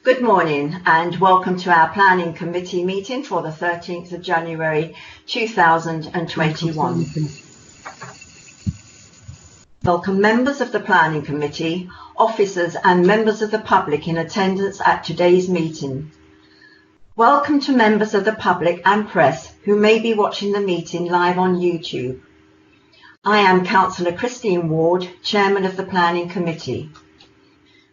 Good morning and welcome to our Planning Committee meeting for the 13th of January 2021. Welcome members of the Planning Committee, officers and members of the public in attendance at today's meeting. Welcome to members of the public and press who may be watching the meeting live on YouTube. I am Councillor Christine Ward, Chairman of the Planning Committee.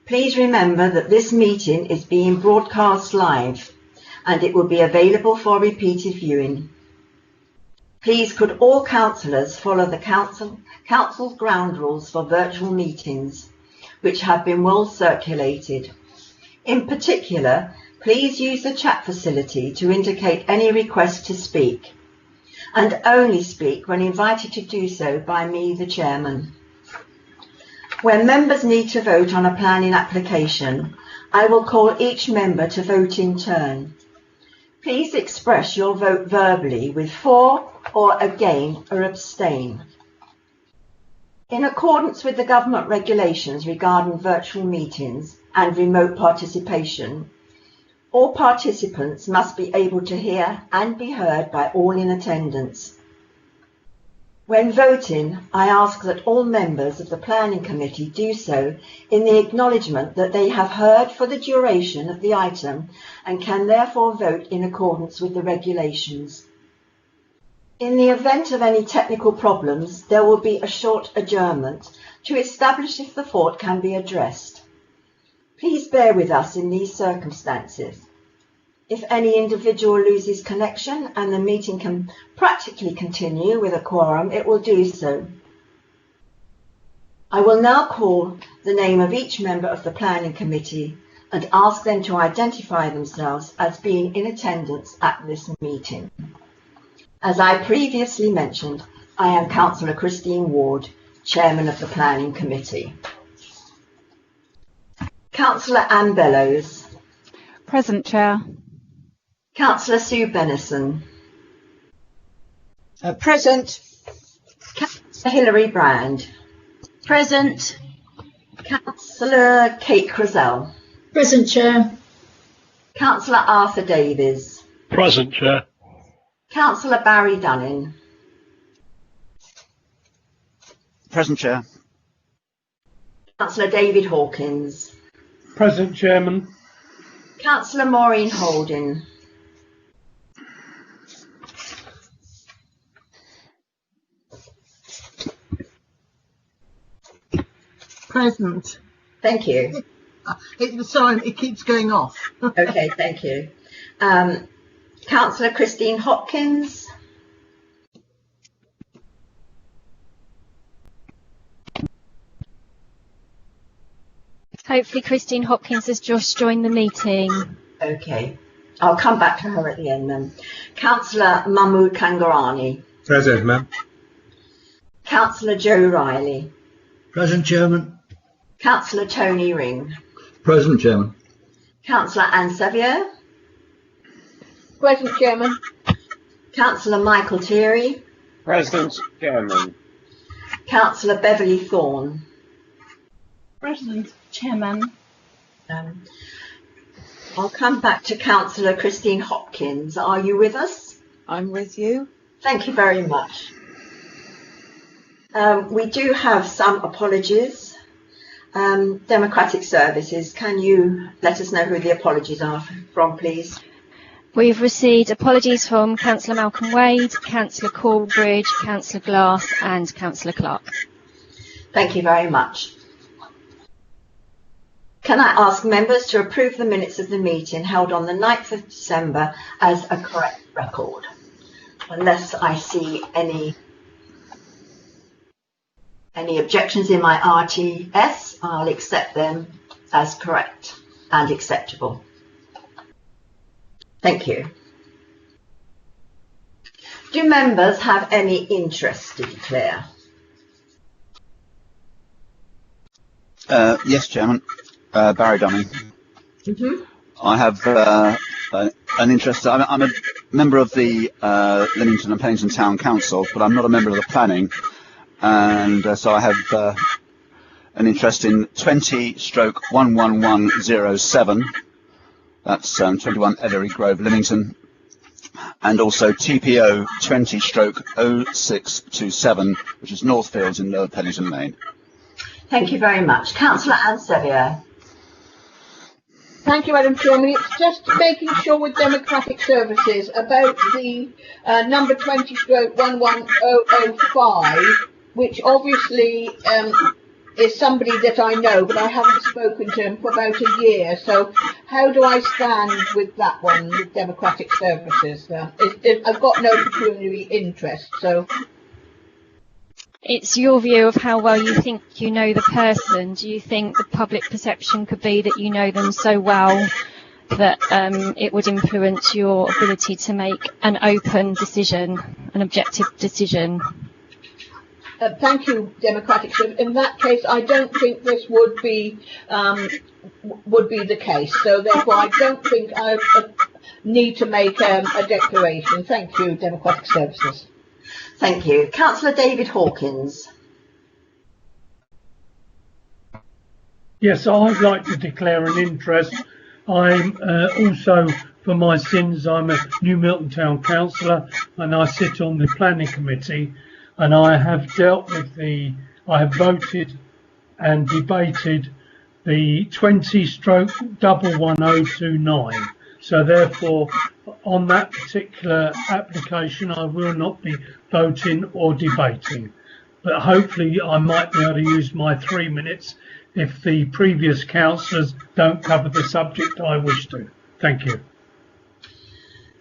Please remember that this meeting is being broadcast live and it will be available for repeated viewing. Please could all councillors follow the council's ground rules for virtual meetings, which have been well circulated. In particular, please use the chat facility to indicate any request to speak, and only speak when invited to do so by me, the Chairman. When members need to vote on a planning application, I will call each member to vote in turn. Please express your vote verbally with for or again or abstain. In accordance with the government regulations regarding virtual meetings and remote participation, all participants must be able to hear and be heard by all in attendance. When voting, I ask that all members of the Planning Committee do so in the acknowledgement that they have heard for the duration of the item and can therefore vote in accordance with the regulations. In the event of any technical problems, there will be a short adjournment to establish if the fault can be addressed. Please bear with us in these circumstances. If any individual loses connection and the meeting can practically continue with a quorum, it will do so. I will now call the name of each member of the Planning Committee and ask them to identify themselves as being in attendance at this meeting. As I previously mentioned, I am Councillor Christine Ward, Chairman of the Planning Committee. Councillor Anne Bellows. Present, Chair. Councillor Sue Bennison. Present. Councillor Hilary Brand. Present. Councillor Kate Crossell. Present, Chair. Councillor Arthur Davies. Present, Chair. Councillor Barry Dunning. Present, Chair. Councillor David Hawkins. Present, Chairman. Councillor Maureen Holding. Present. Thank you. Sorry, it keeps going off. Okay, thank you. Councillor Christine Hopkins. Hopefully Christine Hopkins has just joined the meeting. Okay, I'll come back to her at the end then. Councillor Mahmood Kangarani. Present, ma'am. Councillor Joe Riley. Present, Chairman. Councillor Tony Ring. Present, Chairman. Councillor Anne Sevier. Present, Chairman. Councillor Michael Thierry. Present, Chairman. Councillor Beverly Thorne. Present, Chairman. I'll come back to Councillor Christine Hopkins. Are you with us? I'm with you. Thank you very much. We do have some apologies. Democratic Services, can you let us know who the apologies are from, please? We've received apologies from Councillor Malcolm Wade, Councillor Corbridge, Councillor Glass and Councillor Clark. Thank you very much. Can I ask members to approve the minutes of the meeting held on the 9th of December as a correct record? Unless I see any objections in my RTS, I'll accept them as correct and acceptable. Thank you. Do members have any interest to declare? Yes, Chairman. Barry Dunning. I have an interest. I'm a member of the Leamington and Pennington Town Council, but I'm not a member of the planning. And so I have an interest in 20/11107 That's 21 Ellery Grove, Lymington. And also TPO 20/0627, which is Northfields in Lower Pennington Lane. Thank you very much. Councillor Anne Sevier. Thank you, Madam Chairman. It's just making sure with Democratic Services about the number 20/11005, which obviously is somebody that I know, but I haven't spoken to him for about a year. So how do I stand with that one, with Democratic Services? I've got no pecuniary interest, so... It's your view of how well you think you know the person. Do you think the public perception could be that you know them so well that it would influence your ability to make an open decision, an objective decision? Thank you, Democratic Services. In that case, I don't think this would be the case. So therefore, I don't think I need to make a declaration. Thank you, Democratic Services. Thank you. Councillor David Hawkins. Yes, I'd like to declare an interest. I'm also, for my sins, I'm a New Milton Town Councillor and I sit on the Planning Committee, and I have I have voted and debated the 20/11029. So therefore, on that particular application, I will not be voting or debating. But hopefully I might be able to use my 3 minutes if the previous councillors don't cover the subject I wish to. Thank you.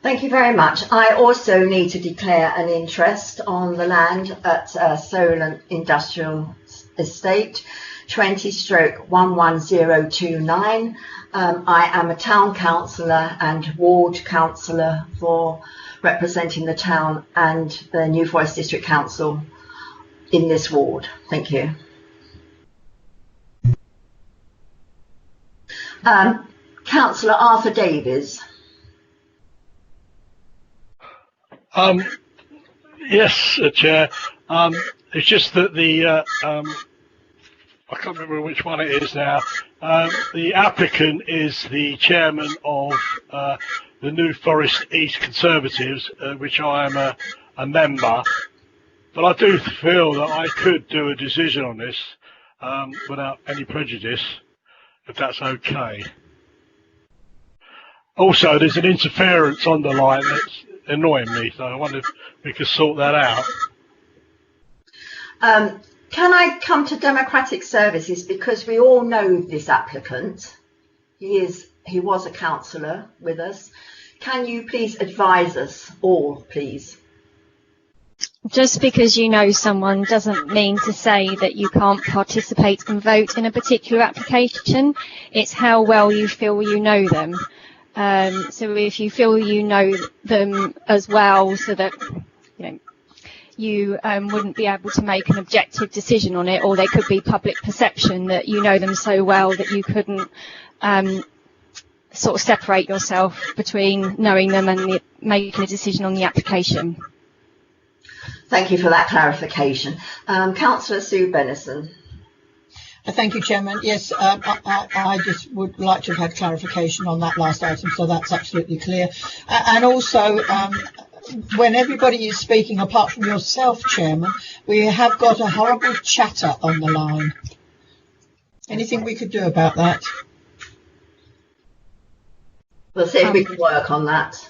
Thank you very much. I also need to declare an interest on the land at Solent Industrial Estate, 20/11029. I am a town councillor and ward councillor for representing the town and the New Forest District Council in this ward. Thank you. Councillor Arthur Davies. Yes, Chair. It's just that the I can't remember which one it is now. The applicant is the chairman of the New Forest East Conservatives, which I am a member. But I do feel that I could do a decision on this without any prejudice, if that's okay. Also, there's an interference on the line that's annoying me, so I wonder if we could sort that out. Can I come to Democratic Services, because we all know this applicant. He was a councillor with us. Can you please advise us all, please? Just because you know someone doesn't mean to say that you can't participate and vote in a particular application. It's how well you feel you know them. So if you feel you know them as well, so that you wouldn't be able to make an objective decision on it, or there could be public perception that you know them so well that you couldn't sort of separate yourself between knowing them and making a decision on the application. Thank you for that clarification. Councillor Sue Bennison. Thank you, Chairman. Yes, I just would like to have had clarification on that last item, so that's absolutely clear. And also, when everybody is speaking, apart from yourself, Chairman, we have got a horrible chatter on the line. Anything we could do about that? We'll see if we can work on that.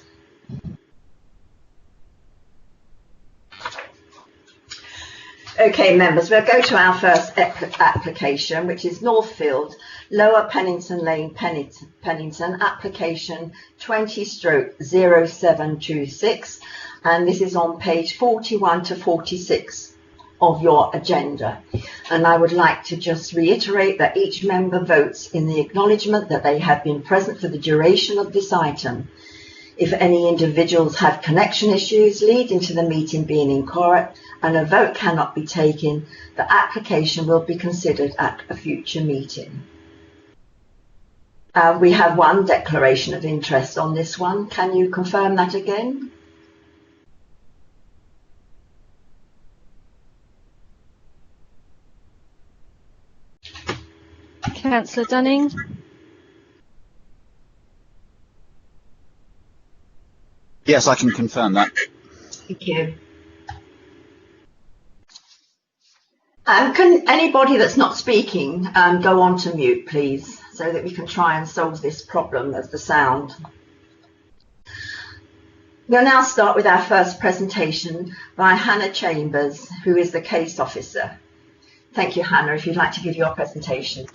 Okay, members, we'll go to our first application, which is Northfield, Lower Pennington Lane, Pennington, application 20/0726, and this is on page 41 to 46 of your agenda. And I would like to just reiterate that each member votes in the acknowledgement that they have been present for the duration of this item. If any individuals have connection issues leading to the meeting being incorrect and a vote cannot be taken, the application will be considered at a future meeting. We have one declaration of interest on this one. Can you confirm that again? Councillor Dunning. Yes, I can confirm that. Thank you. Can anybody that's not speaking go on to mute, please, so that we can try and solve this problem of the sound. We'll now start with our first presentation by Hannah Chambers, who is the case officer. Thank you, Hannah, if you'd like to give your presentation.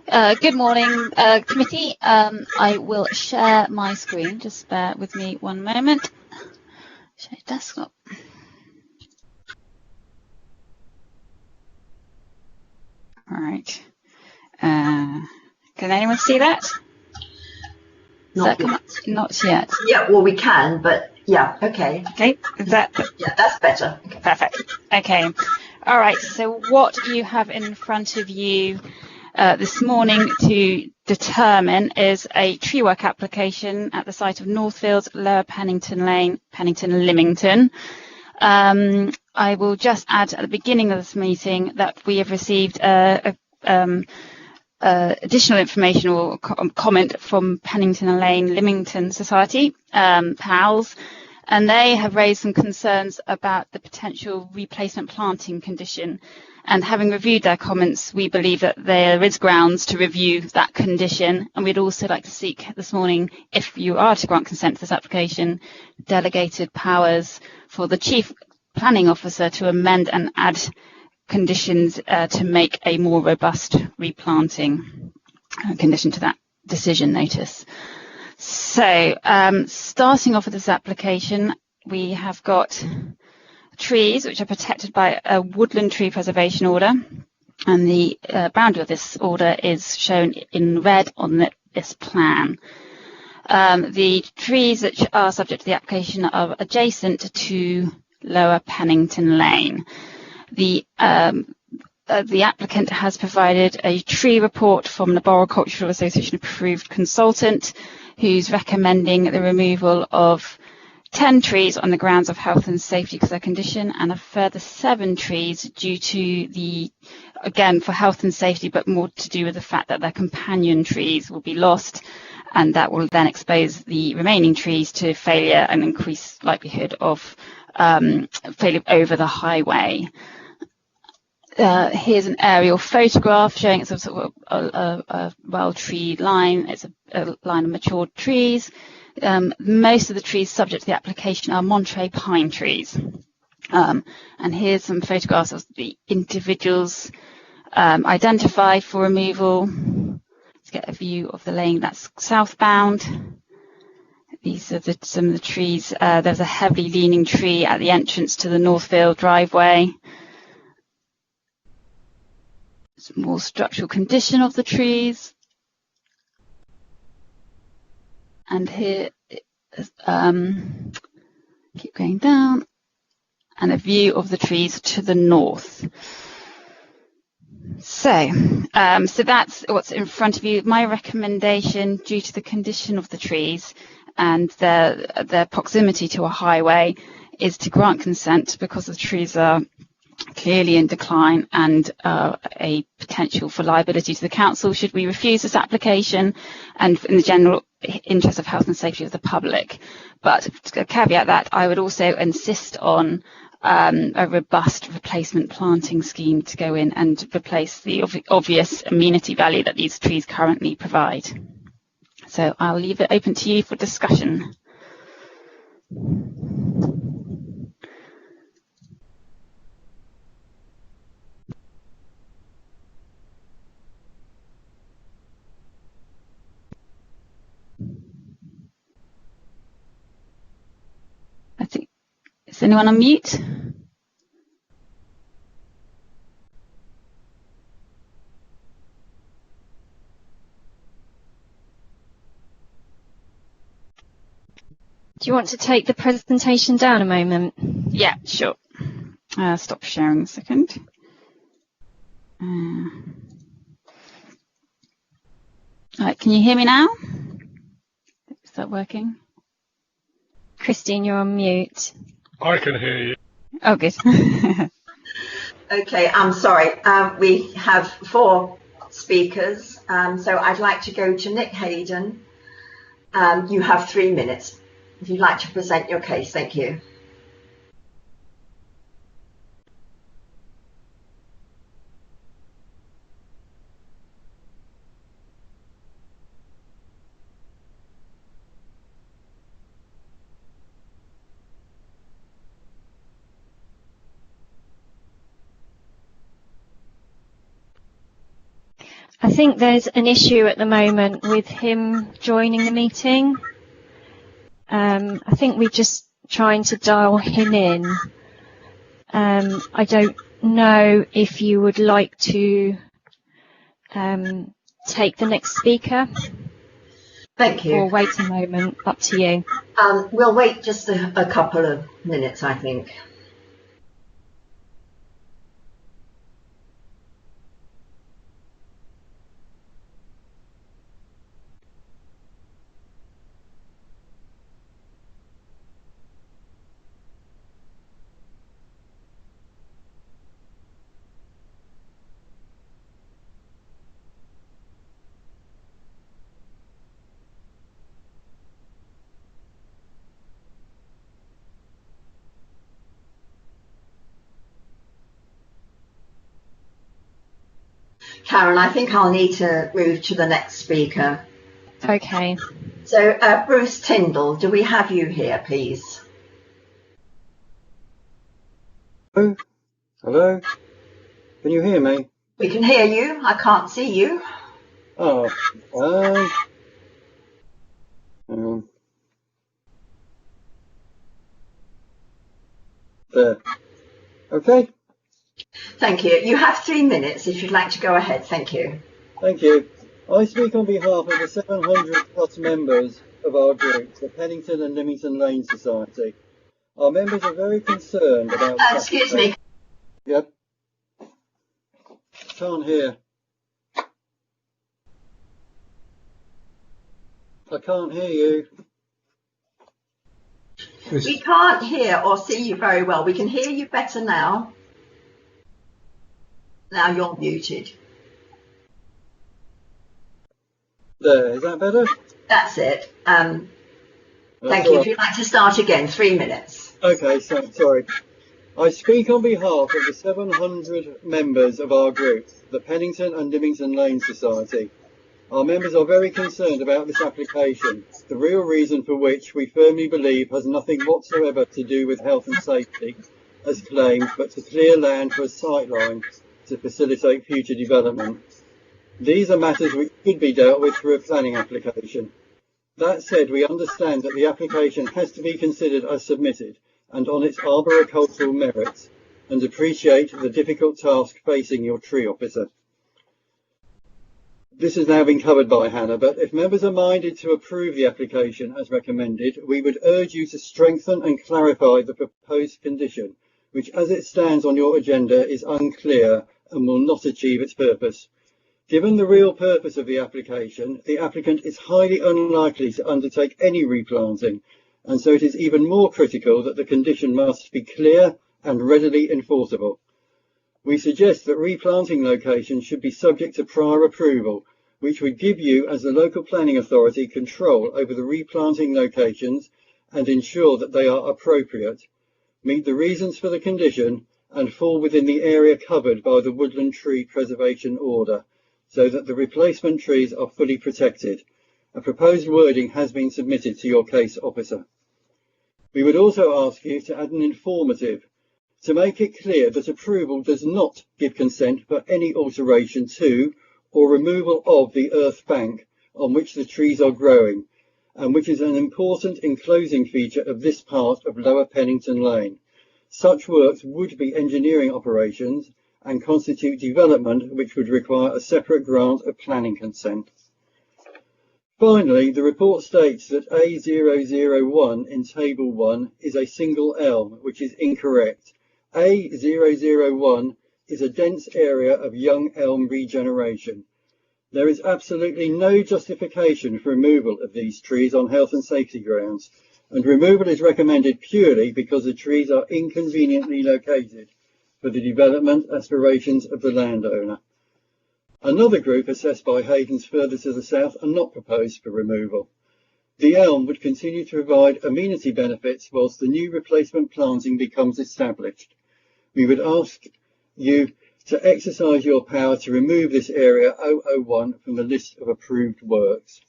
Good morning, committee. I will share my screen. Just bear with me one moment. Share desktop. All right. Can anyone see that? Not yet. Not yet. Yeah, well, we can, but yeah, okay. Okay, is that? Yeah, that's better. Okay. Perfect. Okay. All right. So what you have in front of you this morning to determine is a tree work application at the site of Northfields, Lower Pennington Lane, Pennington, Lymington. I will just add at the beginning of this meeting that we have received additional information or comment from Pennington Lane Lymington Society, PALS, and they have raised some concerns about the potential replacement planting condition. And having reviewed their comments, we believe that there is grounds to review that condition. And we'd also like to seek this morning, if you are to grant consent to this application, delegated powers for the Chief Planning Officer to amend and add conditions to make a more robust replanting condition to that decision notice. So starting off with this application, we have got trees which are protected by a woodland tree preservation order, and the boundary of this order is shown in red on this plan. The trees which are subject to the application are adjacent to Lower Pennington Lane. The applicant has provided a tree report from the Arboricultural Association approved consultant, who's recommending the removal of 10 trees on the grounds of health and safety because of their condition, and a further 7 trees due to again, for health and safety, but more to do with the fact that their companion trees will be lost, and that will then expose the remaining trees to failure and increase likelihood of failure over the highway. Here's an aerial photograph showing it's sort of a well-treed line. It's a line of matured trees. Most of the trees subject to the application are Monterey pine trees. And here's some photographs of the individuals identified for removal. Let's get a view of the lane that's southbound. These are some of the trees. There's a heavily leaning tree at the entrance to the Northfield driveway. Some more structural condition of the trees. And here, keep going down, and a view of the trees to the north. So that's what's in front of you. My recommendation, due to the condition of the trees and their proximity to a highway, is to grant consent because the trees are clearly in decline and a potential for liability to the council should we refuse this application, and in the general interest of health and safety of the public. But to caveat that, I would also insist on a robust replacement planting scheme to go in and replace the obvious amenity value that these trees currently provide. So I'll leave it open to you for discussion. I think, is anyone on mute? Do you want to take the presentation down a moment? Yeah, sure. Stop sharing a second. All right, can you hear me now? Is that working? Christine, you're on mute. I can hear you. Oh, good. Okay, I'm sorry. We have 4 speakers, so I'd like to go to Nick Hayden. You have 3 minutes. If you'd like to present your case, thank you. I think there's an issue at the moment with him joining the meeting. I think we're just trying to dial him in. I don't know if you would like to take the next speaker. Thank you. Or wait a moment, up to you. We'll wait just a couple of minutes, I think. Karen, I think I'll need to move to the next speaker. Okay. So, Bruce Tyndall, do we have you here, please? Hello? Hello? Can you hear me? We can hear you. I can't see you. Oh, hang on. There. Okay. Thank you. You have 3 minutes if you'd like to go ahead. Thank you. Thank you. I speak on behalf of the 700 plus members of our group, the Pennington and Lymington Lane Society. Our members are very concerned about... excuse me. Yep. Can't hear. I can't hear you. We can't hear or see you very well. We can hear you better now. Now you're muted. There, is that better? That's it. Thank you. Right. If you'd like to start again, 3 minutes. Okay, so, sorry. I speak on behalf of the 700 members of our group, the Pennington and Lymington Lane Society. Our members are very concerned about this application, the real reason for which we firmly believe has nothing whatsoever to do with health and safety, as claimed, but to clear land for a sightline to facilitate future development. These are matters which could be dealt with through a planning application. That said, we understand that the application has to be considered as submitted and on its arboricultural merits, and appreciate the difficult task facing your tree officer. This has now been covered by Hannah, but if members are minded to approve the application as recommended, we would urge you to strengthen and clarify the proposed condition, which as it stands on your agenda is unclear and will not achieve its purpose. Given the real purpose of the application, the applicant is highly unlikely to undertake any replanting, and so it is even more critical that the condition must be clear and readily enforceable. We suggest that replanting locations should be subject to prior approval, which would give you, as the local planning authority, control over the replanting locations and ensure that they are appropriate, meet the reasons for the condition, and fall within the area covered by the Woodland Tree Preservation Order, so that the replacement trees are fully protected. A proposed wording has been submitted to your case officer. We would also ask you to add an informative to make it clear that approval does not give consent for any alteration to or removal of the earth bank on which the trees are growing, and which is an important enclosing feature of this part of Lower Pennington Lane. Such works would be engineering operations and constitute development which would require a separate grant of planning consent. Finally, the report states that A001 in Table 1 is a single elm, which is incorrect. A001 is a dense area of young elm regeneration. There is absolutely no justification for removal of these trees on health and safety grounds, and removal is recommended purely because the trees are inconveniently located for the development aspirations of the landowner. Another group assessed by Hayden's further to the south are not proposed for removal. The elm would continue to provide amenity benefits whilst the new replacement planting becomes established. We would ask you to exercise your power to remove this area 001 from the list of approved works.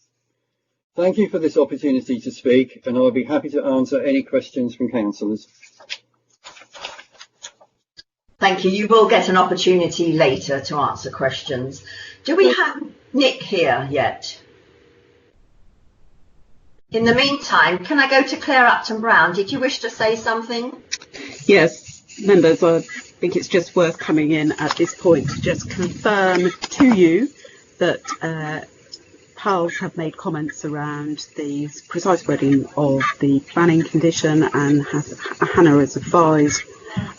Thank you for this opportunity to speak, and I'll be happy to answer any questions from councillors. Thank you. You will get an opportunity later to answer questions. Do we have Nick here yet? In the meantime, can I go to Claire Upton-Brown? Did you wish to say something? Yes, members, I think it's just worth coming in at this point to just confirm to you that PALS have made comments around the precise wording of the planning condition, and Hannah has advised.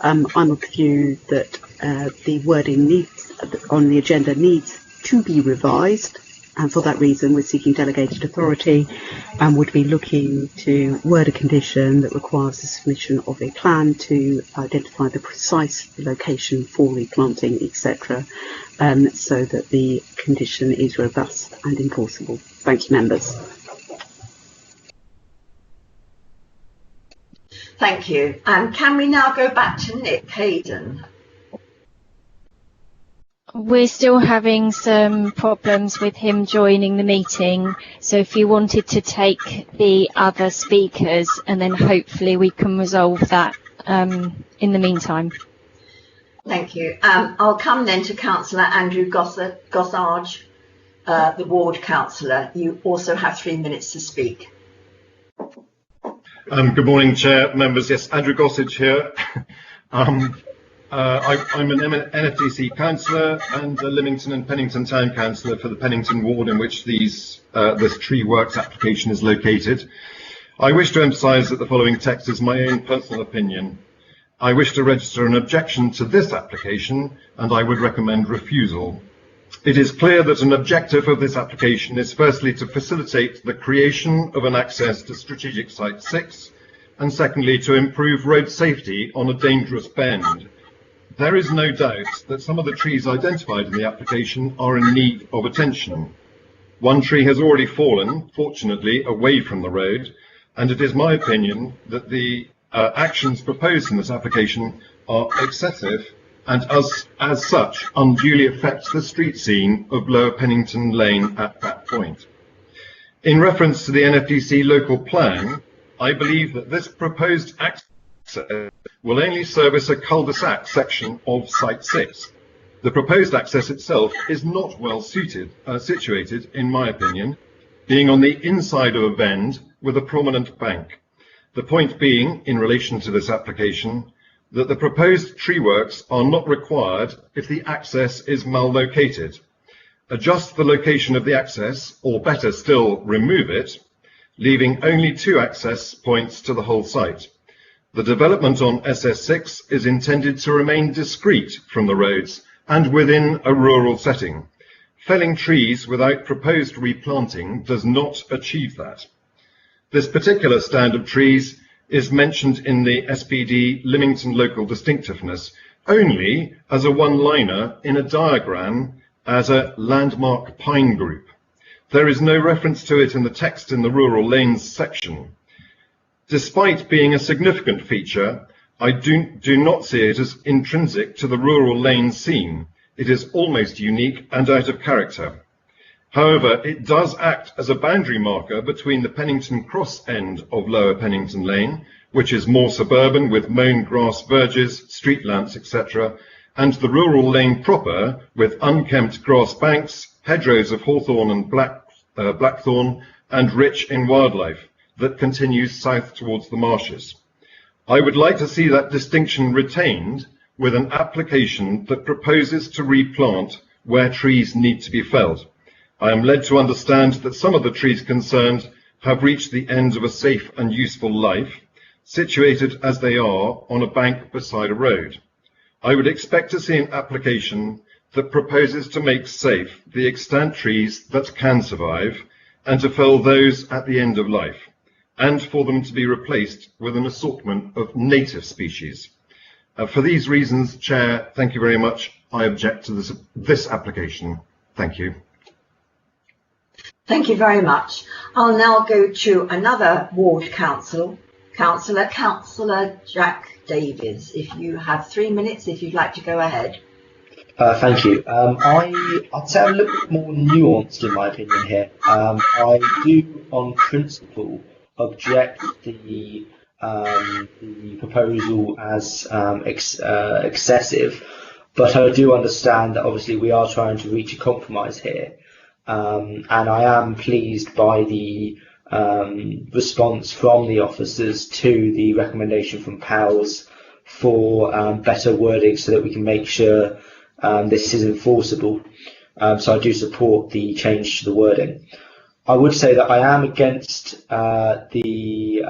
I'm of the view that the wording on the agenda needs to be revised, and for that reason we're seeking delegated authority and would be looking to word a condition that requires the submission of a plan to identify the precise location for replanting, etc., so that the condition is robust and enforceable. Thank you, members. Thank you. Can we now go back to Nick Hayden? We're still having some problems with him joining the meeting, so if you wanted to take the other speakers, and then hopefully we can resolve that in the meantime. Thank you. I'll come then to Councillor Andrew Gossage, the ward councillor. You also have 3 minutes to speak. Good morning, Chair, members. Yes, Andrew Gossage here. I'm an NFDC councillor and a Lymington and Pennington Town councillor for the Pennington ward in which this tree works application is located. I wish to emphasise that the following text is my own personal opinion. I wish to register an objection to this application, and I would recommend refusal. It is clear that an objective of this application is firstly to facilitate the creation of an access to Strategic Site 6, and secondly to improve road safety on a dangerous bend. There is no doubt that some of the trees identified in the application are in need of attention. One tree has already fallen, fortunately, away from the road, and it is my opinion that the actions proposed in this application are excessive and as such unduly affect the street scene of Lower Pennington Lane at that point. In reference to the NFDC local plan, I believe that this proposed access will only service a cul-de-sac section of Site 6. The proposed access itself is not well situated, in my opinion, being on the inside of a bend with a prominent bank. The point being, in relation to this application, that the proposed tree works are not required if the access is mal-located. Adjust the location of the access, or better still, remove it, leaving only 2 access points to the whole site. The development on SS6 is intended to remain discrete from the roads and within a rural setting. Felling trees without proposed replanting does not achieve that. This particular stand of trees is mentioned in the SPD Lymington Local Distinctiveness only as a one-liner in a diagram as a landmark pine group. There is no reference to it in the text in the Rural Lanes section. Despite being a significant feature, I do not see it as intrinsic to the rural lane scene. It is almost unique and out of character. However, it does act as a boundary marker between the Pennington Cross end of Lower Pennington Lane, which is more suburban with mown grass verges, street lamps, etc., and the rural lane proper with unkempt grass banks, hedgerows of hawthorn and blackthorn, and rich in wildlife that continues south towards the marshes. I would like to see that distinction retained with an application that proposes to replant where trees need to be felled. I am led to understand that some of the trees concerned have reached the end of a safe and useful life, situated as they are on a bank beside a road. I would expect to see an application that proposes to make safe the extant trees that can survive and to fell those at the end of life, and for them to be replaced with an assortment of native species. For these reasons, Chair, thank you very much. I object to this application. Thank you. Thank you very much. I'll now go to another ward councillor, Councillor Jack Davies. If you have 3 minutes, if you'd like to go ahead. Thank you. I'd say I'm a little bit more nuanced in my opinion here. I do, on principle, object the proposal as excessive, but I do understand that obviously we are trying to reach a compromise here, and I am pleased by the response from the officers to the recommendation from PALS for better wording so that we can make sure this is enforceable. So I do support the change to the wording. I would say that I am against the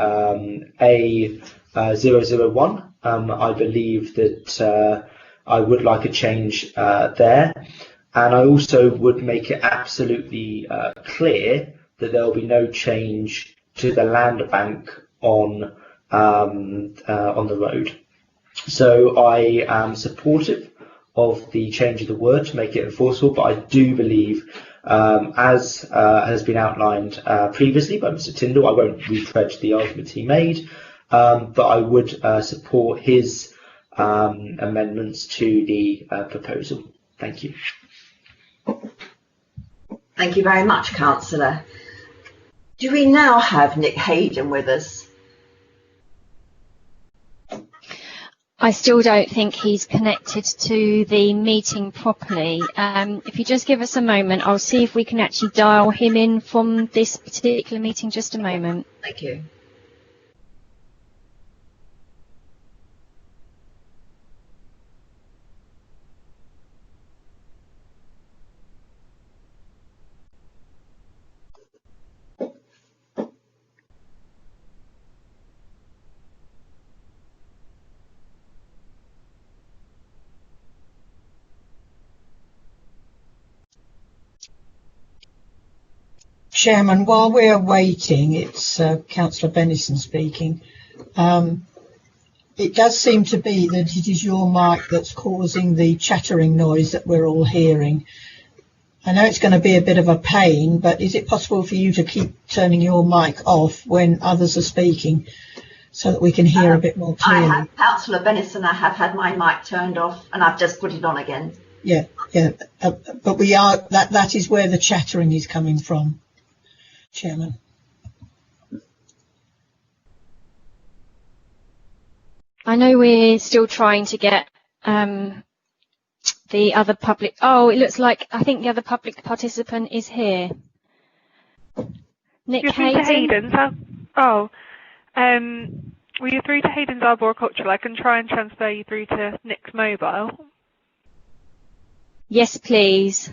A001. I believe that I would like a change there, and I also would make it absolutely clear that there will be no change to the land bank on the road. So I am supportive of the change of the word to make it enforceable, but I do believe, as has been outlined previously by Mr. Tyndall, I won't retread the arguments he made, but I would support his amendments to the proposal. Thank you. Thank you very much, Councillor. Do we now have Nick Hayden with us? I still don't think he's connected to the meeting properly. If you just give us a moment, I'll see if we can actually dial him in from this particular meeting. Just a moment. Thank you. Chairman, while we're waiting, it's Councillor Bennison speaking. It does seem to be that it is your mic that's causing the chattering noise that we're all hearing. I know it's going to be a bit of a pain, but is it possible for you to keep turning your mic off when others are speaking so that we can hear a bit more clearly? Councillor Bennison, I have had my mic turned off and I've just put it on again. Yeah, but we are, that is where the chattering is coming from, Chairman. I know we're still trying to get the other public. Oh, it looks like I think the other public participant is here. Nick Hayden. Well, you're through to Hayden's Arboricultural. I can try and transfer you through to Nick's mobile. Yes, please.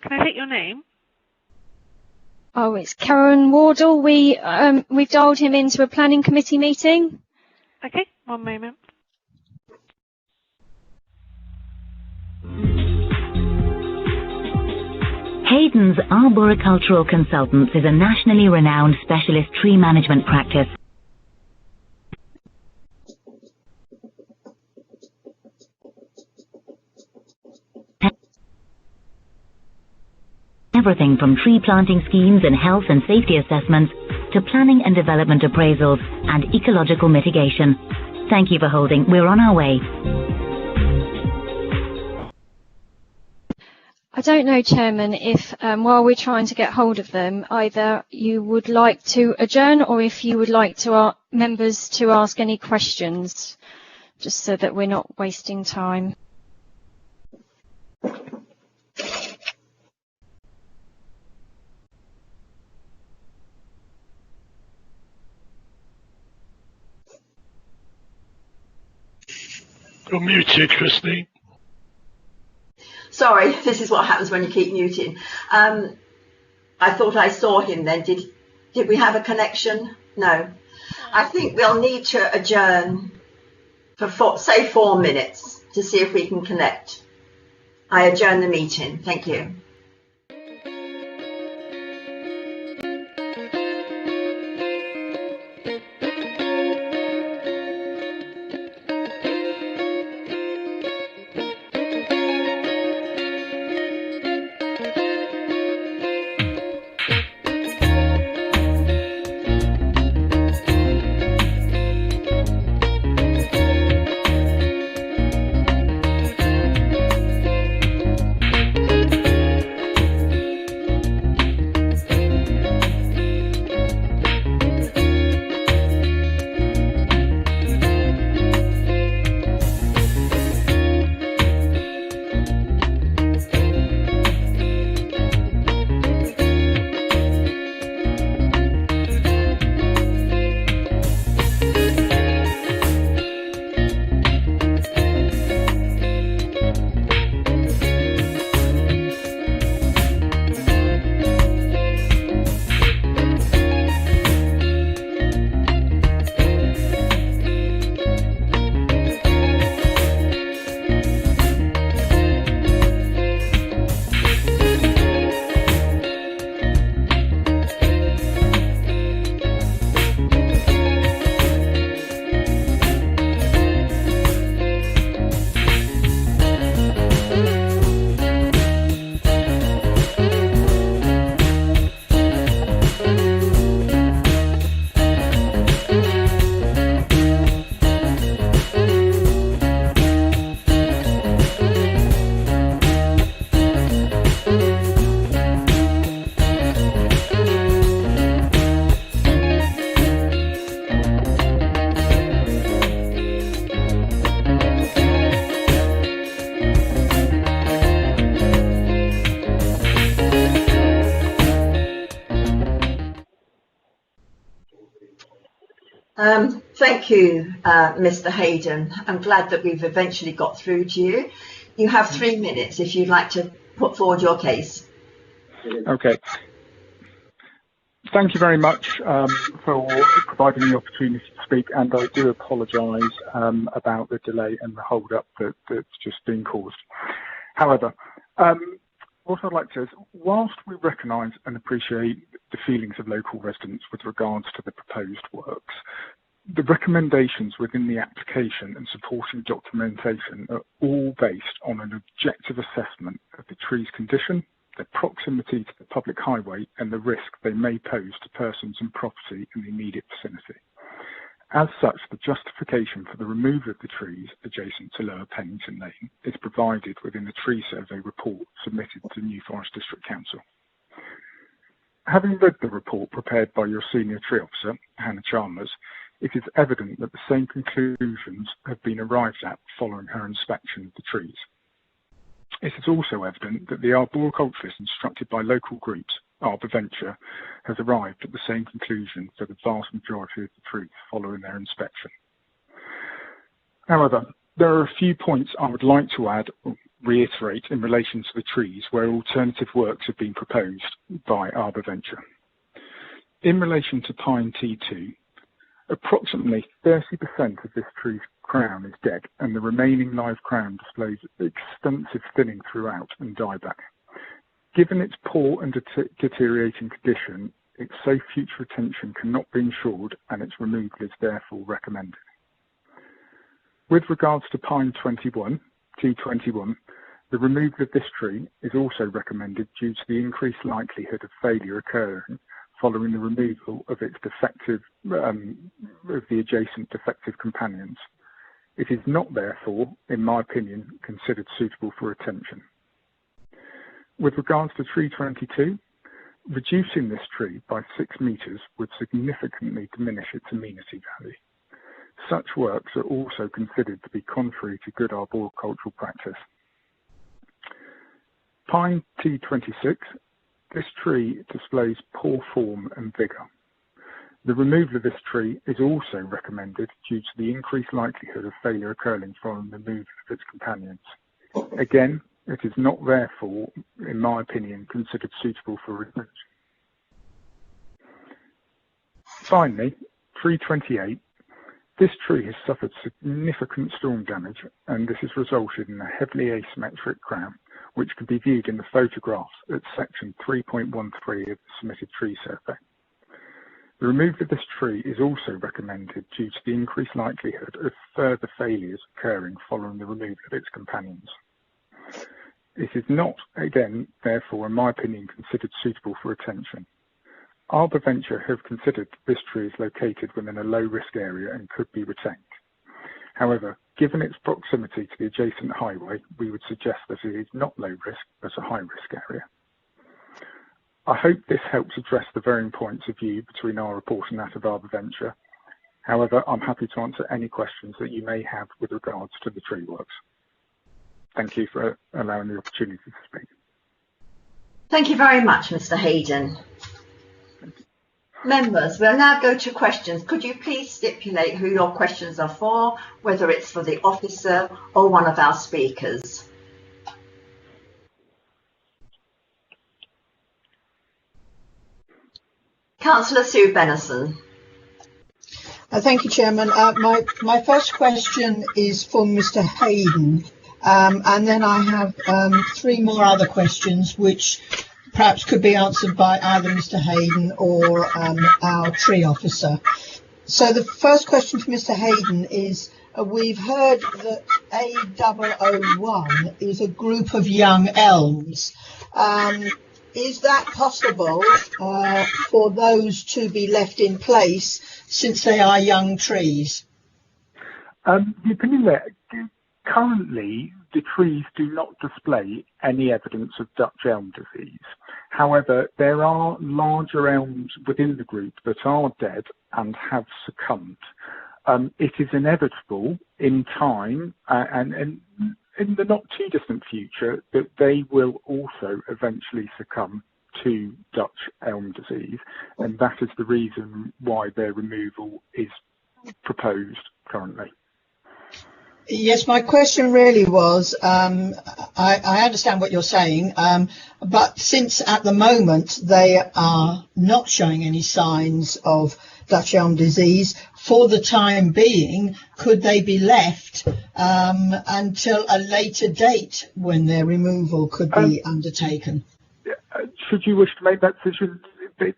Can I take your name? Oh, it's Karen Wardle. We've dialed him into a planning committee meeting. Okay, one moment. Hayden's Arboricultural Consultants is a nationally renowned specialist tree management practice. Everything from tree planting schemes and health and safety assessments to planning and development appraisals and ecological mitigation. Thank you for holding. We're on our way. I don't know, Chairman, if while we're trying to get hold of them, either you would like to adjourn or if you would like to members to ask any questions, just so that we're not wasting time. You're muted, Christine. Sorry, this is what happens when you keep muting. I thought I saw him then. Did we have a connection? No. I think we'll need to adjourn for say 4 minutes to see if we can connect. I adjourn the meeting. Thank you. Thank you, Mr. Hayden. I'm glad that we've eventually got through to you. You have 3 minutes if you'd like to put forward your case. Okay. Thank you very much for providing the opportunity to speak, and I do apologise about the delay and the hold-up that's just been caused. However, what I'd like to say is, whilst we recognise and appreciate the feelings of local residents with regards to the proposed works, the recommendations within the application and supporting documentation are all based on an objective assessment of the tree's condition, their proximity to the public highway, and the risk they may pose to persons and property in the immediate vicinity. As such, the justification for the removal of the trees adjacent to Lower Pennington Lane is provided within the tree survey report submitted to New Forest District Council. Having read the report prepared by your senior tree officer, Hannah Chalmers, it is evident that the same conclusions have been arrived at following her inspection of the trees. It is also evident that the arboriculturist instructed by local groups, Arborventure, has arrived at the same conclusion for the vast majority of the trees following their inspection. However, there are a few points I would like to add or reiterate in relation to the trees where alternative works have been proposed by Arborventure. In relation to Pine T2, approximately 30% of this tree's crown is dead, and the remaining live crown displays extensive thinning throughout and dieback. Given its poor and deteriorating condition, its safe future retention cannot be ensured, and its removal is therefore recommended. With regards to Pine T21, the removal of this tree is also recommended due to the increased likelihood of failure occurring following the removal of its of the adjacent defective companions. It is not, therefore, in my opinion, considered suitable for retention. With regards to tree 22, reducing this tree by 6 metres would significantly diminish its amenity value. Such works are also considered to be contrary to good arboricultural practice. Pine T26, this tree displays poor form and vigour. The removal of this tree is also recommended due to the increased likelihood of failure occurring following the removal of its companions. Again, it is not therefore, in my opinion, considered suitable for retention. Finally, tree 28. This tree has suffered significant storm damage, and this has resulted in a heavily asymmetric crown, which can be viewed in the photographs at section 3.13 of the submitted tree survey. The removal of this tree is also recommended due to the increased likelihood of further failures occurring following the removal of its companions. It is not, again, therefore, in my opinion, considered suitable for retention. Arborventure have considered this tree is located within a low-risk area and could be retained. However, given its proximity to the adjacent highway, we would suggest that it is not low risk, but a high-risk area. I hope this helps address the varying points of view between our report and that of Arborventure. However, I'm happy to answer any questions that you may have with regards to the tree works. Thank you for allowing the opportunity to speak. Thank you very much, Mr. Hayden. Members, we'll now go to questions. Could you please stipulate who your questions are for, whether it's for the officer or one of our speakers? Councillor Sue Benison. Thank you, Chairman. My first question is for Mr. Hayden, and then I have 3 more other questions which perhaps could be answered by either Mr. Hayden or our tree officer. So the first question for Mr. Hayden is, we've heard that A001 is a group of young elms. Is that possible for those to be left in place since they are young trees? The opinion that currently the trees do not display any evidence of Dutch elm disease. However, there are larger elms within the group that are dead and have succumbed. It is inevitable in time and in the not too distant future that they will also eventually succumb to Dutch elm disease, and that is the reason why their removal is proposed currently? Yes, my question really was, I understand what you're saying, but since at the moment they are not showing any signs of Dutch elm disease, for the time being, could they be left until a later date when their removal could be undertaken? Should you wish to make that decision,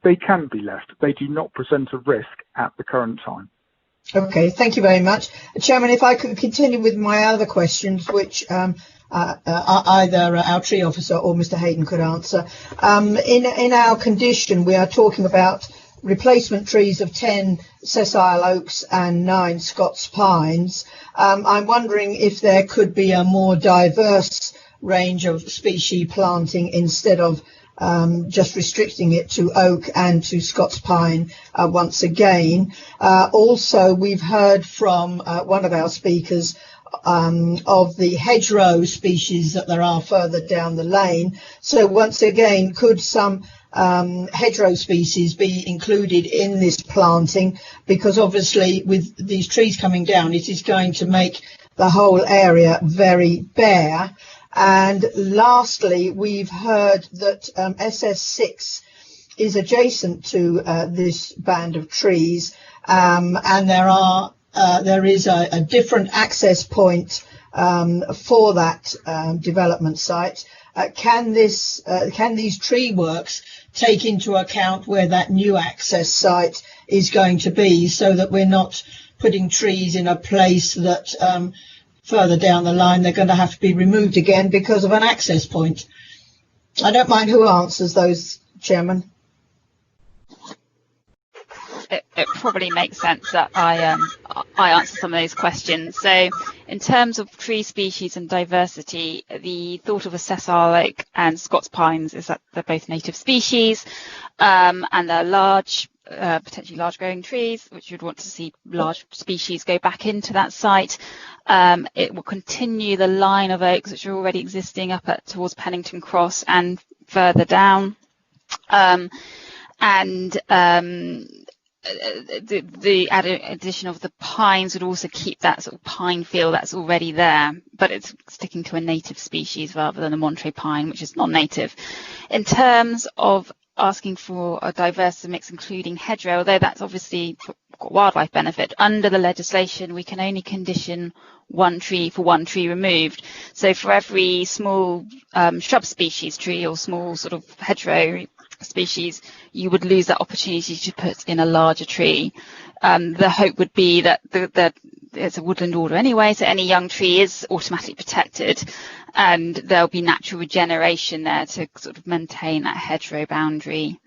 they can be left. They do not present a risk at the current time. Okay, thank you very much. Chairman, if I could continue with my other questions, which either our tree officer or Mr. Hayden could answer. In our condition, we are talking about replacement trees of 10 sessile oaks and 9 Scots pines. I'm wondering if there could be a more diverse range of species planting instead of just restricting it to oak and to Scots pine once again. Also, we've heard from one of our speakers of the hedgerow species that there are further down the lane. So once again, could some hedgerow species be included in this planting? Because obviously with these trees coming down, it is going to make the whole area very bare. And lastly, we've heard that SS6 is adjacent to this band of trees, and there is a different access point for that development site. Can these tree works take into account where that new access site is going to be, so that we're not putting trees in a place that further down the line they're going to have to be removed again because of an access point? I don't mind who answers those, Chairman. It probably makes sense that I answer some of those questions. So in terms of tree species and diversity, the thought of a sessile oak and Scots pines is that they're both native species, and they're large, potentially large growing trees, which you'd want to see large species go back into that site. It will continue the line of oaks which are already existing up towards Pennington Cross and further down. The addition of the pines would also keep that sort of pine feel that's already there, but it's sticking to a native species rather than the Monterey pine, which is non-native. In terms of asking for a diverse mix, including hedgerow, although that's obviously got wildlife benefit, under the legislation we can only condition one tree for one tree removed. So for every small shrub species tree or small sort of hedgerow species, you would lose that opportunity to put in a larger tree. The hope would be that it's a woodland order anyway, so any young tree is automatically protected, and there'll be natural regeneration there to sort of maintain that hedgerow boundary.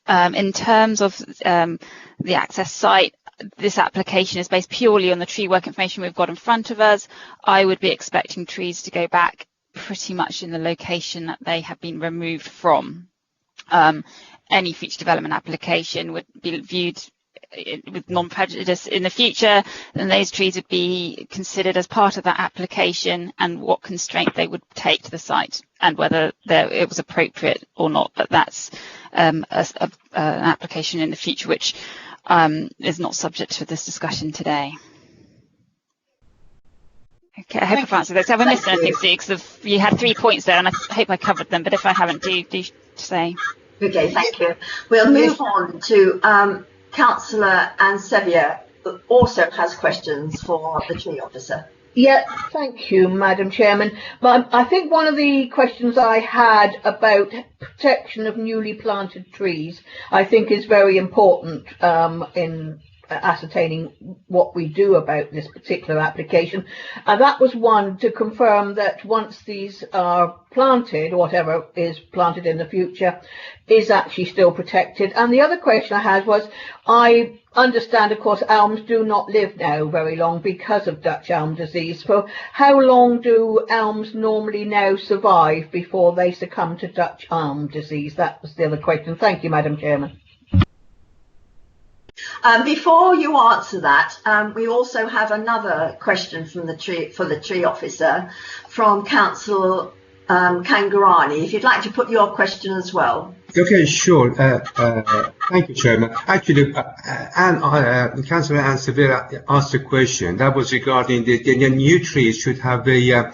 In terms of the access site, this application is based purely on the tree work information we've got in front of us. I would be expecting trees to go back pretty much in the location that they have been removed from. Any future development application would be viewed with non-prejudice in the future, and those trees would be considered as part of that application and what constraint they would take to the site and whether it was appropriate or not. But that's an application in the future which is not subject to this discussion today. Okay, I hope I've answered this. Have I missed anything, Sue? Because you had 3 points there, and I hope I covered them. But if I haven't, do say. Okay, thank you. We'll move on to Councillor Ansevia, who also has questions for the tree officer. Yeah, thank you, Madam Chairman. But I think one of the questions I had about protection of newly planted trees, I think is very important in ascertaining what we do about this particular application. And that was one to confirm that once these are planted, whatever is planted in the future is actually still protected. And the other question I had was, I understand, of course, elms do not live now very long because of Dutch elm disease. So how long do elms normally now survive before they succumb to Dutch elm disease? That was the other question. Thank you, Madam Chairman. Before you answer that, we also have another question from the tree officer from Councillor Kangarani. If you'd like to put your question as well. Okay, sure. Thank you, Chairman. Actually, Councillor Anne Sevilla asked a question that was regarding the new trees should have a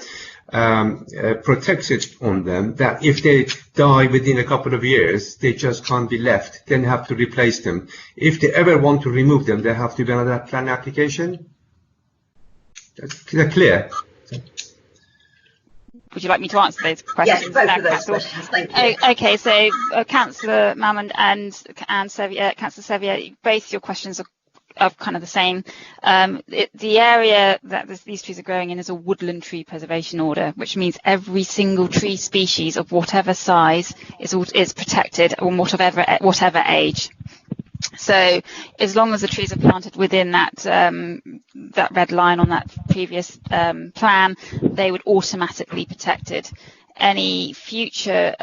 protected on them, that if they die within a couple of years, they just can't be left, then have to replace them. If they ever want to remove them, they have to be another plan application. Is that clear? Would you like me to answer those questions? Yes, both of those questions. Thank you. Okay, so Councillor Malmond and Councillor Sevier, both your questions are kind of the same. The area that these trees are growing in is a woodland tree preservation order, which means every single tree species of whatever size is protected, or whatever age. So as long as the trees are planted within that red line on that previous plan, they would automatically be protected. Any future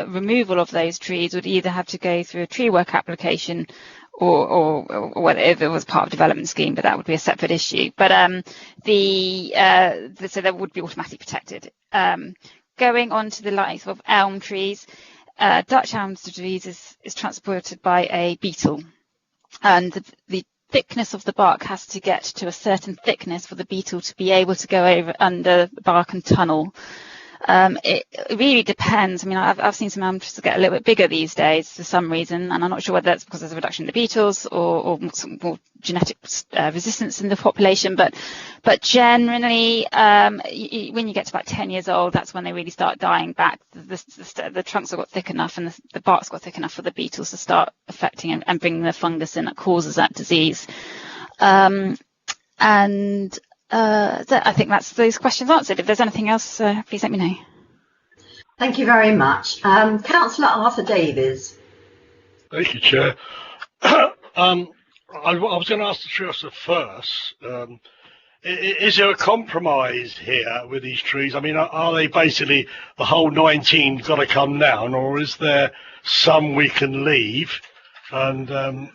removal of those trees would either have to go through a tree work application or whether if it was part of development scheme, but that would be a separate issue. But so they would be automatically protected. Going on to the likes of elm trees, Dutch elm trees is transported by a beetle, and the thickness of the bark has to get to a certain thickness for the beetle to be able to go over under the bark and tunnel. It really depends. I mean, I've seen some elm trees get a little bit bigger these days for some reason, and I'm not sure whether that's because there's a reduction in the beetles or some more genetic resistance in the population. But generally, when you get to about 10 years old, that's when they really start dying back. The trunks have got thick enough and the bark's got thick enough for the beetles to start affecting and bringing the fungus in that causes that disease. I think that's those questions answered. If there's anything else, please let me know. Thank you very much. Councillor Arthur Davies. Thank you, Chair. I was going to ask the tree officer first. Is there a compromise here with these trees? I mean, are they basically the whole 19 got to come down, or is there some we can leave? And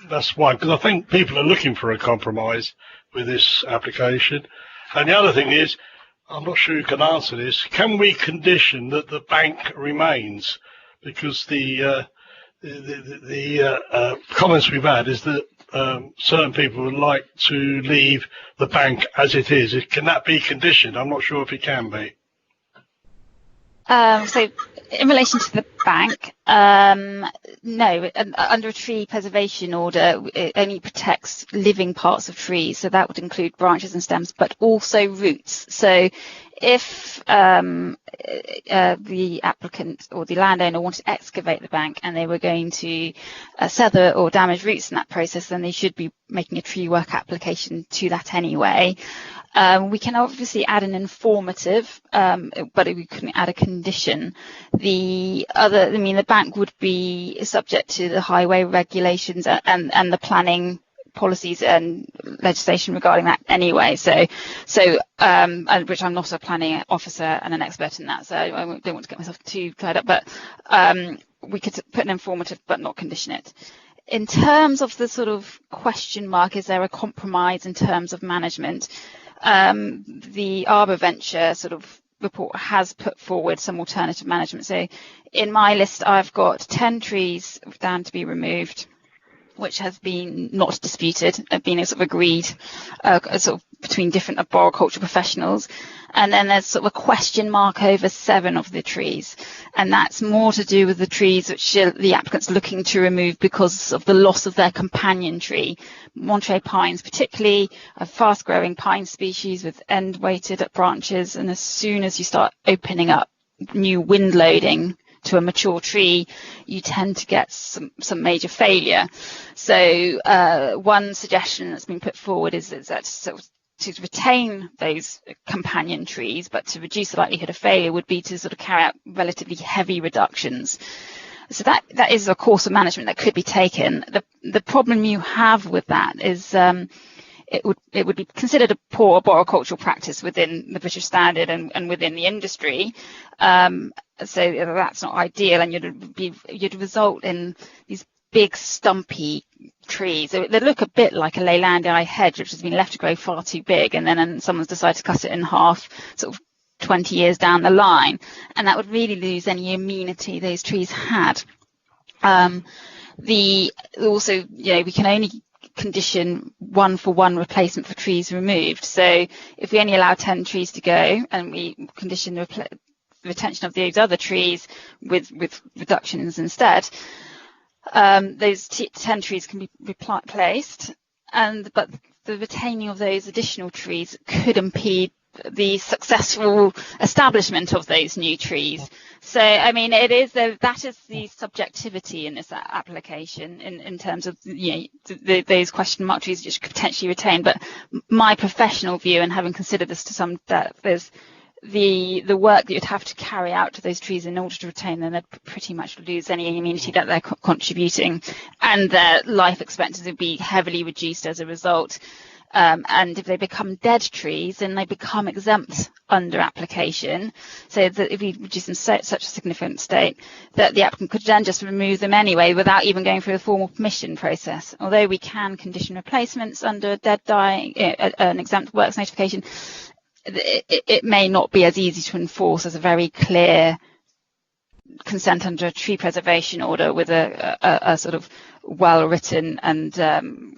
that's why, because I think people are looking for a compromise with this application. And the other thing is, I'm not sure you can answer this, can we condition that the bank remains? Because the comments we've had is that certain people would like to leave the bank as it is. Can that be conditioned? I'm not sure if it can be. So in relation to the bank, no, under a tree preservation order, it only protects living parts of trees. So that would include branches and stems, but also roots. So if the applicant or the landowner wanted to excavate the bank and they were going to sever or damage roots in that process, then they should be making a tree work application to that anyway. We can obviously add an informative, but we couldn't add a condition. The bank would be subject to the highway regulations and the planning policies and legislation regarding that anyway. So which I'm not a planning officer and an expert in that, so I don't want to get myself too tied up. But we could put an informative, but not condition it. In terms of the sort of question mark, is there a compromise in terms of management? The Arbor Venture sort of report has put forward some alternative management. So in my list, I've got 10 trees down to be removed, which has been not disputed, been sort of agreed sort of between different arboriculture professionals. And then there's sort of a question mark over 7 of the trees. And that's more to do with the trees which the applicant's looking to remove because of the loss of their companion tree. Monterey pines, particularly a fast-growing pine species with end-weighted branches. And as soon as you start opening up new wind loading to a mature tree, you tend to get some major failure. So one suggestion that's been put forward is that sort of to retain those companion trees, but to reduce the likelihood of failure would be to sort of carry out relatively heavy reductions. So that is a course of management that could be taken. The problem you have with that is it would be considered a poor arboricultural practice within the British Standard and within the industry. So that's not ideal, and you'd result in these big stumpy trees. They look a bit like a Leylandii hedge, which has been left to grow far too big, and then someone's decided to cut it in half sort of 20 years down the line, and that would really lose any amenity those trees had. Also, we can only condition 1-for-1 replacement for trees removed. So if we only allow 10 trees to go and we condition the retention of those other trees with reductions instead, those 10 trees can be replaced, but the retaining of those additional trees could impede the successful establishment of those new trees. So, I mean, that is the subjectivity in this application in terms of those question mark trees which could potentially retain. But my professional view, and having considered this to some depth, is the work that you'd have to carry out to those trees in order to retain them. They'd pretty much lose any immunity that they're contributing, and their life expectancy would be heavily reduced as a result. And if they become dead trees, then they become exempt under application. So that if we reduce in such a significant state, that the applicant could then just remove them anyway without even going through a formal permission process. Although we can condition replacements under dead dying, an exempt works notification, it may not be as easy to enforce as a very clear consent under a tree preservation order with a sort of well-written and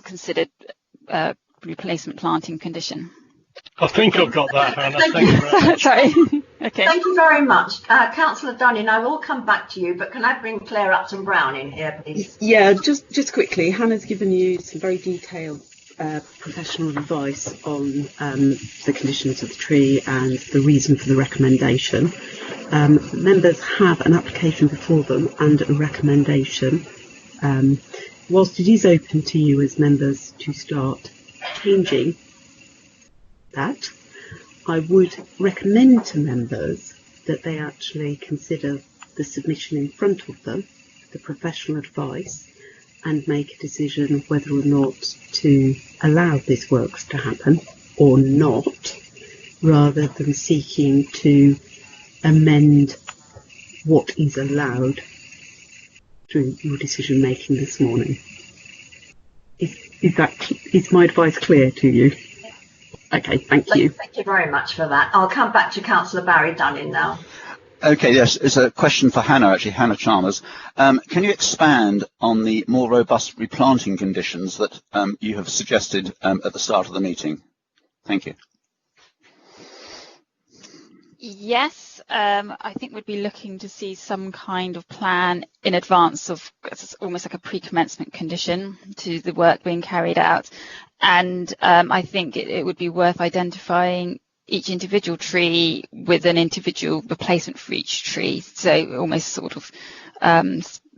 considered replacement planting condition. I think I've got that, Hannah. Thank you very much. Sorry. Okay. Thank you very much. Councillor Dunning, I will come back to you, but can I bring Claire Upton-Brown in here, please? Yeah, just quickly, Hannah's given you some very detailed professional advice on the conditions of the tree and the reason for the recommendation. Members have an application before them and a recommendation. Whilst it is open to you as members to start changing that, I would recommend to members that they actually consider the submission in front of them, the professional advice, and make a decision whether or not to allow this works to happen or not, rather than seeking to amend what is allowed through your decision making this morning. Is my advice clear to you? Okay, thank you. Thank you very much for that. I'll come back to Councillor Barry Dunning now. Okay, yes, it's a question for Hannah, actually, Hannah Chalmers. Can you expand on the more robust replanting conditions that you have suggested at the start of the meeting? Thank you. Yes, I think we'd be looking to see some kind of plan in advance of, it's almost like a pre-commencement condition to the work being carried out. And I think it would be worth identifying each individual tree with an individual replacement for each tree. So almost sort of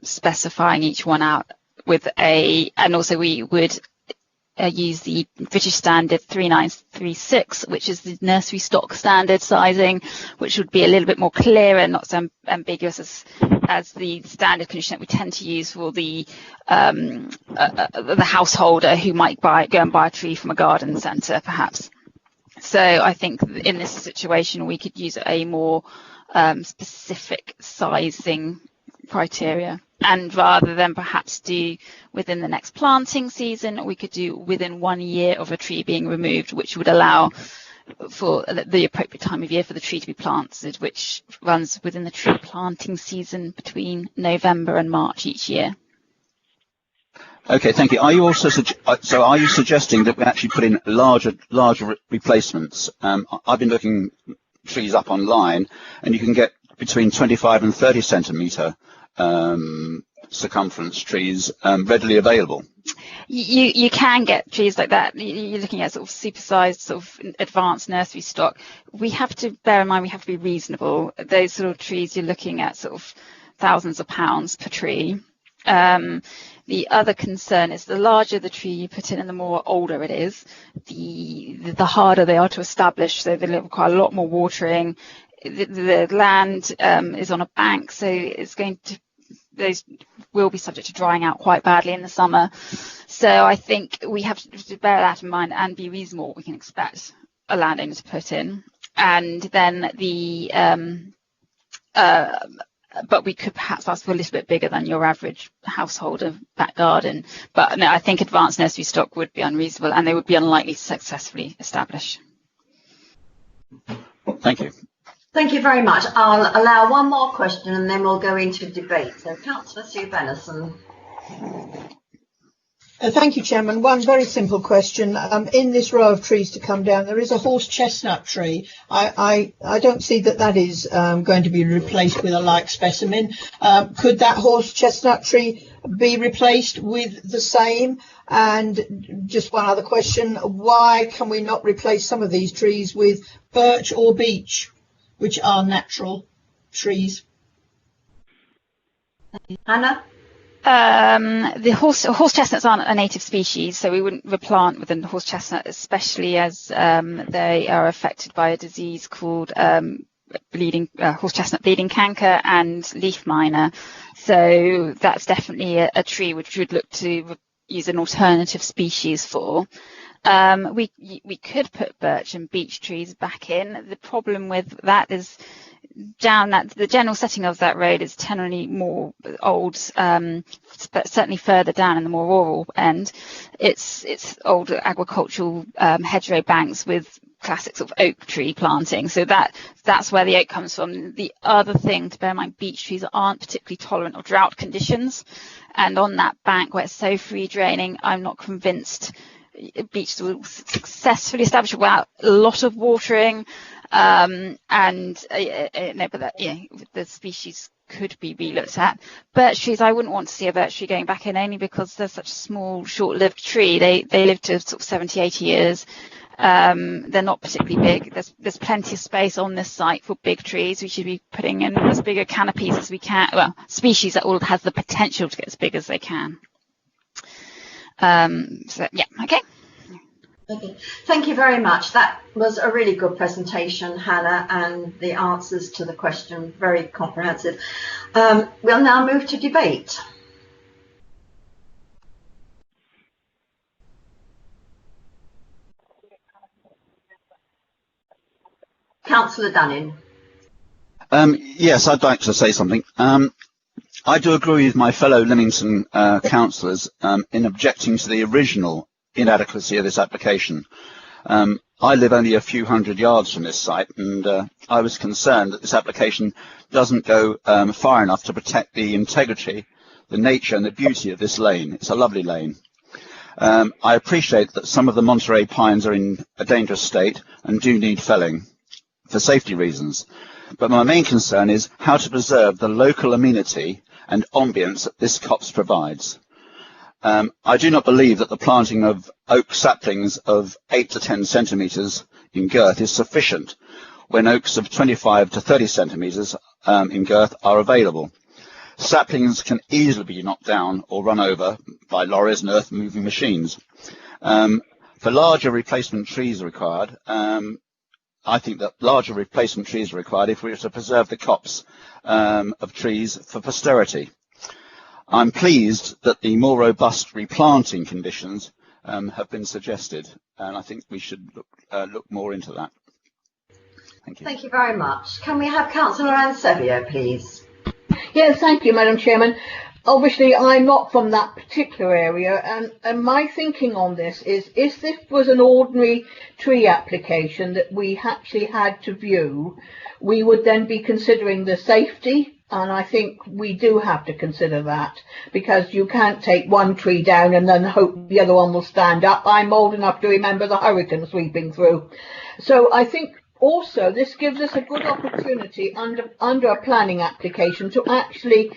specifying each one out with and also we would use the British Standard 3936, which is the nursery stock standard sizing, which would be a little bit more clear and not so ambiguous as the standard condition that we tend to use for the householder who might go and buy a tree from a garden centre, perhaps. So I think in this situation we could use a more specific sizing criteria. And rather than perhaps do within the next planting season, we could do within 1 year of a tree being removed, which would allow for the appropriate time of year for the tree to be planted, which runs within the tree planting season between November and March each year. Okay, thank you. Are you also are you suggesting that we actually put in larger replacements? I've been looking trees up online, and you can get between 25 and 30 centimetre circumference trees readily available. You can get trees like that. You're looking at sort of supersized, sort of advanced nursery stock. We have to bear in mind we have to be reasonable. Those sort of trees you're looking at sort of thousands of pounds per tree. The other concern is the larger the tree you put in and the more older it is, the harder they are to establish. So they require a lot more watering. The land is on a bank, so it's those will be subject to drying out quite badly in the summer. So I think we have to bear that in mind and be reasonable what we can expect a landowner to put in. And then but we could perhaps ask for a little bit bigger than your average householder back garden. But no, I think advanced nursery stock would be unreasonable and they would be unlikely to successfully establish. Thank you. Thank you very much. I'll allow one more question and then we'll go into debate. So, Councillor Sue Bennison. Thank you, Chairman. One very simple question. In this row of trees to come down, there is a horse chestnut tree. I don't see that is going to be replaced with a like specimen. Could that horse chestnut tree be replaced with the same? And just one other question, why can we not replace some of these trees with birch or beech, which are natural trees? Hannah? The horse chestnuts aren't a native species, so we wouldn't replant with a horse chestnut, especially as they are affected by a disease called horse chestnut bleeding canker and leaf miner. So that's definitely a tree which we'd look to use an alternative species for. We could put birch and beech trees back in. The problem with that is the general setting of that road is generally more old, but certainly further down in the more rural end. It's old agricultural hedgerow banks with classic sort of oak tree planting. So that's where the oak comes from. The other thing to bear in mind, beech trees aren't particularly tolerant of drought conditions. And on that bank where it's so free draining, I'm not convinced beech will successfully establish without a lot of watering. The species could be relooked at. Birch trees, I wouldn't want to see a birch tree going back in, only because they're such a small, short-lived tree. They live to sort of 70, 80 years. They're not particularly big. There's plenty of space on this site for big trees. We should be putting in as bigger canopies as we can. Well, species that all has the potential to get as big as they can. Okay. Okay. Thank you very much. That was a really good presentation, Hannah, and the answers to the question very comprehensive. We'll now move to debate. Councillor Dunning. Yes, I'd like to say something. I do agree with my fellow Lymington councillors in objecting to the original inadequacy of this application. I live only a few hundred yards from this site, and I was concerned that this application doesn't go far enough to protect the integrity, the nature and the beauty of this lane. It's a lovely lane. I appreciate that some of the Monterey pines are in a dangerous state and do need felling for safety reasons. But my main concern is how to preserve the local amenity and ambience that this copse provides. I do not believe that the planting of oak saplings of 8 to 10 centimetres in girth is sufficient when oaks of 25 to 30 centimetres in girth are available. Saplings can easily be knocked down or run over by lorries and earth-moving machines. For larger replacement trees are required, I think that larger replacement trees are required if we were to preserve the copse of trees for posterity. I'm pleased that the more robust replanting conditions have been suggested, and I think we should look more into that. Thank you. Thank you very much. Can we have Councillor Ansevio, please? Yes, thank you, Madam Chairman. Obviously, I'm not from that particular area, and my thinking on this is, if this was an ordinary tree application that we actually had to view, we would then be considering the safety, and I think we do have to consider that, because you can't take one tree down and then hope the other one will stand up. I'm old enough to remember the hurricane sweeping through. So I think also this gives us a good opportunity under a planning application to actually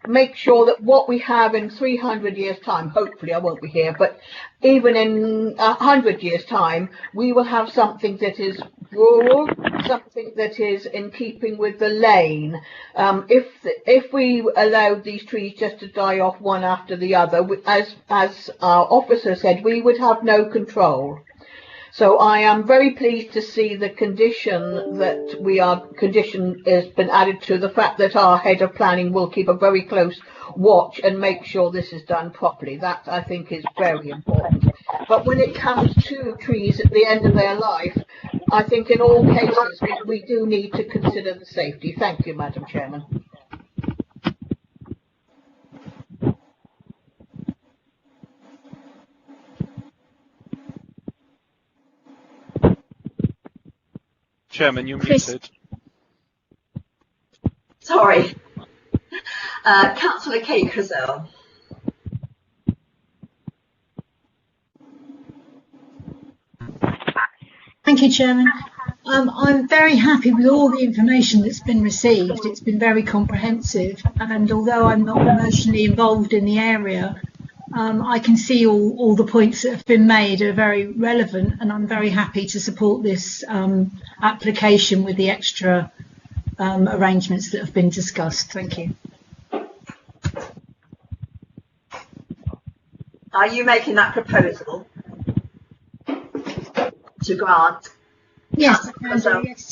make sure that what we have in 300 years' time, hopefully I won't be here, but even in 100 years' time, we will have something that is rural, something that is in keeping with the lane. If we allowed these trees just to die off one after the other, as our officer said, we would have no control. So I am very pleased to see the condition has been added to the fact that our head of planning will keep a very close watch and make sure this is done properly. That, I think, is very important. But when it comes to trees at the end of their life, I think in all cases we do need to consider the safety. Thank you, Madam Chairman. Chairman, you're Chris. muted. Sorry. Councillor Kate Crizell. Thank you, Chairman. I'm very happy with all the information that's been received. It's been very comprehensive, and although I'm not emotionally involved in the area, I can see all the points that have been made are very relevant, and I'm very happy to support this application with the extra arrangements that have been discussed. Thank you. Are you making that proposal to grant? Yes,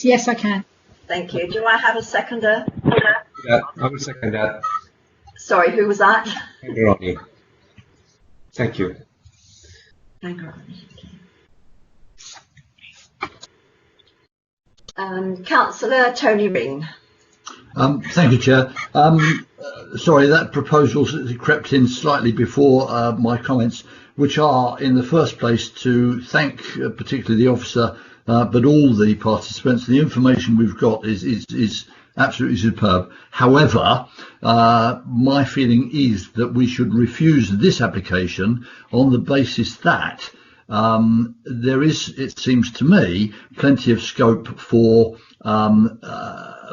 yes, I can. Thank you. Do I have a seconder? Yeah, I will second that. Sorry, who was that? Ronnie. Thank you. Thank you. Councillor Tony Ring. Thank you, Chair. Sorry, that proposal crept in slightly before my comments, which are, in the first place, to thank particularly the officer, but all the participants. The information we've got is absolutely superb. However, my feeling is that we should refuse this application on the basis that there is, it seems to me, plenty of scope for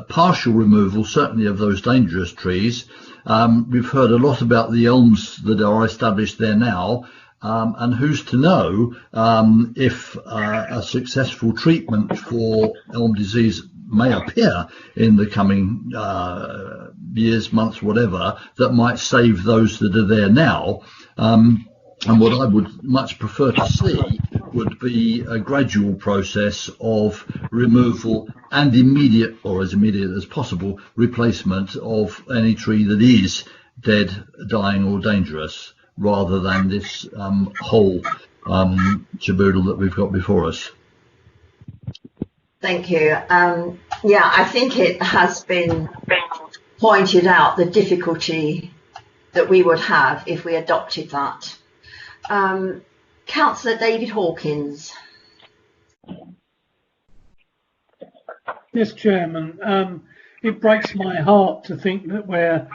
partial removal, certainly of those dangerous trees. We've heard a lot about the elms that are established there now, and who's to know if a successful treatment for elm disease may appear in the coming years, months, whatever, that might save those that are there now. And what I would much prefer to see would be a gradual process of removal and immediate, or as immediate as possible, replacement of any tree that is dead, dying or dangerous, rather than this whole caboodle that we've got before us. Thank you. Yeah, I think it has been pointed out the difficulty that we would have if we adopted that. Councillor David Hawkins. Yes, Chairman. It breaks my heart to think that we're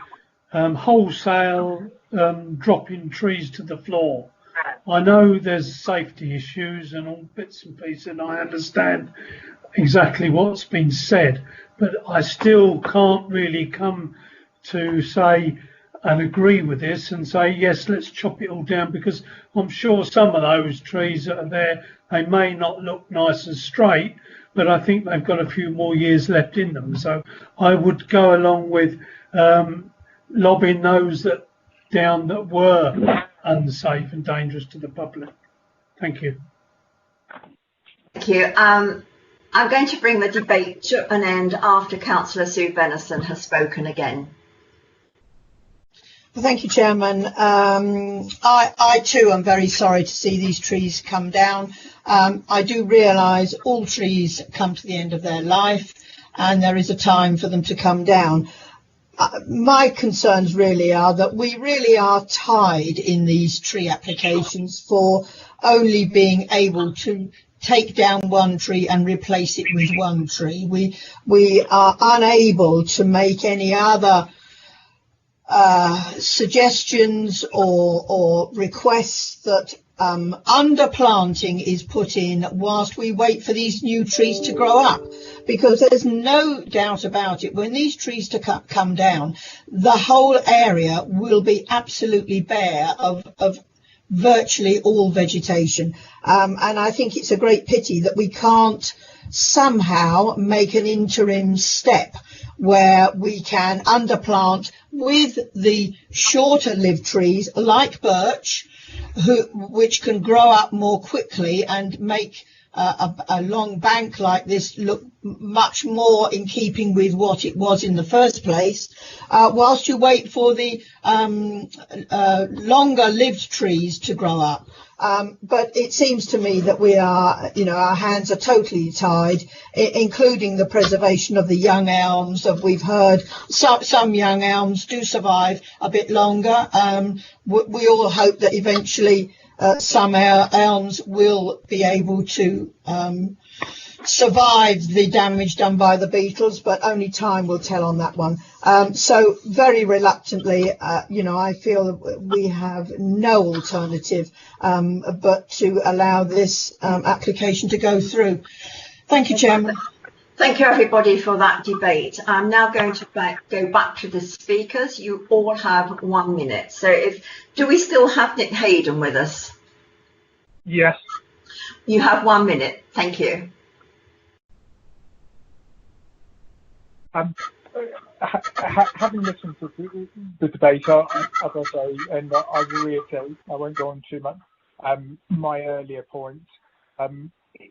wholesale dropping trees to the floor. I know there's safety issues and all bits and pieces, and I understand exactly what's been said, but I still can't really come to say and agree with this and say, yes, let's chop it all down, because I'm sure some of those trees that are there, they may not look nice and straight, but I think they've got a few more years left in them. So I would go along with lobbing those down that were unsafe and dangerous to the public. Thank you. Thank you. I'm going to bring the debate to an end after Councillor Sue Benison has spoken again. Thank you, Chairman. I too am very sorry to see these trees come down. I do realise all trees come to the end of their life and there is a time for them to come down. My concerns really are that we really are tied in these tree applications for only being able to take down one tree and replace it with one tree. We are unable to make any other suggestions or requests that underplanting is put in whilst we wait for these new trees to grow up, because there's no doubt about it, when these trees come down, the whole area will be absolutely bare of virtually all vegetation, and I think it's a great pity that we can't somehow make an interim step where we can underplant with the shorter lived trees like birch, which can grow up more quickly and make a long bank like this look much more in keeping with what it was in the first place, whilst you wait for the longer lived trees to grow up. But it seems to me that we are, our hands are totally tied, including the preservation of the young elms. We've heard some young elms do survive a bit longer. We all hope that eventually some elms will be able to survived the damage done by the beetles, but only time will tell on that one. So very reluctantly, I feel that we have no alternative but to allow this application to go through. Thank you, Chairman. Thank you, everybody, for that debate. I'm now going to go back to the speakers. You all have 1 minute. So do we still have Nick Hayden with us? Yes. You have 1 minute. Thank you. Having listened to the debate, as I say, and I will reiterate, I won't go on too much, my earlier points.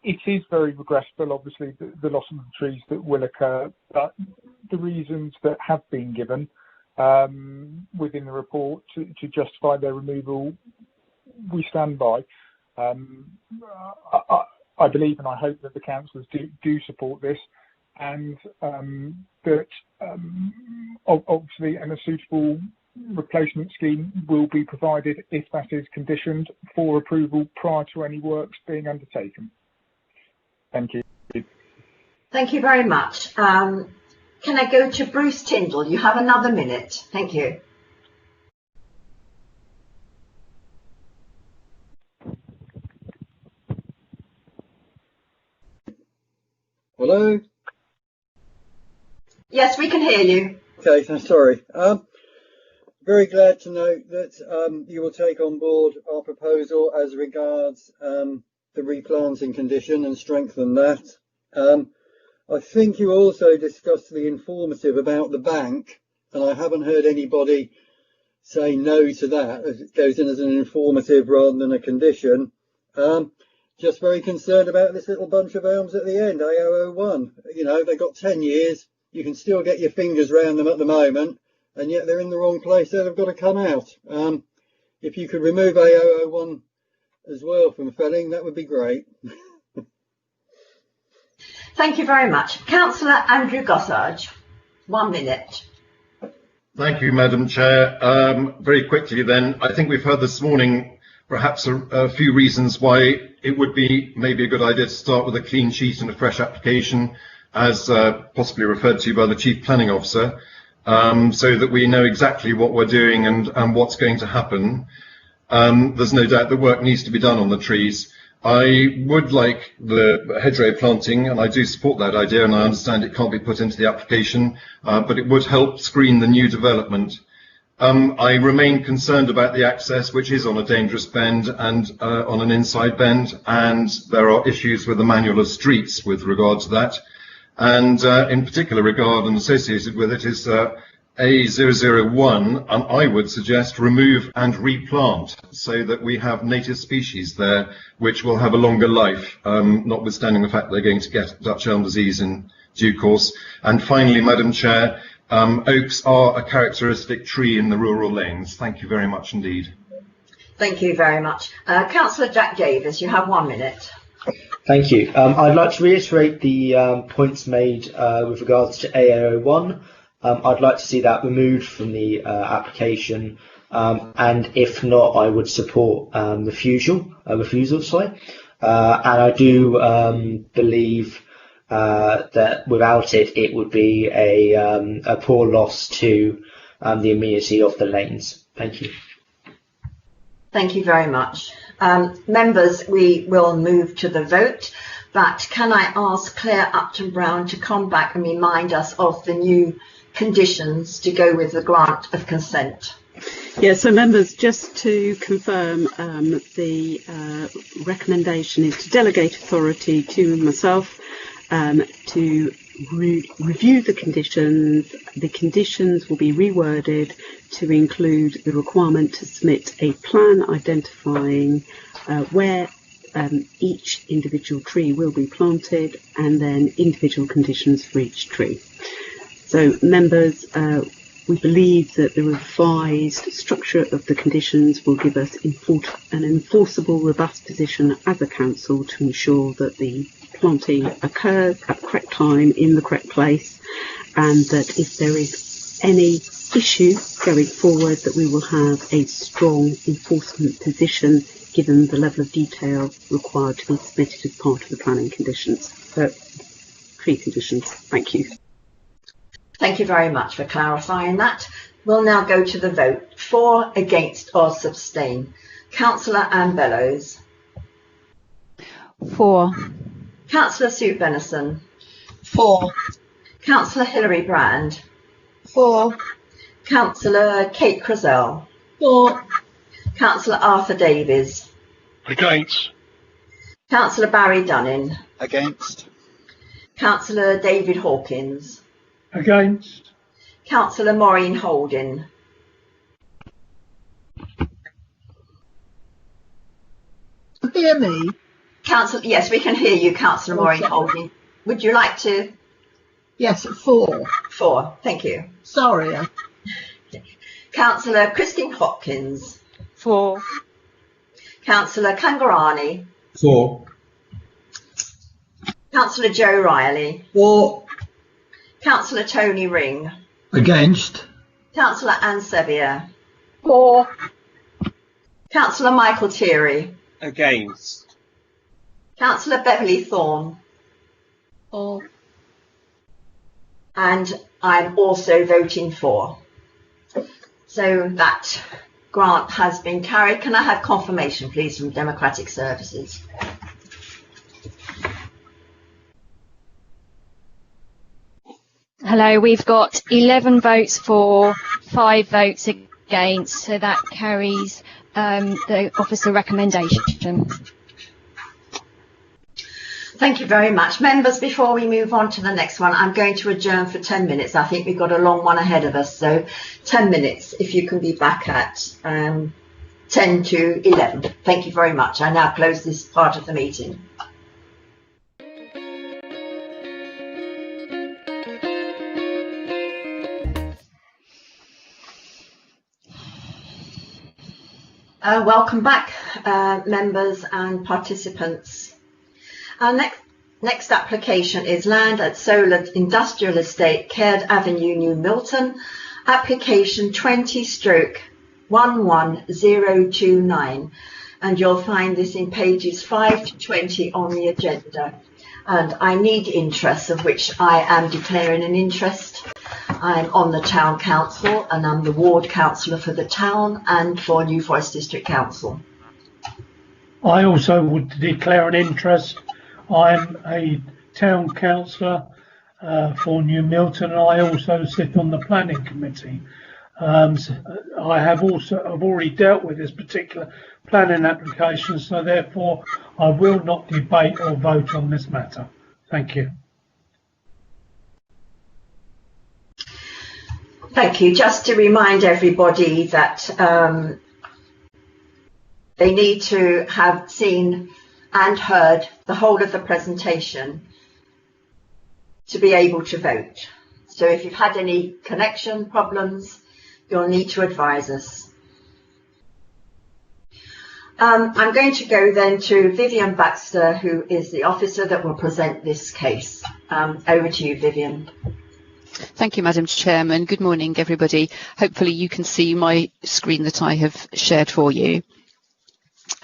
It is very regrettable, obviously, the loss of the trees that will occur, but the reasons that have been given within the report to justify their removal, we stand by. I believe and I hope that the councillors do support this, and that obviously a suitable replacement scheme will be provided if that is conditioned for approval prior to any works being undertaken. Thank you. Thank you very much. Can I go to Bruce Tyndall? You have another minute. Thank you. Hello? Yes, we can hear you. Okay, so sorry. Very glad to note that you will take on board our proposal as regards the replanting condition and strengthen that. I think you also discussed the informative about the bank, and I haven't heard anybody say no to that, as it goes in as an informative rather than a condition. Just very concerned about this little bunch of elms at the end, A001. You know, they've got 10 years. You can still get your fingers round them at the moment, and yet they're in the wrong place, so they've got to come out. If you could remove A001 as well from felling, that would be great. Thank you very much. Councillor Andrew Gossage, 1 minute. Thank you, Madam Chair. Very quickly then, I think we've heard this morning perhaps a few reasons why it would be maybe a good idea to start with a clean sheet and a fresh application, as possibly referred to by the Chief Planning Officer, so that we know exactly what we're doing and what's going to happen. There's no doubt that work needs to be done on the trees. I would like the hedgerow planting, and I do support that idea, and I understand it can't be put into the application, but it would help screen the new development. I remain concerned about the access, which is on a dangerous bend and on an inside bend, and there are issues with the manual of streets with regard to that. And in particular regard and associated with it is A001, and I would suggest remove and replant so that we have native species there which will have a longer life, notwithstanding the fact they're going to get Dutch elm disease in due course. And finally, Madam Chair, oaks are a characteristic tree in the rural lanes. Thank you very much indeed. Thank you very much. Councillor Jack Davis, you have 1 minute. Thank you. I'd like to reiterate the points made with regards to A001. I'd like to see that removed from the application, and if not, I would support refusal. And I do believe that without it, it would be a poor loss to the amenity of the lanes. Thank you. Thank you very much. Members, we will move to the vote, but can I ask Claire Upton Brown to come back and remind us of the new conditions to go with the grant of consent? Yeah, so members, just to confirm, the recommendation is to delegate authority to myself to review the conditions. The conditions will be reworded to include the requirement to submit a plan identifying where each individual tree will be planted, and then individual conditions for each tree. So members, we believe that the revised structure of the conditions will give us an enforceable, robust position as a council to ensure that the planting occurs at the correct time in the correct place, and that if there is any issue going forward, that we will have a strong enforcement position given the level of detail required to be submitted as part of the planning conditions. Three conditions. Thank you. Thank you very much for clarifying that. We'll now go to the vote. For, against or abstain. Councillor Anne Bellows. For. Councillor Sue Benison. For. Councillor Hilary Brand. For. Councillor Kate Crizell. For. Councillor Arthur Davies. Against. Councillor Barry Dunning. Against. Councillor David Hawkins. Against. Councillor Maureen Holding. Hear me? Councillor, yes, we can hear you, Councillor Maureen Holding. Would you like to? Yes, for. For, thank you. Sorry. Councillor Christine Hopkins. For. Councillor Kangarani. For. Councillor Joe Riley. For. Councillor Tony Ring. Against. Councillor Anne Sevier. For. Councillor Michael Thierry. Against. Councillor Beverly Thorne. For. And I'm also voting for. So that grant has been carried. Can I have confirmation, please, from Democratic Services? Hello, we've got 11 votes for, 5 votes against, so that carries the officer recommendation. Thank you very much. Members, before we move on to the next one, I'm going to adjourn for 10 minutes. I think we've got a long one ahead of us, so 10 minutes if you can be back at 10 to 11. Thank you very much. I now close this part of the meeting. Welcome back, members and participants. Our next application is land at Solar Industrial Estate, Caird Avenue, New Milton, application 20/11029, and you'll find this in pages 5 to 20 on the agenda. And I need interest, of which I am declaring an interest. I'm on the Town Council and I'm the Ward Councillor for the town and for New Forest District Council. I also would declare an interest. I'm a Town Councillor for New Milton, and I also sit on the Planning Committee. I've already dealt with this particular planning application, so therefore I will not debate or vote on this matter. Thank you. Thank you. Just to remind everybody that they need to have seen and heard the whole of the presentation to be able to vote. So if you've had any connection problems, you'll need to advise us. I'm going to go then to Vivian Baxter, who is the officer that will present this case. Over to you, Vivian. Thank you, Madam Chairman. Good morning, everybody. Hopefully you can see my screen that I have shared for you.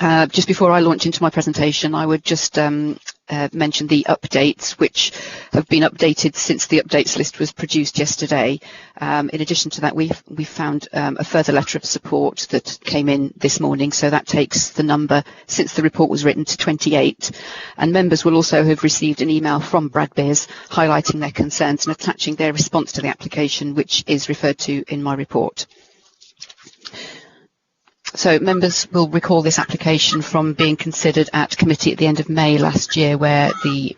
Just before I launch into my presentation, I would just mention the updates, which have been updated since the updates list was produced yesterday. In addition to that, we found a further letter of support that came in this morning, so that takes the number since the report was written to 28. And members will also have received an email from Brad Beers highlighting their concerns and attaching their response to the application, which is referred to in my report. So members will recall this application from being considered at committee at the end of May last year, where the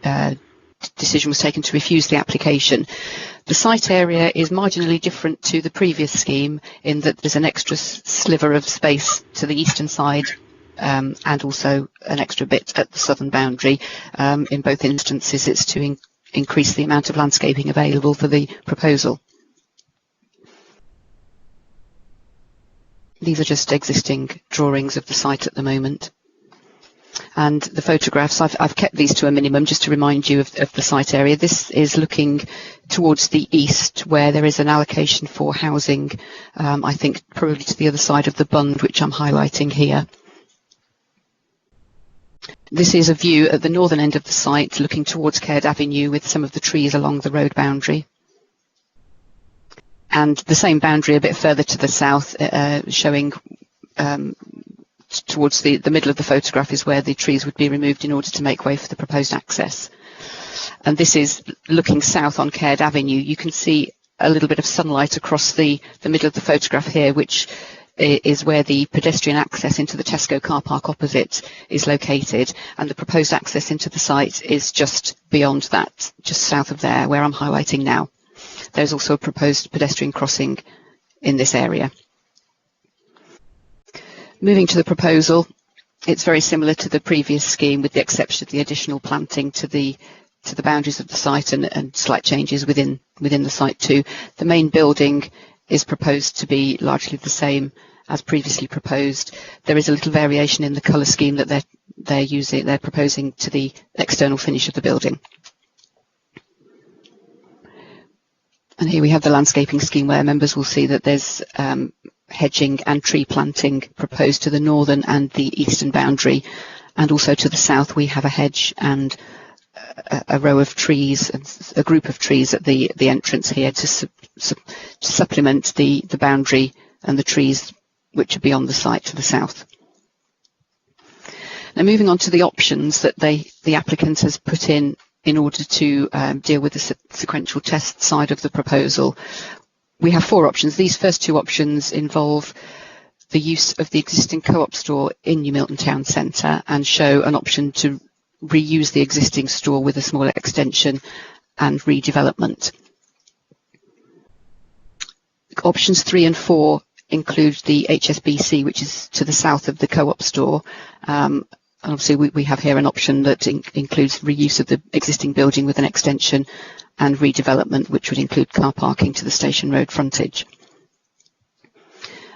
decision was taken to refuse the application. The site area is marginally different to the previous scheme in that there's an extra sliver of space to the eastern side and also an extra bit at the southern boundary. In both instances, it's to increase the amount of landscaping available for the proposal. These are just existing drawings of the site at the moment. And the photographs, I've kept these to a minimum just to remind you of the site area. This is looking towards the east, where there is an allocation for housing, I think probably to the other side of the bund, which I'm highlighting here. This is a view at the northern end of the site looking towards Caird Avenue with some of the trees along the road boundary. And the same boundary a bit further to the south, showing towards the middle of the photograph is where the trees would be removed in order to make way for the proposed access. And this is looking south on Caird Avenue. You can see a little bit of sunlight across the middle of the photograph here, which is where the pedestrian access into the Tesco car park opposite is located, and the proposed access into the site is just beyond that, just south of there, where I'm highlighting now. There's also a proposed pedestrian crossing in this area. Moving to the proposal, it's very similar to the previous scheme with the exception of the additional planting to the boundaries of the site and slight changes within the site too. The main building is proposed to be largely the same as previously proposed. There is a little variation in the colour scheme that they're proposing to the external finish of the building. And here we have the landscaping scheme where members will see that there's hedging and tree planting proposed to the northern and the eastern boundary, and also to the south we have a hedge and a row of trees, a group of trees at the entrance here to supplement the boundary and the trees which are beyond the site to the south. Now moving on to the options that the applicant has put in order to deal with the sequential test side of the proposal. We have 4 options. These first 2 options involve the use of the existing Co-op store in New Milton Town Centre and show an option to reuse the existing store with a smaller extension and redevelopment. Options 3 and 4 include the HSBC, which is to the south of the Co-op store. Obviously we have here an option that includes reuse of the existing building with an extension and redevelopment, which would include car parking to the station road frontage.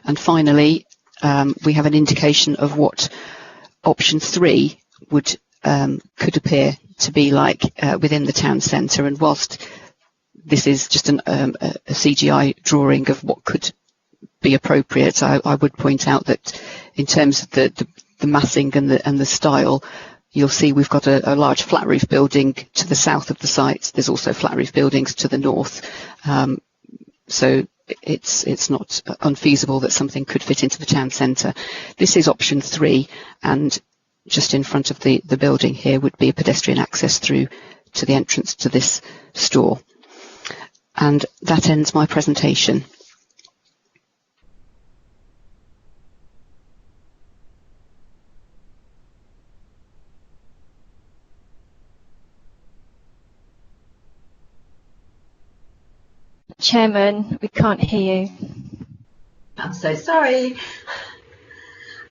And finally, we have an indication of what option 3 would could appear to be like within the town centre. And whilst this is just a CGI drawing of what could be appropriate, I would point out that in terms of the massing and the style, you'll see we've got a large flat roof building to the south of the site. There's also flat roof buildings to the north. So it's not unfeasible that something could fit into the town centre. This is option 3, and just in front of the building here would be a pedestrian access through to the entrance to this store. And that ends my presentation. Chairman, we can't hear you. I'm so sorry.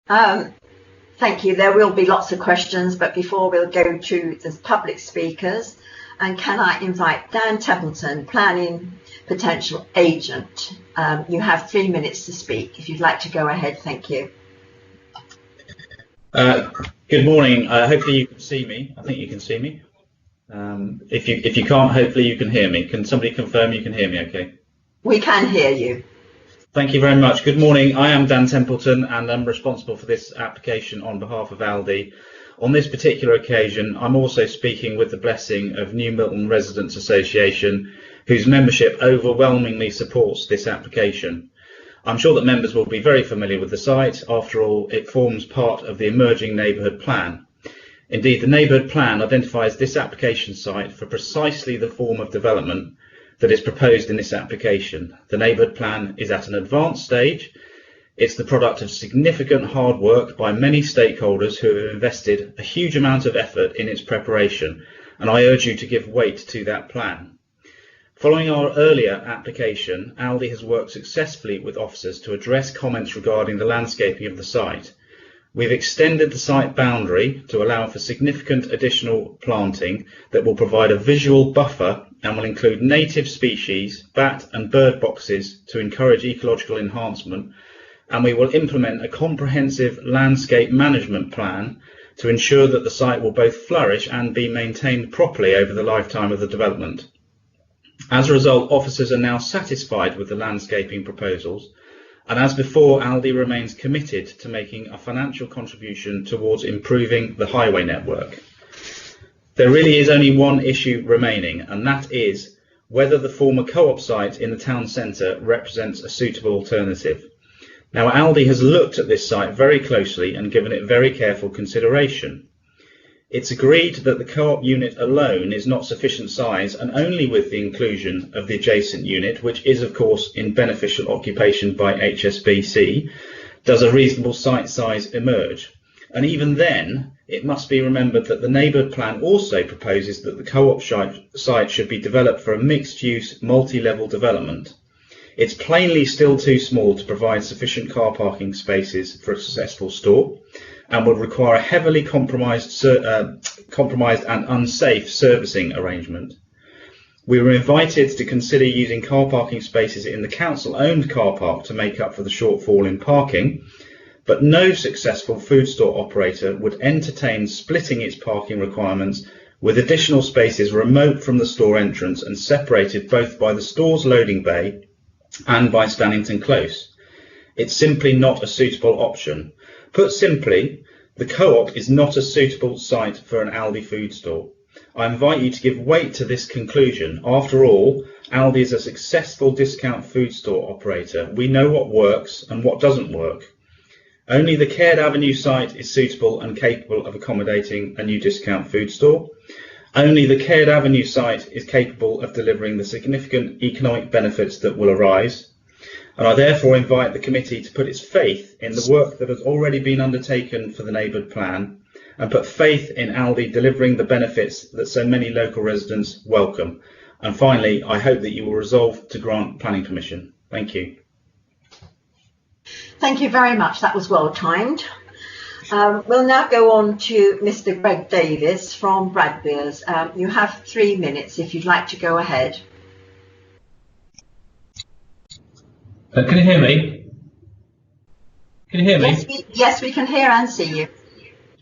Thank you. There will be lots of questions, but before we'll go to the public speakers, and can I invite Dan Templeton, Planning Potential Agent. You have 3 minutes to speak. If you'd like to go ahead, thank you. Good morning. Hopefully you can see me. I think you can see me. If you can't, hopefully you can hear me. Can somebody confirm you can hear me okay? We can hear you. Thank you very much. Good morning. I am Dan Templeton and I'm responsible for this application on behalf of Aldi. On this particular occasion, I'm also speaking with the blessing of New Milton Residents Association, whose membership overwhelmingly supports this application. I'm sure that members will be very familiar with the site. After all, it forms part of the emerging neighbourhood plan. Indeed, the neighbourhood plan identifies this application site for precisely the form of development that is proposed in this application. The neighbourhood plan is at an advanced stage. It's the product of significant hard work by many stakeholders who have invested a huge amount of effort in its preparation, and I urge you to give weight to that plan. Following our earlier application, Aldi has worked successfully with officers to address comments regarding the landscaping of the site. We've extended the site boundary to allow for significant additional planting that will provide a visual buffer and will include native species, bat and bird boxes to encourage ecological enhancement, and we will implement a comprehensive landscape management plan to ensure that the site will both flourish and be maintained properly over the lifetime of the development. As a result, officers are now satisfied with the landscaping proposals And as before, Aldi remains committed to making a financial contribution towards improving the highway network. There really is only one issue remaining, and that is whether the former co-op site in the town centre represents a suitable alternative. Now, Aldi has looked at this site very closely and given it very careful consideration. It's agreed that the co-op unit alone is not sufficient size, and only with the inclusion of the adjacent unit, which is of course in beneficial occupation by HSBC, does a reasonable site size emerge. And even then, it must be remembered that the neighbourhood plan also proposes that the co-op site should be developed for a mixed-use, multi-level development. It's plainly still too small to provide sufficient car parking spaces for a successful store, and would require a heavily compromised and unsafe servicing arrangement. We were invited to consider using car parking spaces in the council-owned car park to make up for the shortfall in parking, but no successful food store operator would entertain splitting its parking requirements with additional spaces remote from the store entrance and separated both by the store's loading bay and by Stannington Close. It's simply not a suitable option. Put simply, the co-op is not a suitable site for an Aldi food store. I invite you to give weight to this conclusion. After all, Aldi is a successful discount food store operator. We know what works and what doesn't work. Only the Caird Avenue site is suitable and capable of accommodating a new discount food store. Only the Caird Avenue site is capable of delivering the significant economic benefits that will arise. And I therefore invite the committee to put its faith in the work that has already been undertaken for the neighbourhood plan, and put faith in Aldi delivering the benefits that so many local residents welcome. And finally, I hope that you will resolve to grant planning permission. Thank you. Thank you very much. That was well timed. We'll now go on to Mr. Greg Davis from Bradbeers. You have 3 minutes if you'd like to go ahead. Can you hear me? Can you hear me? Yes, we can hear and see you.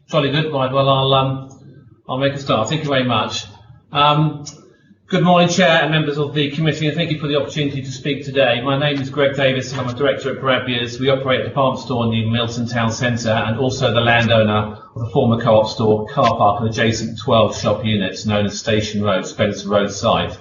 Jolly good. Right. Well, I'll make a start. Thank you very much. Good morning, Chair and members of the committee, and thank you for the opportunity to speak today. My name is Greg Davis, and I'm a director at Bradbeers. We operate a department store in the Milton Town Centre and also the landowner of the former co-op store car park and adjacent 12 shop units known as Station Road, Spencer Road site.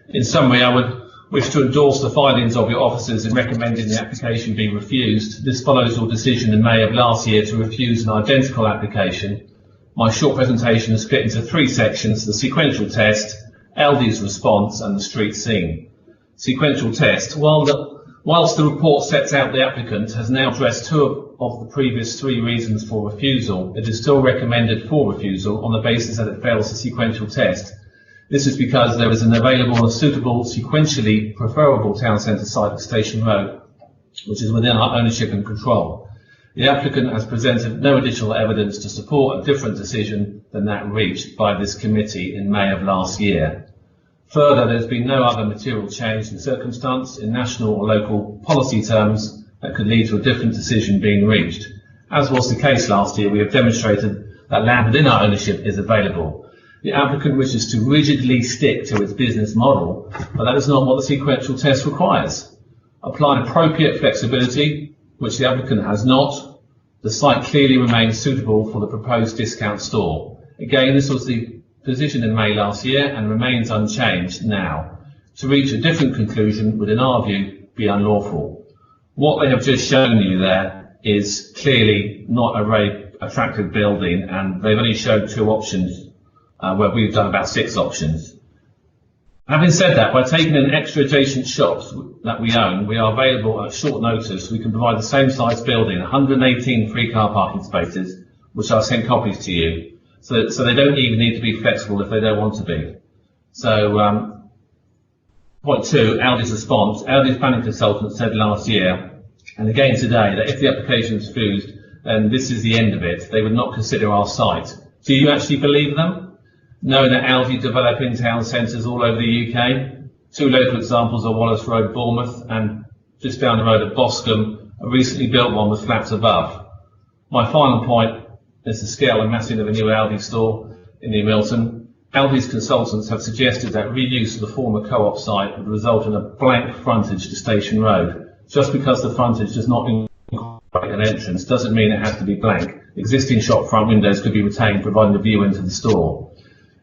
In summary, I would wish to endorse the findings of your officers in recommending the application be refused. This follows your decision in May of last year to refuse an identical application. My short presentation is split into 3 sections: the sequential test, Aldi's response and the street scene. Sequential test. Whilst the report sets out the applicant has now addressed 2 of the previous 3 reasons for refusal, it is still recommended for refusal on the basis that it fails the sequential test. This is because there is an available and suitable, sequentially preferable town centre site at Station Road, which is within our ownership and control. The applicant has presented no additional evidence to support a different decision than that reached by this committee in May of last year. Further, there has been no other material change in circumstance in national or local policy terms that could lead to a different decision being reached. As was the case last year, we have demonstrated that land within our ownership is available. The applicant wishes to rigidly stick to its business model, but that is not what the sequential test requires. Apply appropriate flexibility, which the applicant has not. The site clearly remains suitable for the proposed discount store. Again, this was the position in May last year and remains unchanged now. To reach a different conclusion would, in our view, be unlawful. What they have just shown you there is clearly not a very attractive building, and they've only shown 2 options where we've done about 6 options. Having said that, by taking in extra adjacent shops that we own, we are available at short notice. We can provide the same size building, 118 free car parking spaces, which I've sent copies to you, so they don't even need to be flexible if they don't want to be. So, point 2, Aldi's response. Aldi's planning consultant said last year, and again today, that if the application is refused, then this is the end of it. They would not consider our site. Do you actually believe them? Knowing that Aldi develop in town centres all over the UK. 2 local examples are Wallace Road, Bournemouth, and just down the road at Boscombe, a recently built one with flats above. My final point is the scale and massing of a new Aldi store in New Milton. Aldi's consultants have suggested that reuse of the former co-op site would result in a blank frontage to Station Road. Just because the frontage does not incorporate an entrance doesn't mean it has to be blank. Existing shop front windows could be retained, providing a view into the store.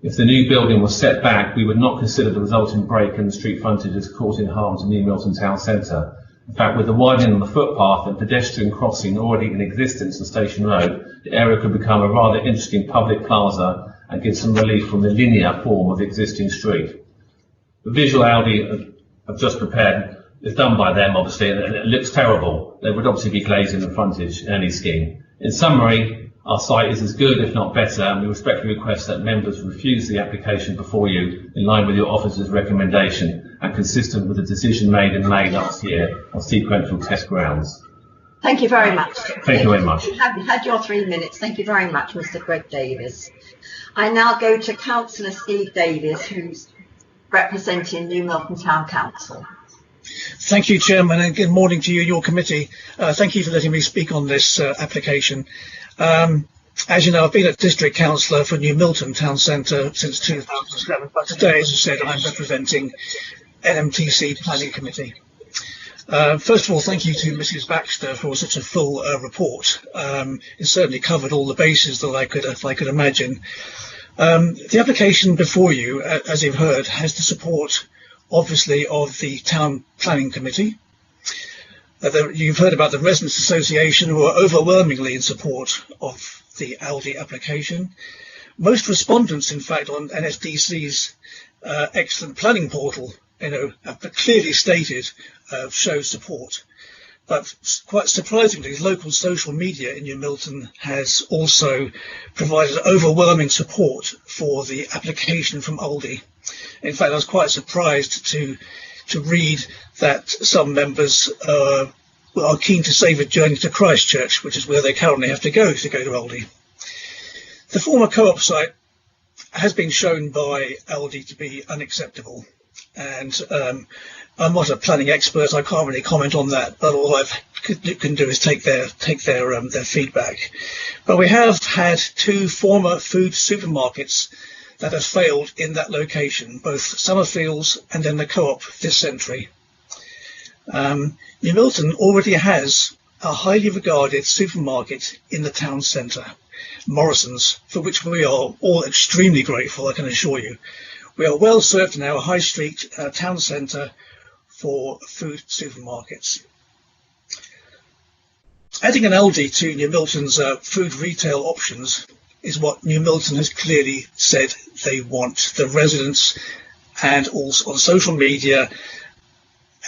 If the new building was set back, we would not consider the resulting break in the street frontage as causing harm to New Milton Town Centre. In fact, with the widening of the footpath and pedestrian crossing already in existence on Station Road, the area could become a rather interesting public plaza and give some relief from the linear form of the existing street. The visual Aldi have just prepared is done by them, obviously, and it looks terrible. They would obviously be glazing the frontage in any scheme. In summary, our site is as good, if not better, and we respectfully request that members refuse the application before you in line with your officer's recommendation and consistent with the decision made in May last year on sequential test grounds. Thank you very much. Thank you very much. You had your 3 minutes. Thank you very much, Mr. Greg Davis. I now go to Councillor Steve Davis, who's representing New Milton Town Council. Thank you, Chairman, and good morning to you and your committee. Thank you for letting me speak on this application. As you know, I've been a district councillor for New Milton Town Centre since 2007, but today, as I said, I'm representing NMTC Planning Committee. First of all, thank you to Mrs. Baxter for such a full report. It certainly covered all the bases that I could imagine. The application before you, as you've heard, has the support, obviously, of the Town Planning Committee. You've heard about the Residents Association, who are overwhelmingly in support of the Aldi application. Most respondents, in fact, on NSDC's excellent planning portal, have clearly stated show support. But quite surprisingly, local social media in New Milton has also provided overwhelming support for the application from Aldi. In fact, I was quite surprised to read that some members are keen to save a journey to Christchurch, which is where they currently have to go to Aldi. The former co-op site has been shown by Aldi to be unacceptable, and I'm not a planning expert. I can't really comment on that, but all I can do is take their feedback. But we have had 2 former food supermarkets that have failed in that location, both Summerfields and then the Co-op this century. New Milton already has a highly regarded supermarket in the town centre, Morrison's, for which we are all extremely grateful, I can assure you. We are well served in our high street town centre for food supermarkets. Adding an Aldi to New Milton's food retail options is what New Milton has clearly said they want. The residents, and also on social media,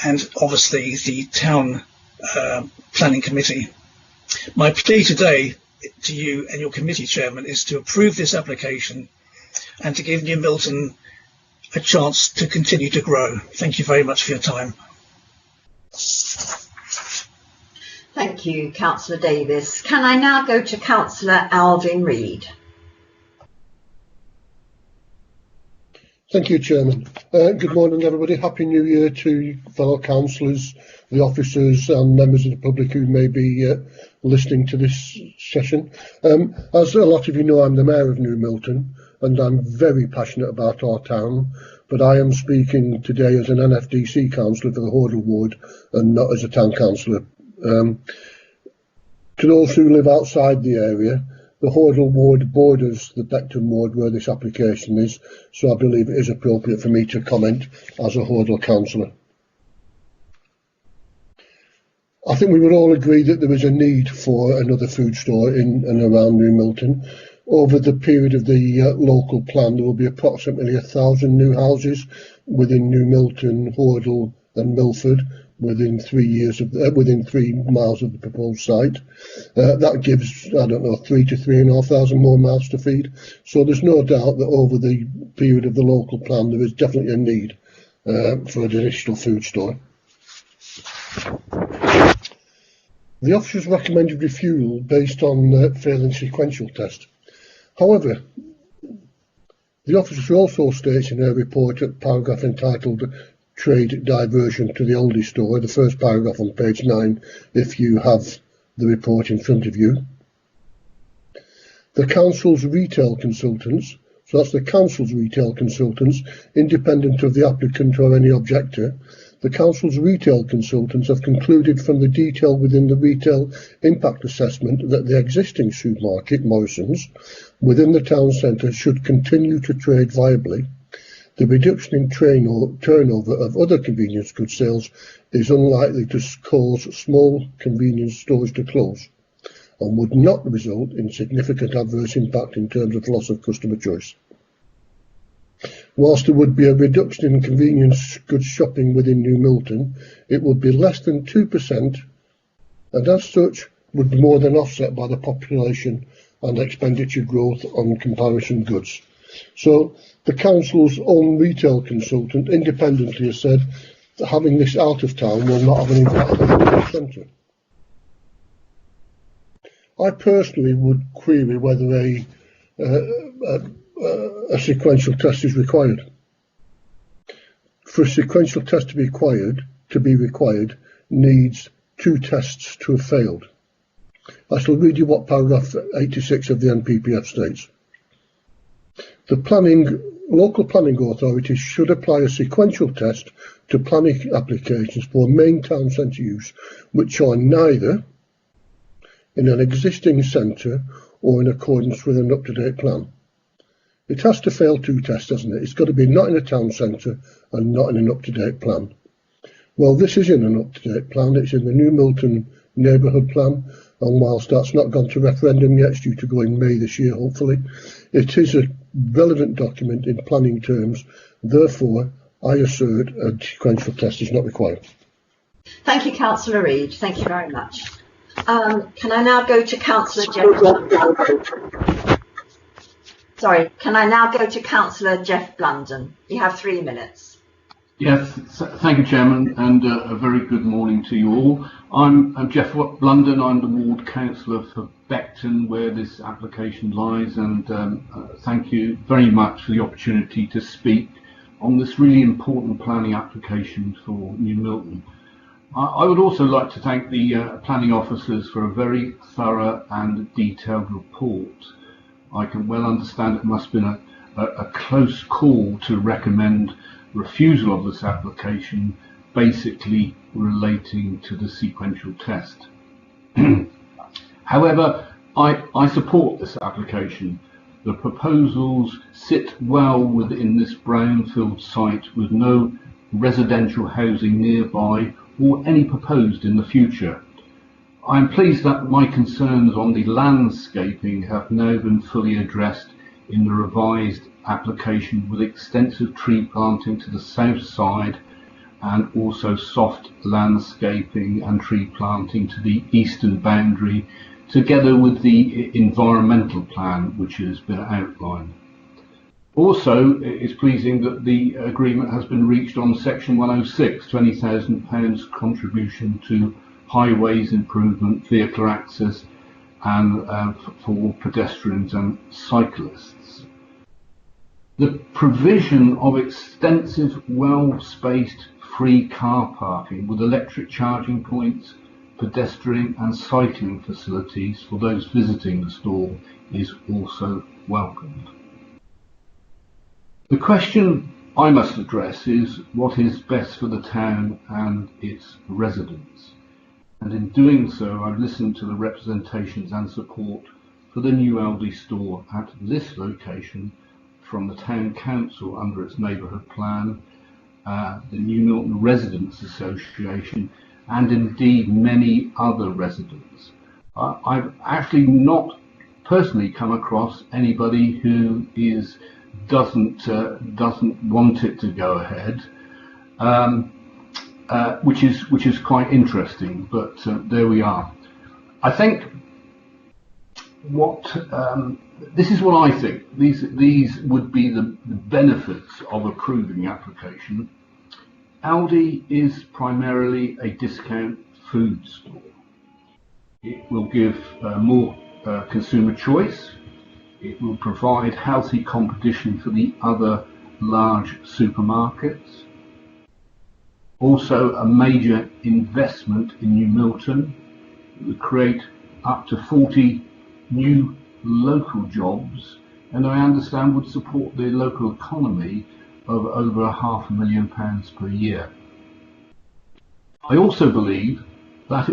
and obviously the town planning committee. My plea today to you and your committee chairman is to approve this application and to give New Milton a chance to continue to grow. Thank you very much for your time. Thank you, Councillor Davis. Can I now go to Councillor Alvin Reid? Thank you, Chairman. Good morning, everybody. Happy New Year to fellow councillors, the officers and members of the public who may be listening to this session. As a lot of you know, I'm the Mayor of New Milton, and I'm very passionate about our town, but I am speaking today as an NFDC councillor for the Hordle ward and not as a town councillor. To those who live outside the area, the Hordle ward borders the Beckton ward where this application is, so I believe it is appropriate for me to comment as a Hordle councillor. I think we would all agree that there is a need for another food store in and around New Milton. Over the period of the local plan, there will be approximately 1,000 new houses within New Milton, Hordle and Milford within 3 miles of the proposed site. That gives, I don't know, 3,000 to 3,500 more mouths to feed. So there's no doubt that over the period of the local plan, there is definitely a need for an additional food store. The officers recommended refusal based on failing sequential test. However, the officer also states in her report at paragraph entitled Trade Diversion to the Aldi Store, the first paragraph on page 9, if you have the report in front of you. The council's retail consultants, so that's the council's retail consultants, independent of the applicant or any objector, The Council's retail consultants have concluded from the detail within the retail impact assessment that the existing supermarket, Morrison's, within the town centre should continue to trade viably. The reduction in turnover of other convenience goods sales is unlikely to cause small convenience stores to close and would not result in significant adverse impact in terms of loss of customer choice. Whilst there would be a reduction in convenience goods shopping within New Milton, it would be less than 2%, and as such would be more than offset by the population and expenditure growth on comparison goods. So the council's own retail consultant independently has said that having this out of town will not have an impact on the centre. I personally would query whether a sequential test is required. For a sequential test to be required needs 2 tests to have failed. I shall read you what paragraph 86 of the NPPF states. The local planning authorities should apply a sequential test to planning applications for main town centre use which are neither in an existing centre or in accordance with an up-to-date plan. It has to fail 2 tests, doesn't it? It's got to be not in a town centre and not in an up-to-date plan. Well, this is in an up-to-date plan. It's in the New Milton neighbourhood plan, and whilst that's not gone to referendum yet, it's due to go in May this year, hopefully, it is a relevant document in planning terms. Therefore, I assert a sequential test is not required. Thank you, Councillor Reid. Thank you very much. Can I now go to Councillor Jeff? Sorry, can I now go to Councillor Jeff Blunden? You have 3 minutes. Yes, thank you, Chairman, and a very good morning to you all. I'm Jeff Blunden. I'm the ward councillor for Beckton, where this application lies, and thank you very much for the opportunity to speak on this really important planning application for New Milton. I would also like to thank the planning officers for a very thorough and detailed report. I can well understand it must have been a close call to recommend refusal of this application, basically relating to the sequential test. However, I support this application. The proposals sit well within this brownfield site with no residential housing nearby or any proposed in the future. I am pleased that my concerns on the landscaping have now been fully addressed in the revised application, with extensive tree planting to the south side and also soft landscaping and tree planting to the eastern boundary, together with the environmental plan which has been outlined. Also, it's pleasing that the agreement has been reached on section 106, £20,000 contribution to highways improvement, vehicular access and for pedestrians and cyclists. The provision of extensive, well-spaced free car parking with electric charging points, pedestrian and cycling facilities for those visiting the store is also welcomed. The question I must address is what is best for the town and its residents. And in doing so, I've listened to the representations and support for the new Aldi store at this location from the Town Council under its neighbourhood plan, the New Milton Residents Association, and indeed many other residents. I've actually not personally come across anybody who doesn't want it to go ahead, which is quite interesting. But there we are. I think this is what I think. These would be the benefits of approving the application. Aldi is primarily a discount food store. It will give more consumer choice. It will provide healthy competition for the other large supermarkets. Also a major investment in New Milton. It would create up to 40 new local jobs, and I understand would support the local economy of over £500,000 per year. I also believe that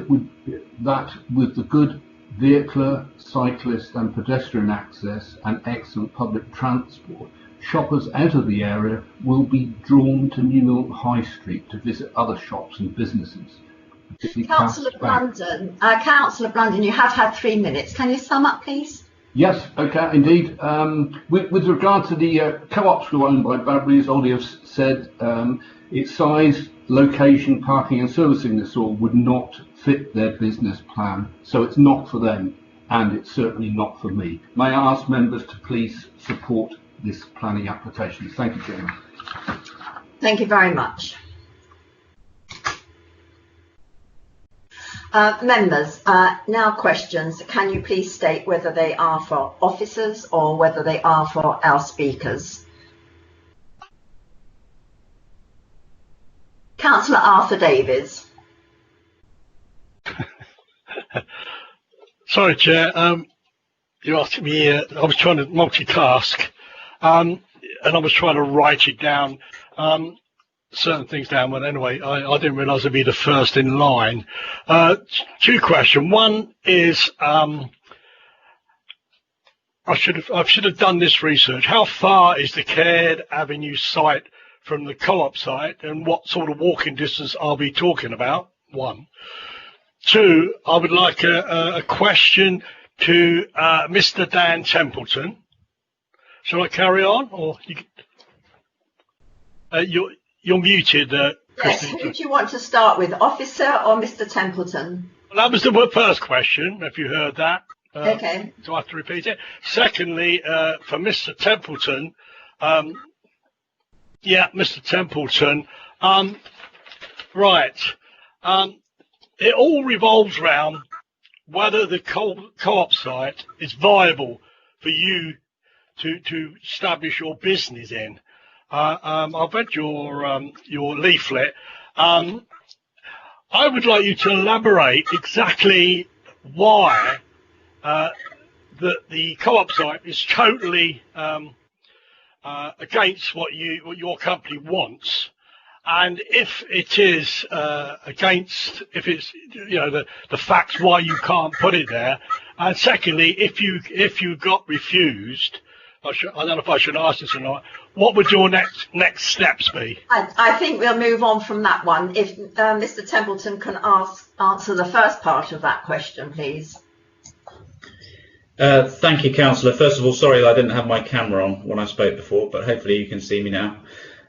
with the good vehicular, cyclist and pedestrian access and excellent public transport, shoppers out of the area will be drawn to New Milton High Street to visit other shops and businesses. Councillor Blunden, you have had 3 minutes. Can you sum up, please? Yes, okay, indeed. With regard to the co-ops who are owned by Badbury, as Ollie has said, its size, location, parking and servicing this all would not fit their business plan, so it's not for them, and it's certainly not for me. May I ask members to please support this planning application? Thank you, Chairman. Thank you very much. Members, now questions. Can you please state whether they are for officers or whether they are for our speakers? Councillor Arthur Davies. Sorry, Chair. You asked me, I was trying to multitask, and I was trying to write it down, certain things down, but anyway, I didn't realise I'd be the first in line. 2 questions. One is, I should have done this research. How far is the Caird Avenue site from the co-op site, and what sort of walking distance are we talking about? 1. 2, I would like a question to Mr. Dan Templeton. Shall I carry on, or you're muted? Yes. Who do you want to start with, officer or Mr. Templeton? Well, that was the first question. If you heard that, okay. Do I have to repeat it? Secondly, for Mr. Templeton, yeah, Mr. Templeton, right. It all revolves around whether the co-op site is viable for you to establish your business in. I've read your leaflet. I would like you to elaborate exactly why the co-op site is totally against what your company wants, and if it is against, if it's the facts why you can't put it there, and secondly, if you got refused, I don't know if I should ask this or not, what would your next steps be? I think we'll move on from that one. If Mr. Templeton can answer the first part of that question, please. Thank you, Councillor. First of all, sorry that I didn't have my camera on when I spoke before, but hopefully you can see me now.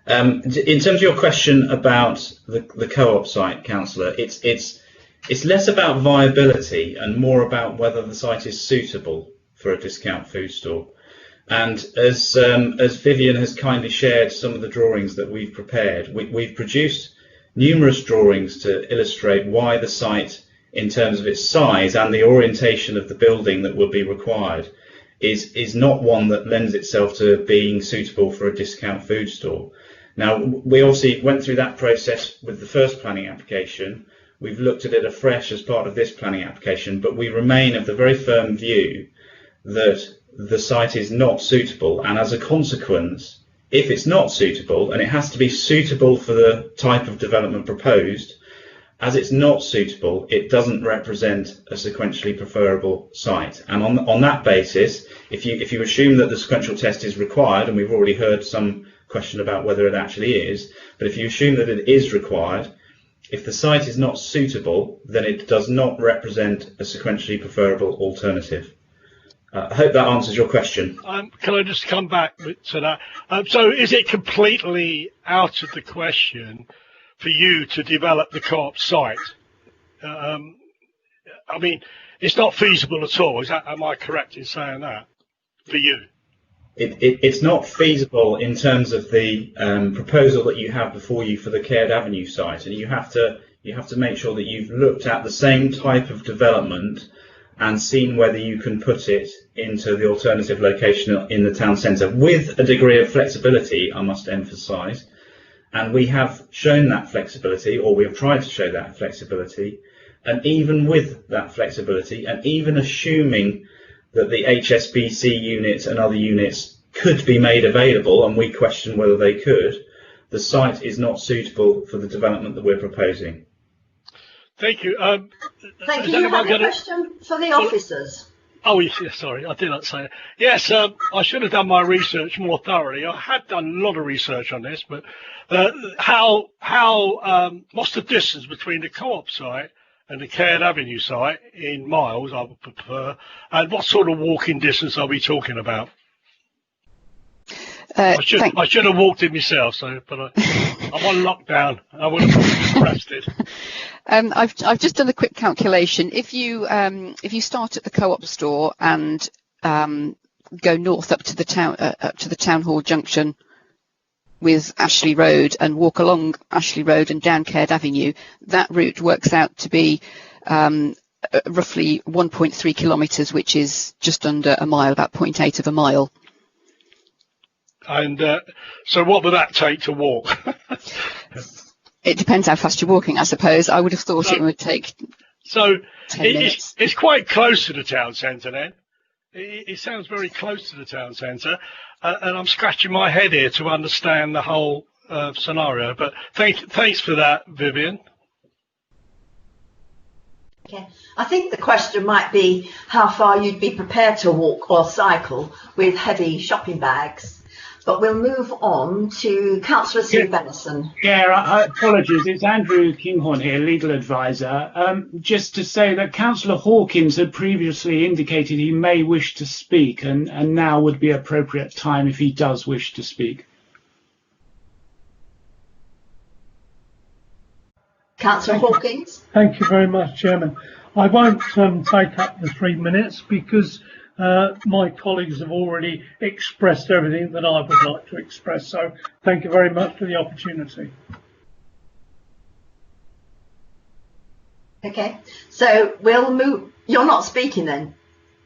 In terms of your question about the co-op site, Councillor, it's less about viability and more about whether the site is suitable for a discount food store. And as Vivian has kindly shared some of the drawings that we've prepared, we've produced numerous drawings to illustrate why the site, in terms of its size and the orientation of the building that would be required, is not one that lends itself to being suitable for a discount food store. Now, we obviously went through that process with the first planning application. We've looked at it afresh as part of this planning application, but we remain of the very firm view that the site is not suitable, and as a consequence, if it's not suitable, and it has to be suitable for the type of development proposed, as it's not suitable, it doesn't represent a sequentially preferable site. And on that basis, if you assume that the sequential test is required, and we've already heard some question about whether it actually is, but if you assume that it is required, if the site is not suitable, then it does not represent a sequentially preferable alternative. I hope that answers your question. Can I just come back to that? So is it completely out of the question for you to develop the co-op site? I mean, it's not feasible at all. Am I correct in saying that for you? It's not feasible in terms of the proposal that you have before you for the Caird Avenue site, and you have to make sure that you've looked at the same type of development and seen whether you can put it into the alternative location in the town centre with a degree of flexibility, I must emphasise. And we have shown that flexibility, or we have tried to show that flexibility, and even with that flexibility, and even assuming that the HSBC units and other units could be made available, and we question whether they could, the site is not suitable for the development that we're proposing. Thank you. Thank you. You have a question for the officers? Oh, yes, sorry, I did not say it. Yes, I should have done my research more thoroughly. I had done a lot of research on this, but what's the distance between the Co-op site and the Caird Avenue site in miles, I would prefer, and what sort of walking distance are we talking about? I should have walked it myself, but I'm on lockdown. I would have been arrested. I've just done a quick calculation. If you start at the Co-op store and go north up to the town hall junction with Ashley Road and walk along Ashley Road and down Caird Avenue, that route works out to be roughly 1.3 kilometres, which is just under a mile, about 0.8 of a mile. And so what would that take to walk? It depends how fast you're walking, I suppose. I would have thought it would take 10 minutes. It's quite close to the town centre then. It sounds very close to the town centre. And I'm scratching my head here to understand the whole scenario. But thanks for that, Vivian. Okay. I think the question might be how far you'd be prepared to walk or cycle with heavy shopping bags. But we'll move on to Councillor Sue Bennison. Yeah, apologies. It's Andrew Kinghorn here, legal advisor. Just to say that Councillor Hawkins had previously indicated he may wish to speak, and now would be appropriate time if he does wish to speak. Councillor Hawkins. Thank you very much, Chairman. I won't take up the 3 minutes because my colleagues have already expressed everything that I would like to express. So thank you very much for the opportunity. Okay, so we'll move. You're not speaking then.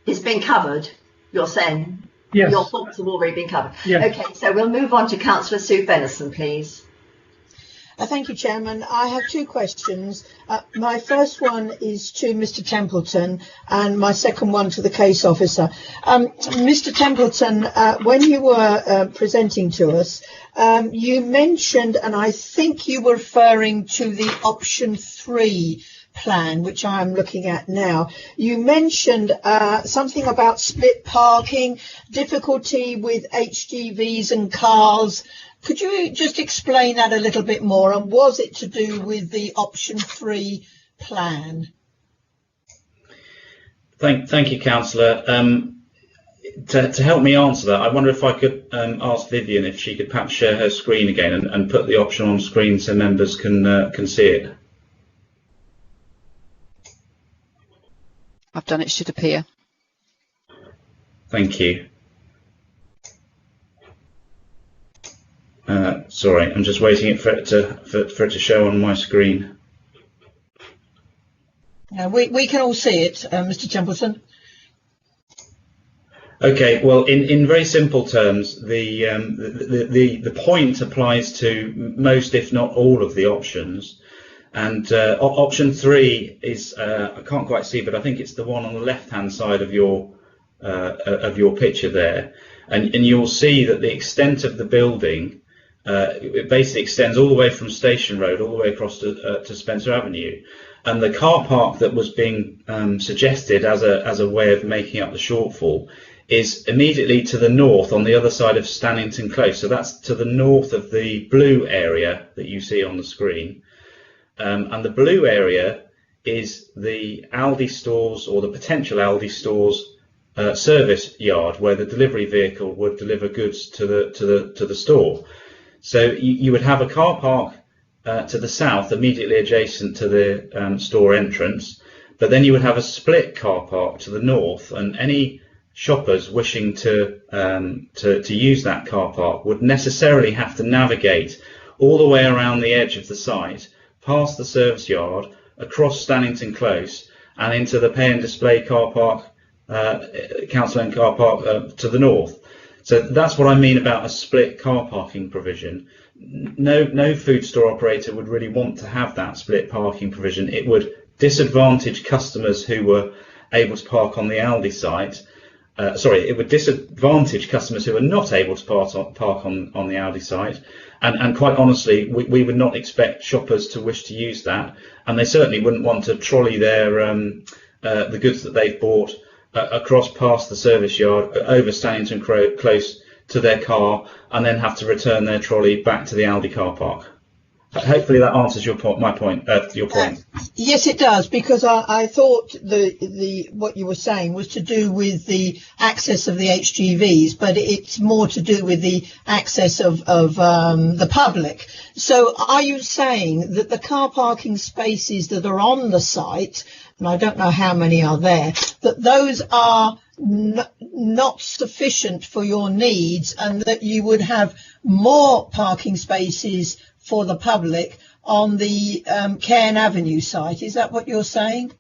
It's been covered. You're saying yes. Your thoughts have already been covered. Yes. Okay, so we'll move on to Councillor Sue Bennison, please. Thank you, Chairman. I have two questions. My first one is to Mr. Templeton and my second one to the case officer. Mr. Templeton, when you were presenting to us, you mentioned, and I think you were referring to the option 3 plan, which I'm looking at now. You mentioned something about split parking, difficulty with HGVs and cars. Could you just explain that a little bit more? And was it to do with the option 3 plan? Thank you, Councillor. To help me answer that, I wonder if I could ask Vivian if she could perhaps share her screen again and put the option on screen so members can see it. I've done it, should appear. Thank you. Sorry, I'm just waiting for it to show on my screen. We can all see it, Mr. Templeton. Okay, well, in very simple terms, the point applies to most, if not all, of the options. And option 3 is I can't quite see, but I think it's the one on the left-hand side of your picture there, and you'll see that the extent of the building it basically extends all the way from Station Road all the way across to Spencer Avenue, and the car park that was being suggested as a way of making up the shortfall is immediately to the north on the other side of Stannington Close. So that's to the north of the blue area that you see on the screen. And the blue area is the Aldi stores, or the potential Aldi stores service yard, where the delivery vehicle would deliver goods to the store. So you would have a car park to the south, immediately adjacent to the store entrance, but then you would have a split car park to the north, and any shoppers wishing to use that car park would necessarily have to navigate all the way around the edge of the site, past the service yard, across Stannington Close, and into the pay and display car park, council owned car park to the north. So that's what I mean about a split car parking provision. No food store operator would really want to have that split parking provision. It would disadvantage customers who were able to park on the Aldi site, it would disadvantage customers who are not able to park on the Aldi site. And quite honestly, we would not expect shoppers to wish to use that, and they certainly wouldn't want to trolley their the goods that they've bought across past the service yard, over Stannington Close to their car, and then have to return their trolley back to the Aldi car park. Hopefully that answers your point. Your point. Yes, it does, because I thought the what you were saying was to do with the access of the HGVs, but it's more to do with the access of the public. So are you saying that the car parking spaces that are on the site, and I don't know how many are there, that those are not sufficient for your needs, and that you would have more parking spaces for the public on the Cairn Avenue site? Is that what you're saying?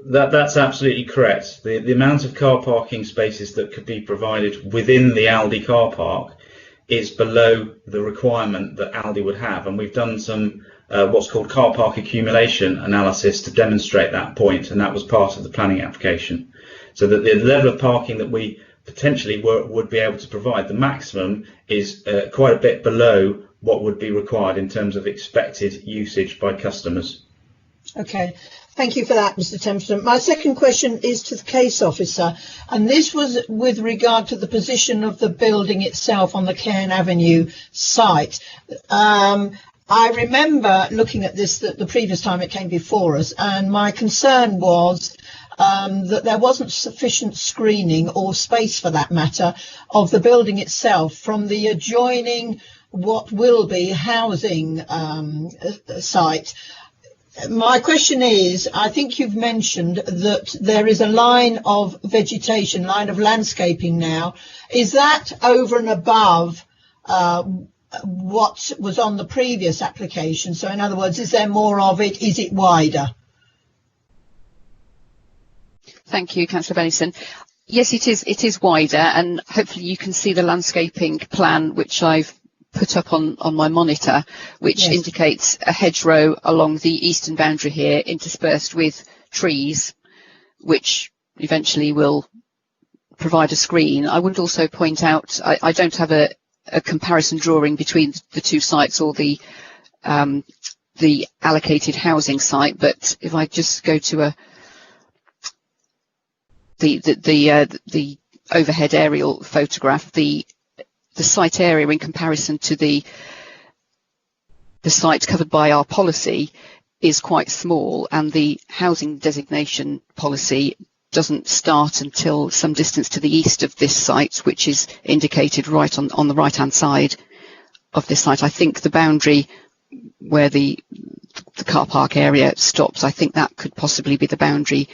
That's absolutely correct. The amount of car parking spaces that could be provided within the Aldi car park is below the requirement that Aldi would have, and we've done some what's called car park accumulation analysis to demonstrate that point, and that was part of the planning application. So that the level of parking that we potentially would be able to provide, the maximum, is quite a bit below what would be required in terms of expected usage by customers. Okay, thank you for that, Mr. Templeton. My second question is to the case officer, and this was with regard to the position of the building itself on the Cairn Avenue site. I remember looking at this the previous time it came before us, and my concern was that there wasn't sufficient screening, or space for that matter, of the building itself from the adjoining what will be housing site. My question is, I think you've mentioned that there is a line of vegetation, line of landscaping now. Is that over and above what was on the previous application? So in other words, is there more of it? Is it wider? Thank you, Councillor Bennison. Yes, it is wider, and hopefully you can see the landscaping plan which I've put up on my monitor, which yes, indicates a hedgerow along the eastern boundary here, interspersed with trees, which eventually will provide a screen. I would also point out, I don't have a comparison drawing between the two sites, or the allocated housing site, but if I just go to the overhead aerial photograph, the site area in comparison to the site covered by our policy is quite small, and the housing designation policy doesn't start until some distance to the east of this site, which is indicated right on the right hand side of this site. I think the boundary where the car park area stops, I think that could possibly be the boundary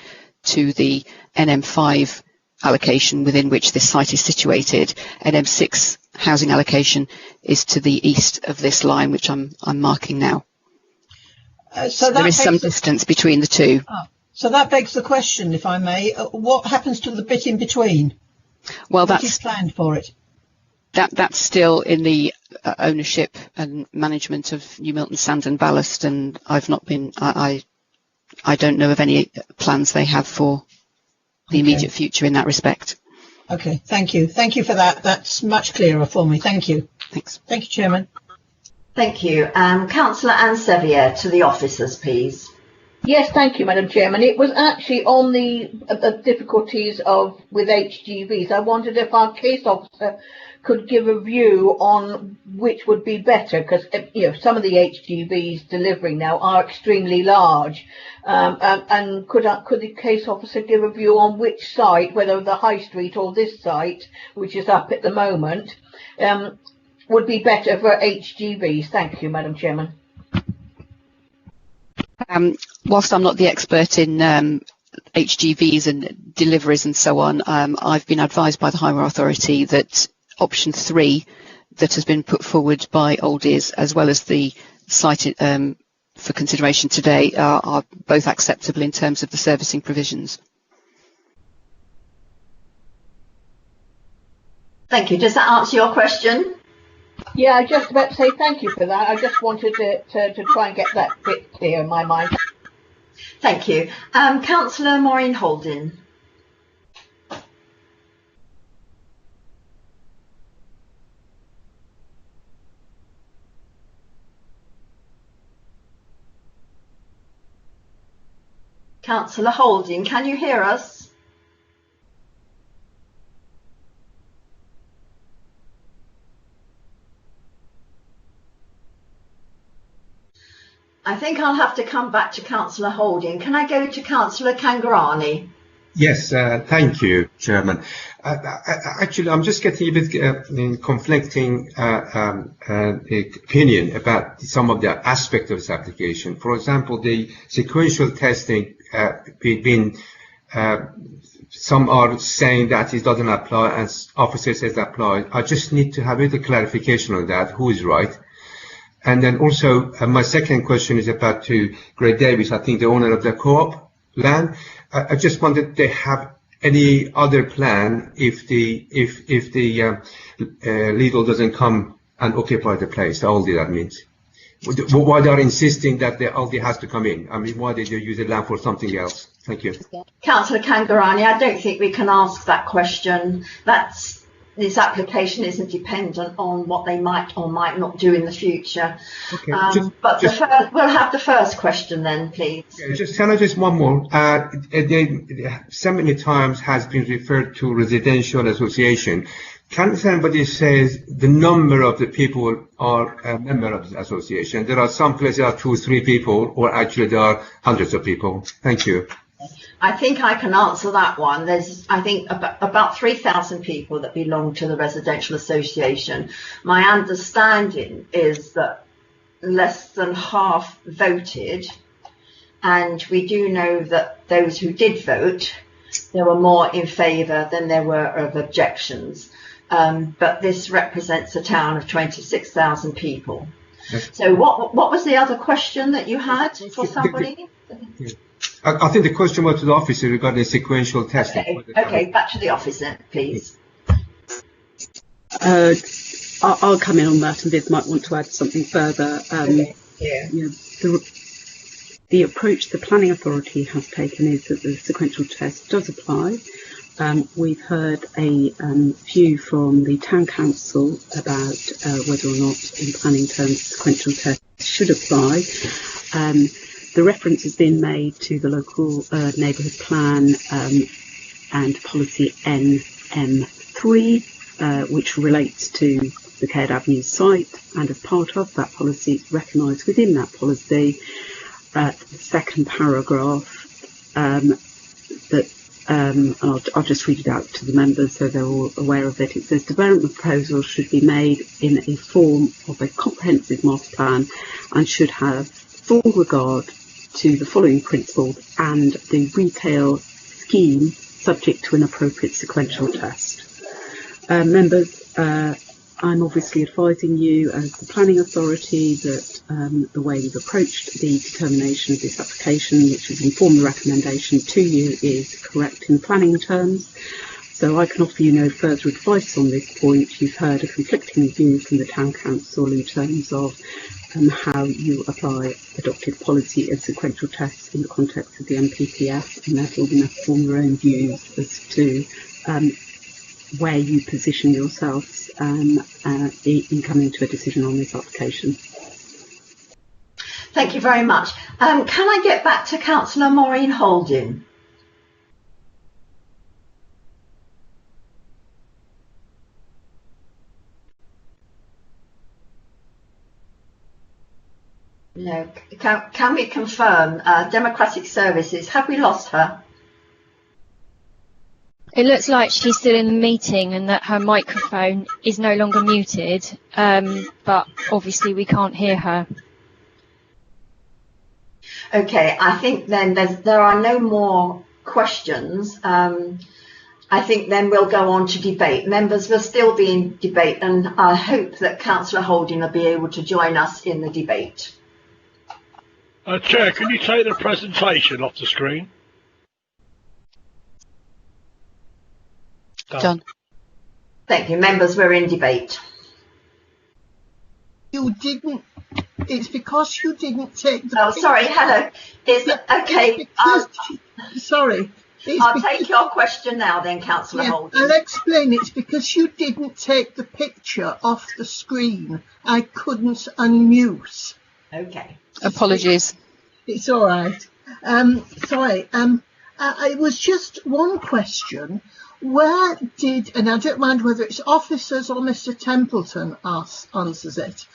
to the NM5 allocation within which this site is situated. NM6 housing allocation is to the east of this line, which I'm marking now. So there is some distance between the two. So that begs the question, if I may, what happens to the bit in between? Well, what is planned for it? That's still in the ownership and management of New Milton Sand and Ballast, and I've not been. I don't know of any plans they have for the immediate future in that respect. Okay, thank you. Thank you for that. That's much clearer for me. Thank you. Thanks. Thank you, Chairman. Thank you. Councillor Anne Sevier, to the officers, please. Yes, thank you, Madam Chairman. It was actually on the difficulties with HGVs. I wondered if our case officer could give a view on which would be better, because some of the HGVs delivering now are extremely large, and could the case officer give a view on which site, whether the High Street or this site, which is up at the moment, would be better for HGVs? Thank you, Madam Chairman. Whilst I'm not the expert in HGVs and deliveries and so on, I've been advised by the Highway Authority that option 3 that has been put forward by Oldies, as well as the site for consideration today, are both acceptable in terms of the servicing provisions. Thank you. Does that answer your question? Yeah, I was just about to say thank you for that. I just wanted to try and get that bit clear in my mind. Thank you. Councillor Maureen Holding. Councillor Holding, can you hear us? I think I'll have to come back to Councillor Holding. Can I go to Councillor Kangarani? Yes, thank you, Chairman. Actually, I'm just getting a bit conflicting opinion about some of the aspects of this application. For example, the sequential testing, some are saying that it doesn't apply, and officer says apply. I just need to have a little clarification on that. Who is right? And then also, my second question is about to Greg Davis, I think the owner of the co-op land. I just wondered, they have any other plan if the Lidl doesn't come and occupy the place, the Aldi, that means? Why they are insisting that the Aldi has to come in? I mean, why did you use the land for something else? Thank you. Councillor Kangarani, I don't think we can ask that question. This application isn't dependent on what they might or might not do in the future. Okay. We'll have the first question then, please. Yeah, just one more. So many times has been referred to residential association. Can somebody say the number of the people are a member of the association? There are some places that are 2 or 3 people, or actually there are hundreds of people. Thank you. I think I can answer that one. There's, I think, about 3,000 people that belong to the residential association. My understanding is that less than half voted, and we do know that those who did vote, there were more in favour than there were of objections. But this represents a town of 26,000 people. So what was the other question that you had for somebody? I think the question was to the officer regarding sequential testing. Okay, back to the officer, please. I'll come in on that, and Viv might want to add something further. You know, the approach the planning authority has taken is that the sequential test does apply. We've heard a view from the town council about whether or not, in planning terms, sequential tests should apply. The reference has been made to the local neighbourhood plan and policy NM3, which relates to the Caird Avenue site, and as part of that policy, it's recognised within that policy, the second paragraph, that I'll just read it out to the members so they're all aware of it. It says development proposals should be made in a form of a comprehensive master plan and should have full regard to the following principles and the retail scheme subject to an appropriate sequential test. Members, I'm obviously advising you as the planning authority that the way we've approached the determination of this application, which has informed the recommendation to you, is correct in planning terms. So I can offer you no further advice on this point. You've heard a conflicting view from the town council in terms of how you apply adopted policy and sequential tests in the context of the NPPF, and therefore you have to form your own views as to where you position yourselves in coming to a decision on this application. Thank you very much. Can I get back to Councillor Maureen Holding? No. Can we confirm Democratic Services? Have we lost her? It looks like she's still in the meeting and that her microphone is no longer muted, but obviously we can't hear her. Okay, I think then there are no more questions. I think then we'll go on to debate. Members will still be in debate, and I hope that Councillor Holding will be able to join us in the debate. Chair, can you take the presentation off the screen? Done. Thank you. Members, we're in debate. You didn't. It's because you didn't take. Oh, sorry. Hello. Okay. Sorry. I'll take your question now, then, Councillor Holding. I'll explain. It's because you didn't take the picture off the screen. I couldn't unmute. Okay. Apologies. It's all right. Sorry. It was just one question. Where did, and I don't mind whether it's officers or Mr. Templeton answers it,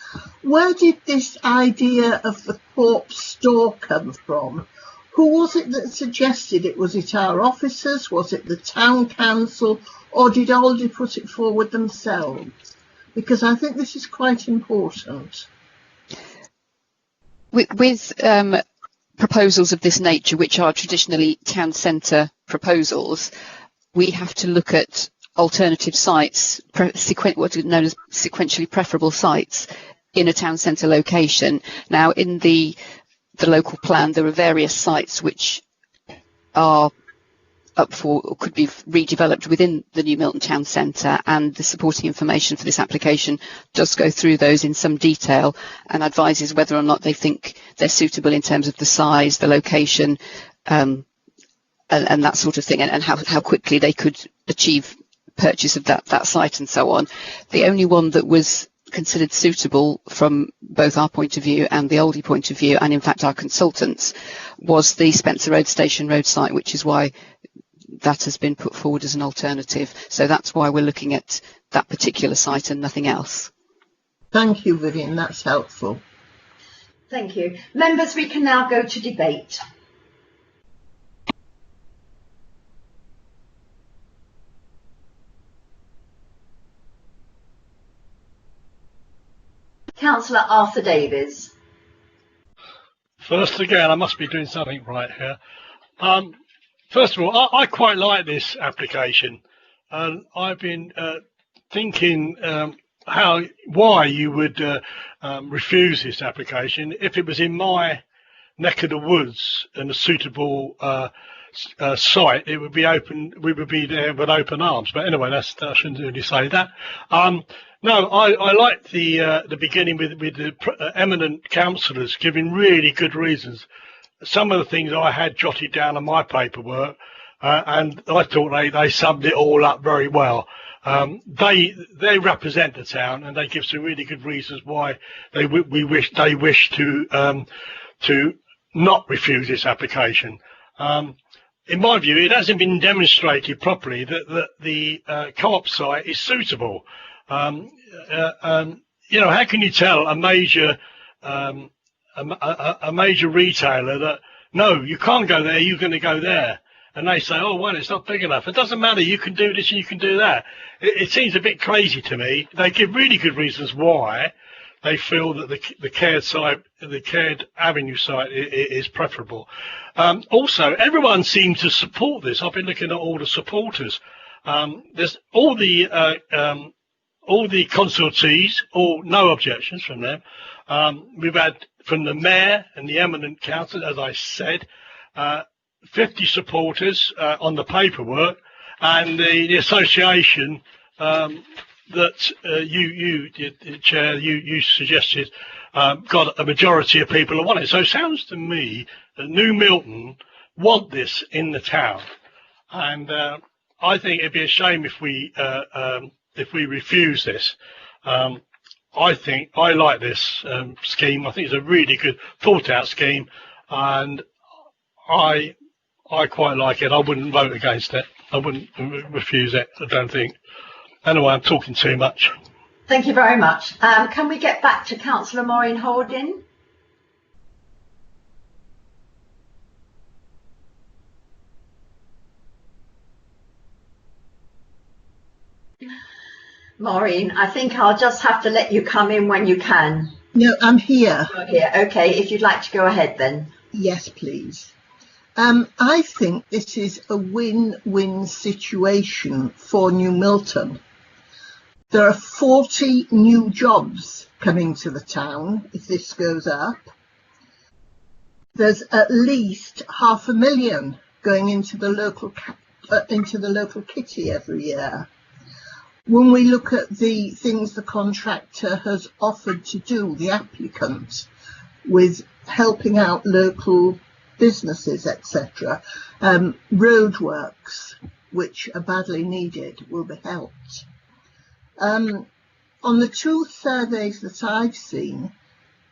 where did this idea of the corpse store come from? Who was it that suggested it? Was it our officers? Was it the town council? Or did Aldi put it forward themselves? Because I think this is quite important. With proposals of this nature, which are traditionally town centre proposals, we have to look at alternative sites, what are known as sequentially preferable sites in a town centre location. Now, in the local plan, there are various sites which are up for or could be redeveloped within the New Milton Town Centre, and the supporting information for this application does go through those in some detail and advises whether or not they think they're suitable in terms of the size, the location, and that sort of thing, and how quickly they could achieve purchase of that site and so on. The only one that was considered suitable from both our point of view and the Aldi point of view, and in fact our consultants, was the Spencer Road Station Road site, which is why that has been put forward as an alternative. So that's why we're looking at that particular site and nothing else. Thank you, Vivian, that's helpful. Thank you. Members, we can now go to debate. Councillor Arthur Davies. First again, I must be doing something right here. First of all, I quite like this application, and I've been thinking why you would refuse this application. If it was in my neck of the woods and a suitable site, it would be open. We would be there with open arms. But anyway, I shouldn't really say that. No, I like the beginning with the eminent councillors giving really good reasons. Some of the things I had jotted down on my paperwork, and I thought they summed it all up very well. They represent the town, and they give some really good reasons why they wish to not refuse this application. In my view, it hasn't been demonstrated properly that the co-op site is suitable. You know, how can you tell a major retailer that no, you can't go there, you're going to go there, and they say, oh well, it's not big enough. It doesn't matter, you can do this and you can do that. It seems a bit crazy to me. They give really good reasons why they feel that the cared site, the cared avenue site is preferable. Also, everyone seems to support this. I've been looking at all the supporters. There's all the consultees, no objections from them. We've had from the mayor and the eminent council, as I said, 50 supporters on the paperwork, and the association that you Chair, you suggested got a majority of people who want it. So it sounds to me that New Milton want this in the town, and I think it'd be a shame if we refuse this. I think I like this scheme. I think it's a really good thought out scheme, and I quite like it. I wouldn't vote against it. I wouldn't refuse it, I don't think. Anyway, I'm talking too much. Thank you very much. Can we get back to Councillor Maureen Holding? Maureen, I think I'll just have to let you come in when you can. No, I'm here. You're here. Okay, if you'd like to go ahead then. Yes, please. I think this is a win-win situation for New Milton. There are 40 new jobs coming to the town if this goes up. There's at least $500,000 going into the local kitty every year. When we look at the things the contractor has offered to do, the applicant, with helping out local businesses, etc., roadworks, which are badly needed, will be helped. On the two surveys that I've seen,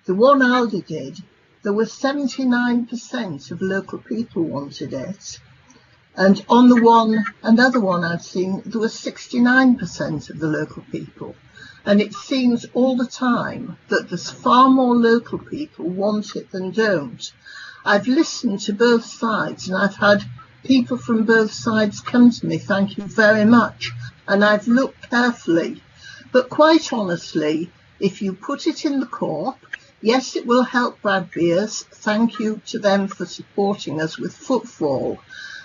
the one Aldi did, there were 79% of local people wanted it. And on the another one I've seen, there was 69% of the local people. And it seems all the time that there's far more local people want it than don't. I've listened to both sides, and I've had people from both sides come to me, thank you very much. And I've looked carefully. But quite honestly, if you put it in the co-op, yes, it will help Bradbeers. Thank you to them for supporting us with footfall.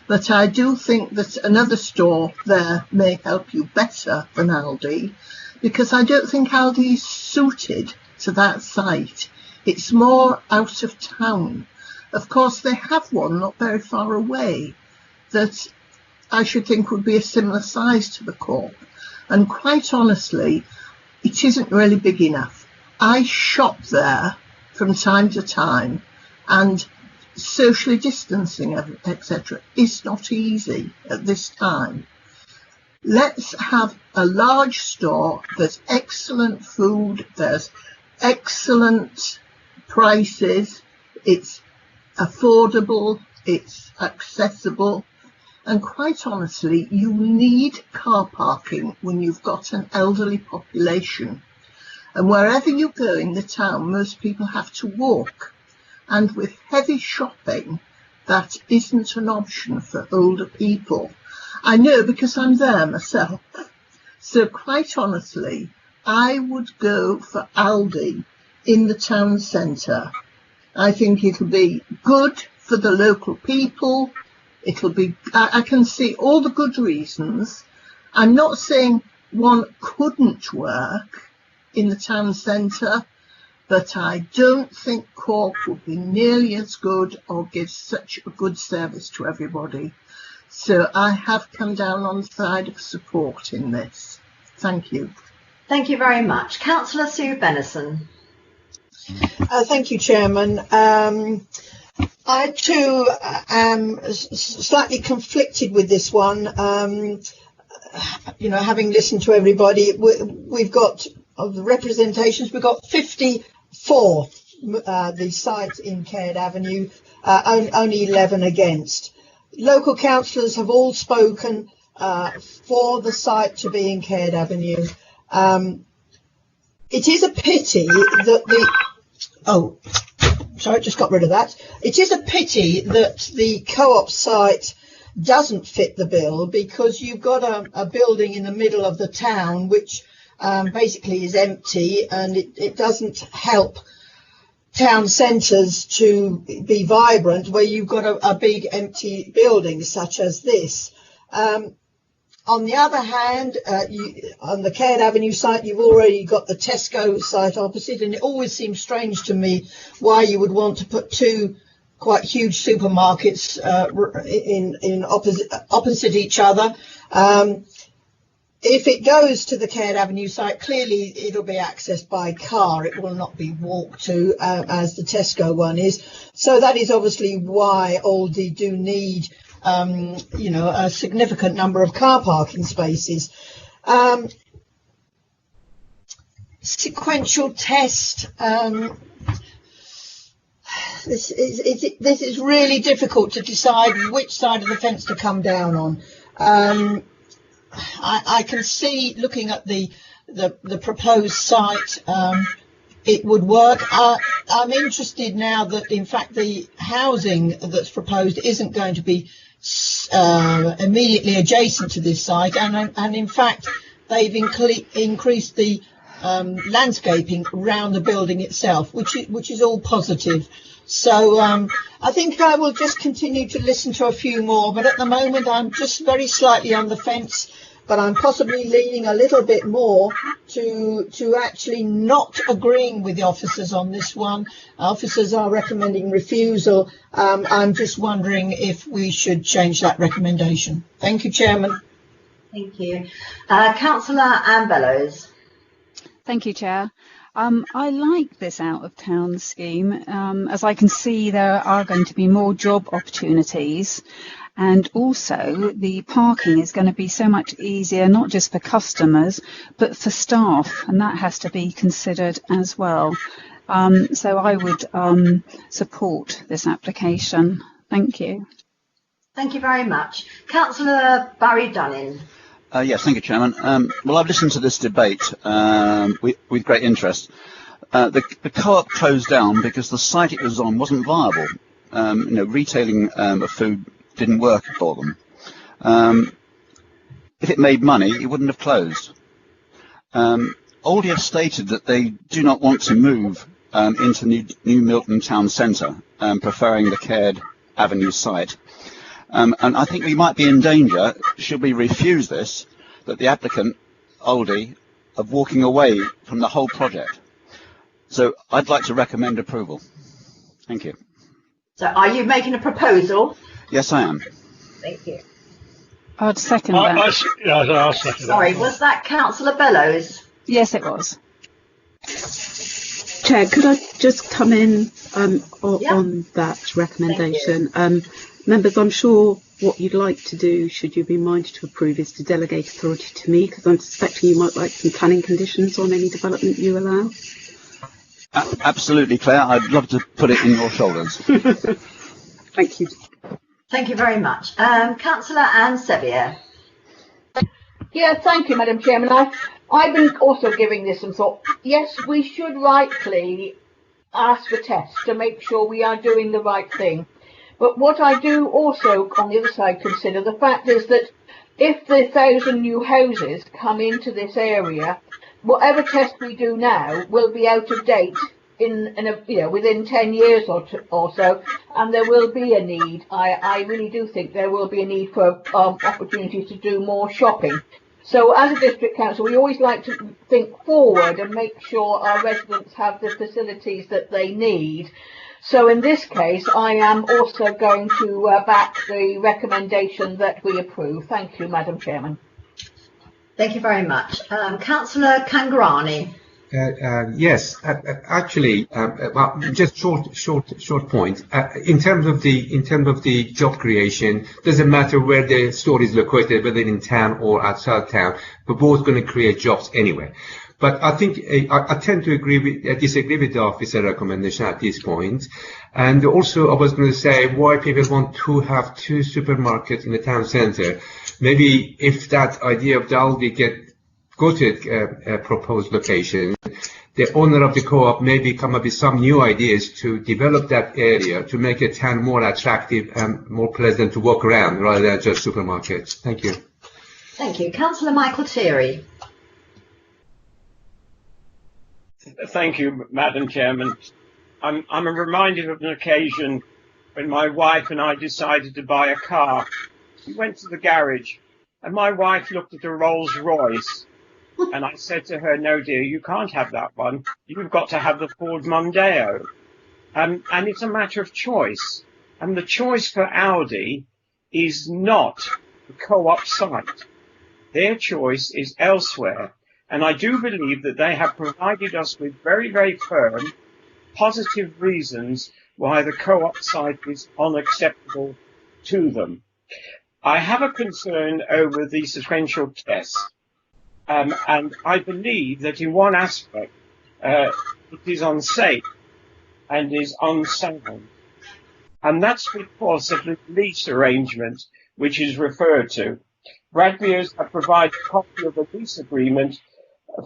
But I do think that another store there may help you better than Aldi, because I don't think Aldi is suited to that site. It's more out of town. Of course, they have one not very far away that I should think would be a similar size to the Co-op. And quite honestly, it isn't really big enough. I shop there from time to time, and socially distancing, etc., is not easy at this time. Let's have a large store. There's excellent food, there's excellent prices, it's affordable, it's accessible, and quite honestly, you need car parking when you've got an elderly population. And wherever you go in the town, most people have to walk. And with heavy shopping, that isn't an option for older people. I know because I'm there myself. So quite honestly, I would go for Aldi in the town centre. I think it'll be good for the local people. It'll be, I can see all the good reasons. I'm not saying one couldn't work in the town centre, but I don't think Co-op would be nearly as good or give such a good service to everybody. So I have come down on the side of support in this. Thank you. Thank you very much. Councillor Sue Bennison. Thank you, Chairman. I too am slightly conflicted with this one. You know, having listened to everybody, we've got, of the representations, we've got 54 the sites in Caird Avenue, only 11 against. Local councillors have all spoken for the site to be in Caird Avenue. It is a pity that just got rid of that. It is a pity that the Co-op site doesn't fit the bill, because you've got a building in the middle of the town which basically is empty, and it doesn't help town centres to be vibrant where you've got a big empty building such as this. On the other hand, on the Caird Avenue site, you've already got the Tesco site opposite, and it always seems strange to me why you would want to put two quite huge supermarkets in opposite each other. If it goes to the Caird Avenue site, clearly it'll be accessed by car. It will not be walked to as the Tesco one is. So that is obviously why Aldi do need, you know, a significant number of car parking spaces. Sequential test. This is really difficult to decide which side of the fence to come down on. I can see, looking at the proposed site, it would work. I'm interested now that, in fact, the housing that's proposed isn't going to be immediately adjacent to this site, and in fact, they've increased the landscaping around the building itself, which is all positive. So I think I will just continue to listen to a few more, but at the moment I'm just very slightly on the fence, but I'm possibly leaning a little bit more to actually not agreeing with the officers on this one. Officers are recommending refusal. I'm just wondering if we should change that recommendation. Thank you, Chairman. Thank you. Councillor Anne Bellows. Thank you, Chair. I like this out-of-town scheme, as I can see there are going to be more job opportunities, and also the parking is going to be so much easier, not just for customers, but for staff, and that has to be considered as well. So I would support this application. Thank you. Thank you very much. Councillor Barry Dunning. Yes, thank you, Chairman. Well, I've listened to this debate with great interest. The co-op closed down because the site it was on wasn't viable. Retailing of food didn't work for them. If it made money, it wouldn't have closed. Aldi have stated that they do not want to move into New Milton Town Centre, preferring the Caird Avenue site. And I think we might be in danger, should we refuse this, that the applicant, Aldi, of walking away from the whole project. So I'd like to recommend approval. Thank you. So are you making a proposal? Yes, I am. Thank you. I'd second that. I'll second Sorry, that. was that Councillor Bellows? Yes, it was. Chair, could I just come in on that recommendation? Members, I'm sure what you'd like to do, should you be minded to approve, is to delegate authority to me, because I'm suspecting you might like some planning conditions on any development you allow. Absolutely, Claire. I'd love to put it in your shoulders. Thank you. Thank you very much. Councillor Anne Sevier. Yeah, thank you, Madam Chairman. I've been also giving this some thought. Yes, we should rightly ask for tests to make sure we are doing the right thing. But what I do also, on the other side, consider the fact is that if the 1,000 new houses come into this area, whatever test we do now will be out of date within 10 years or so, and there will be a need. I really do think there will be a need for opportunities to do more shopping. So as a district council, we always like to think forward and make sure our residents have the facilities that they need. So in this case, I am also going to back the recommendation that we approve. Thank you, Madam Chairman. Thank you very much. Councillor Kangarani. Yes, actually, just short point. In terms of the job creation, doesn't matter where the store is located, whether in town or outside town. We're both going to create jobs anyway. But I think I tend to disagree with the officer recommendation at this point. And also, I was going to say why people want to have 2 supermarkets in the town centre. Maybe if that idea of the Aldi go to a proposed location, the owner of the co-op maybe come up with some new ideas to develop that area to make a town more attractive and more pleasant to walk around rather than just supermarkets. Thank you. Thank you. Councillor Michael Thierry. Thank you, Madam Chairman. I'm reminded of an occasion when my wife and I decided to buy a car. We went to the garage and my wife looked at a Rolls Royce and I said to her, no dear, you can't have that one. You've got to have the Ford Mondeo. And it's a matter of choice. And the choice for Aldi is not the co-op site. Their choice is elsewhere. And I do believe that they have provided us with very, very firm, positive reasons why the co-op site is unacceptable to them. I have a concern over the sequential tests. And I believe that in one aspect, it is unsafe and is unsound. And that's because of the lease arrangement which is referred to. Bradbeers have provided a copy of a lease agreement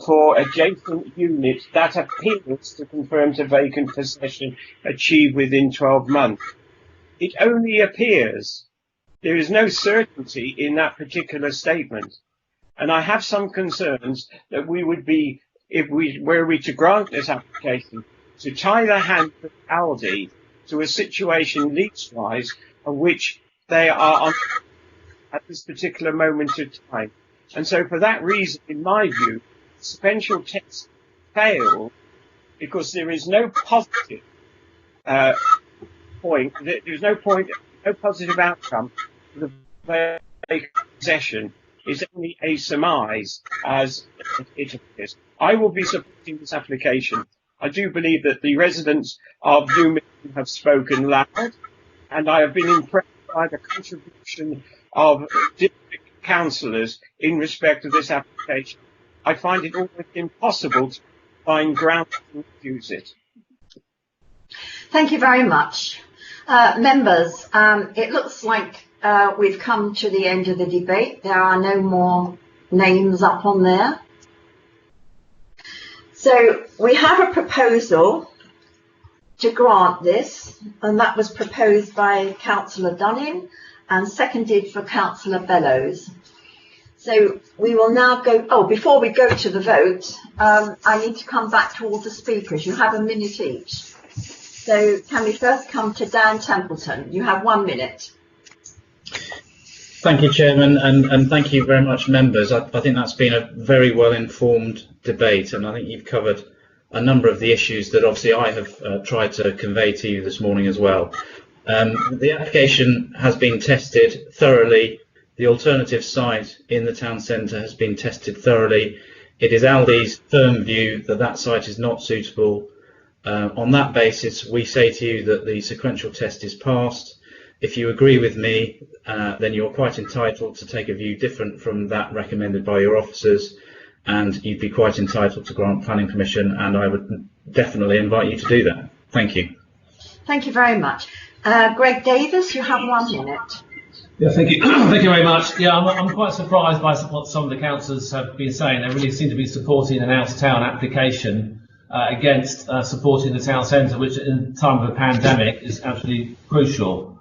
for adjacent units that appears to confirm to vacant possession achieved within 12 months. It only appears. There is no certainty in that particular statement. And I have some concerns that we would be, were we to grant this application, to tie the hands of Aldi to a situation lease-wise of which they are at this particular moment of time. And so for that reason, in my view, sequential tests fail because there is no positive point. There's no positive outcome for the vacant possession. Is only a surmise as it appears. I will be supporting this application. I do believe that the residents of New Milton have spoken loud, and I have been impressed by the contribution of district councillors in respect of this application. I find it almost impossible to find grounds to refuse it. Thank you very much. Members, it looks like we've come to the end of the debate. There are no more names up on there. So we have a proposal to grant this, and that was proposed by Councillor Dunning and seconded for Councillor Bellows. So we will now go, before we go to the vote, I need to come back to all the speakers. You have a minute each. So can we first come to Dan Templeton? You have 1 minute. Thank you, Chairman, and thank you very much, members. I think that's been a very well-informed debate, and I think you've covered a number of the issues that obviously I have tried to convey to you this morning as well. The application has been tested thoroughly. The alternative site in the town centre has been tested thoroughly. It is Aldi's firm view that that site is not suitable. On that basis, we say to you that the sequential test is passed. If you agree with me, then you're quite entitled to take a view different from that recommended by your officers, and you'd be quite entitled to grant planning permission, and I would definitely invite you to do that. Thank you. Thank you very much. Greg Davis, you have 1 minute. Yeah, thank you. Thank you very much. Yeah, I'm quite surprised by what some of the councillors have been saying. They really seem to be supporting an out-of-town application against supporting the town centre, which in time of a pandemic is absolutely crucial.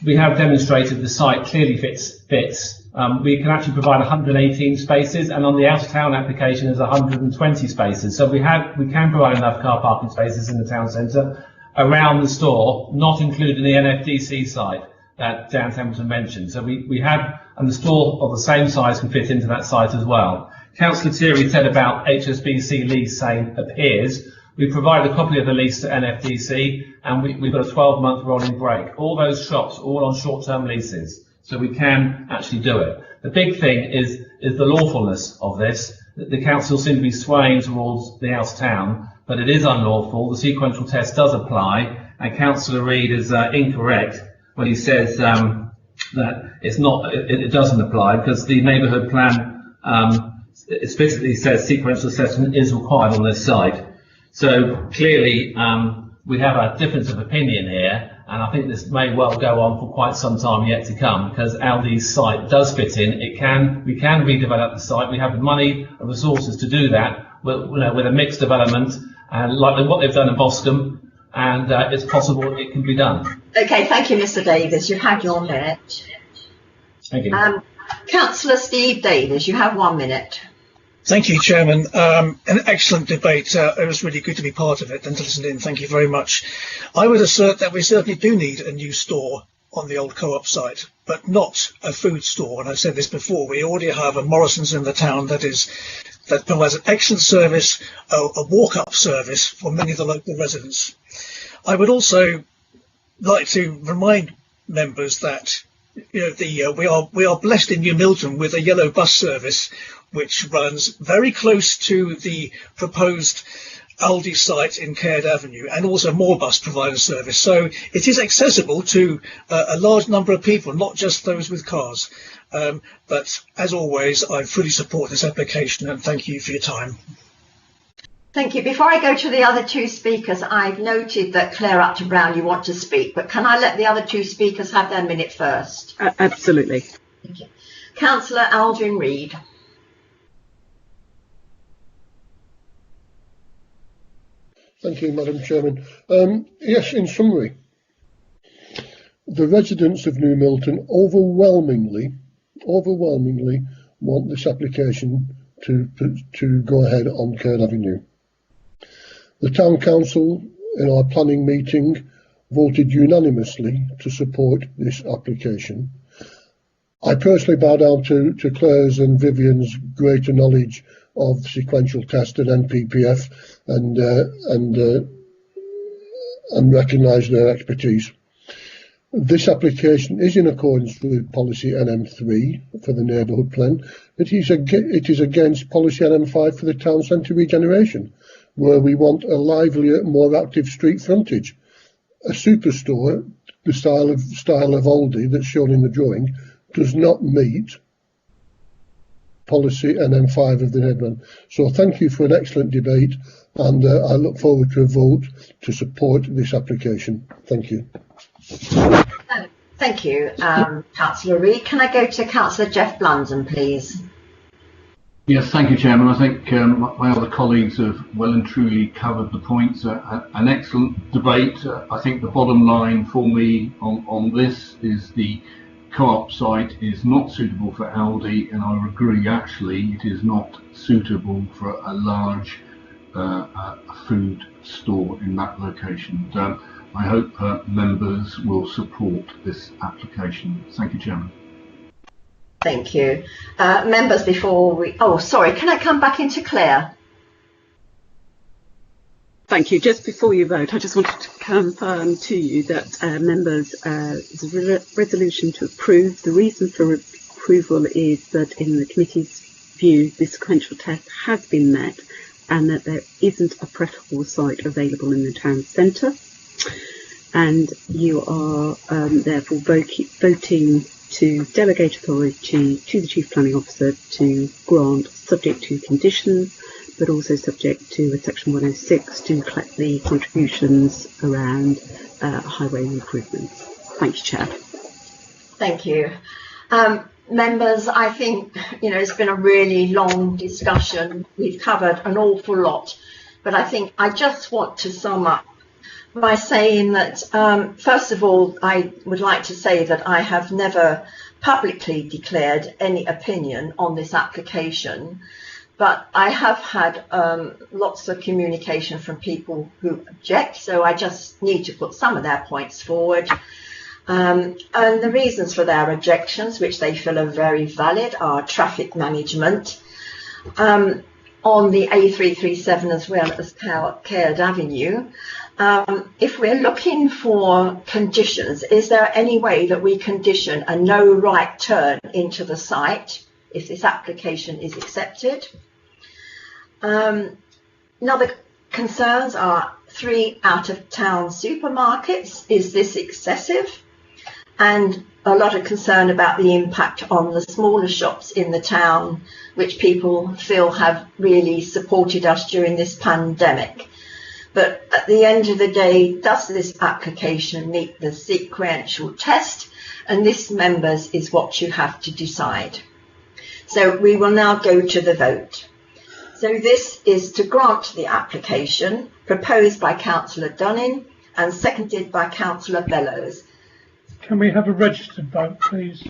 We have demonstrated the site clearly fits. We can actually provide 118 spaces, and on the out-of-town application there's 120 spaces. So we can provide enough car parking spaces in the town centre around the store, not including the NFDC site that Dan Templeton mentioned. So we have, and the store of the same size can fit into that site as well. Councillor Thierry said about HSBC lease saying appears. We provide a copy of the lease to NFDC, and we've got a 12-month rolling break. All those shops are all on short-term leases, so we can actually do it. The big thing is the lawfulness of this. The council seem to be swaying towards the out of town, but it is unlawful. The sequential test does apply, and Councillor Reid is incorrect when he says that it's not. It doesn't apply, because the neighbourhood plan explicitly says sequential assessment is required on this site. So clearly we have a difference of opinion here, and I think this may well go on for quite some time yet to come, because Aldi's site does fit in. We can redevelop the site. We have the money and resources to do that with a mixed development, like what they've done in Boscombe, and it's possible it can be done. Okay, thank you, Mr. Davis. You've had your minute. Thank you. Councillor Steve Davis, you have 1 minute. Thank you, Chairman. An excellent debate. It was really good to be part of it and to listen in. Thank you very much. I would assert that we certainly do need a new store on the old co-op site, but not a food store. And I've said this before, we already have a Morrison's in the town that provides an excellent service, a walk-up service for many of the local residents. I would also like to remind members that we are blessed in New Milton with a yellow bus service which runs very close to the proposed Aldi site in Caird Avenue, and also Moorbus provide a service. So it is accessible to a large number of people, not just those with cars. But as always, I fully support this application, and thank you for your time. Thank you. Before I go to the other two speakers, I've noted that Claire Upton Brown, you want to speak, but can I let the other two speakers have their minute first? Absolutely. Thank you. Councillor Aldrin Reid. Thank you, Madam Chairman. Yes, in summary, the residents of New Milton overwhelmingly want this application to go ahead on Caird Avenue. The Town Council, in our planning meeting, voted unanimously to support this application. I personally bow down to Claire's and Vivian's greater knowledge of sequential test and NPPF and recognise their expertise. This application is in accordance with policy NM3 for the neighbourhood plan. It is against policy NM5 for the town centre regeneration, where we want a livelier, more active street frontage. A superstore, the style of Aldi that's shown in the drawing, does not meet policy and M5 of the Nedman. So thank you for an excellent debate, and I look forward to a vote to support this application. Thank you. Thank you, Councillor Reid. Can I go to Councillor Jeff Blunden, please? Yes, thank you, Chairman. I think my other colleagues have well and truly covered the points. An excellent debate. I think the bottom line for me on this is the co-op site is not suitable for Aldi, and I agree, actually, it is not suitable for a large food store in that location. I hope members will support this application. Thank you, Chairman. Thank you. Members, before we... Oh, sorry, can I come back into Claire? Thank you. Just before you vote, I just wanted to confirm to you that members, the resolution to approve. The reason for approval is that in the committee's view, the sequential test has been met and that there isn't a preferable site available in the town centre. And you are therefore voting to delegate authority to the Chief Planning Officer to grant, subject to conditions, but also subject to a Section 106 to collect the contributions around highway improvements. Thank you, Chair. Thank you. Members, I think, it's been a really long discussion. We've covered an awful lot, but I think I just want to sum up by saying that, first of all, I would like to say that I have never publicly declared any opinion on this application, but I have had lots of communication from people who object, so I just need to put some of their points forward. And the reasons for their objections, which they feel are very valid, are traffic management on the A337 as well as Caird Avenue. If we're looking for conditions, is there any way that we condition a no right turn into the site if this application is accepted? Another concerns are 3 out of town supermarkets. Is this excessive? And a lot of concern about the impact on the smaller shops in the town, which people feel have really supported us during this pandemic. But at the end of the day, does this application meet the sequential test? And this, members, is what you have to decide. So we will now go to the vote. So this is to grant the application proposed by Councillor Dunning and seconded by Councillor Bellows. Can we have a registered vote, please?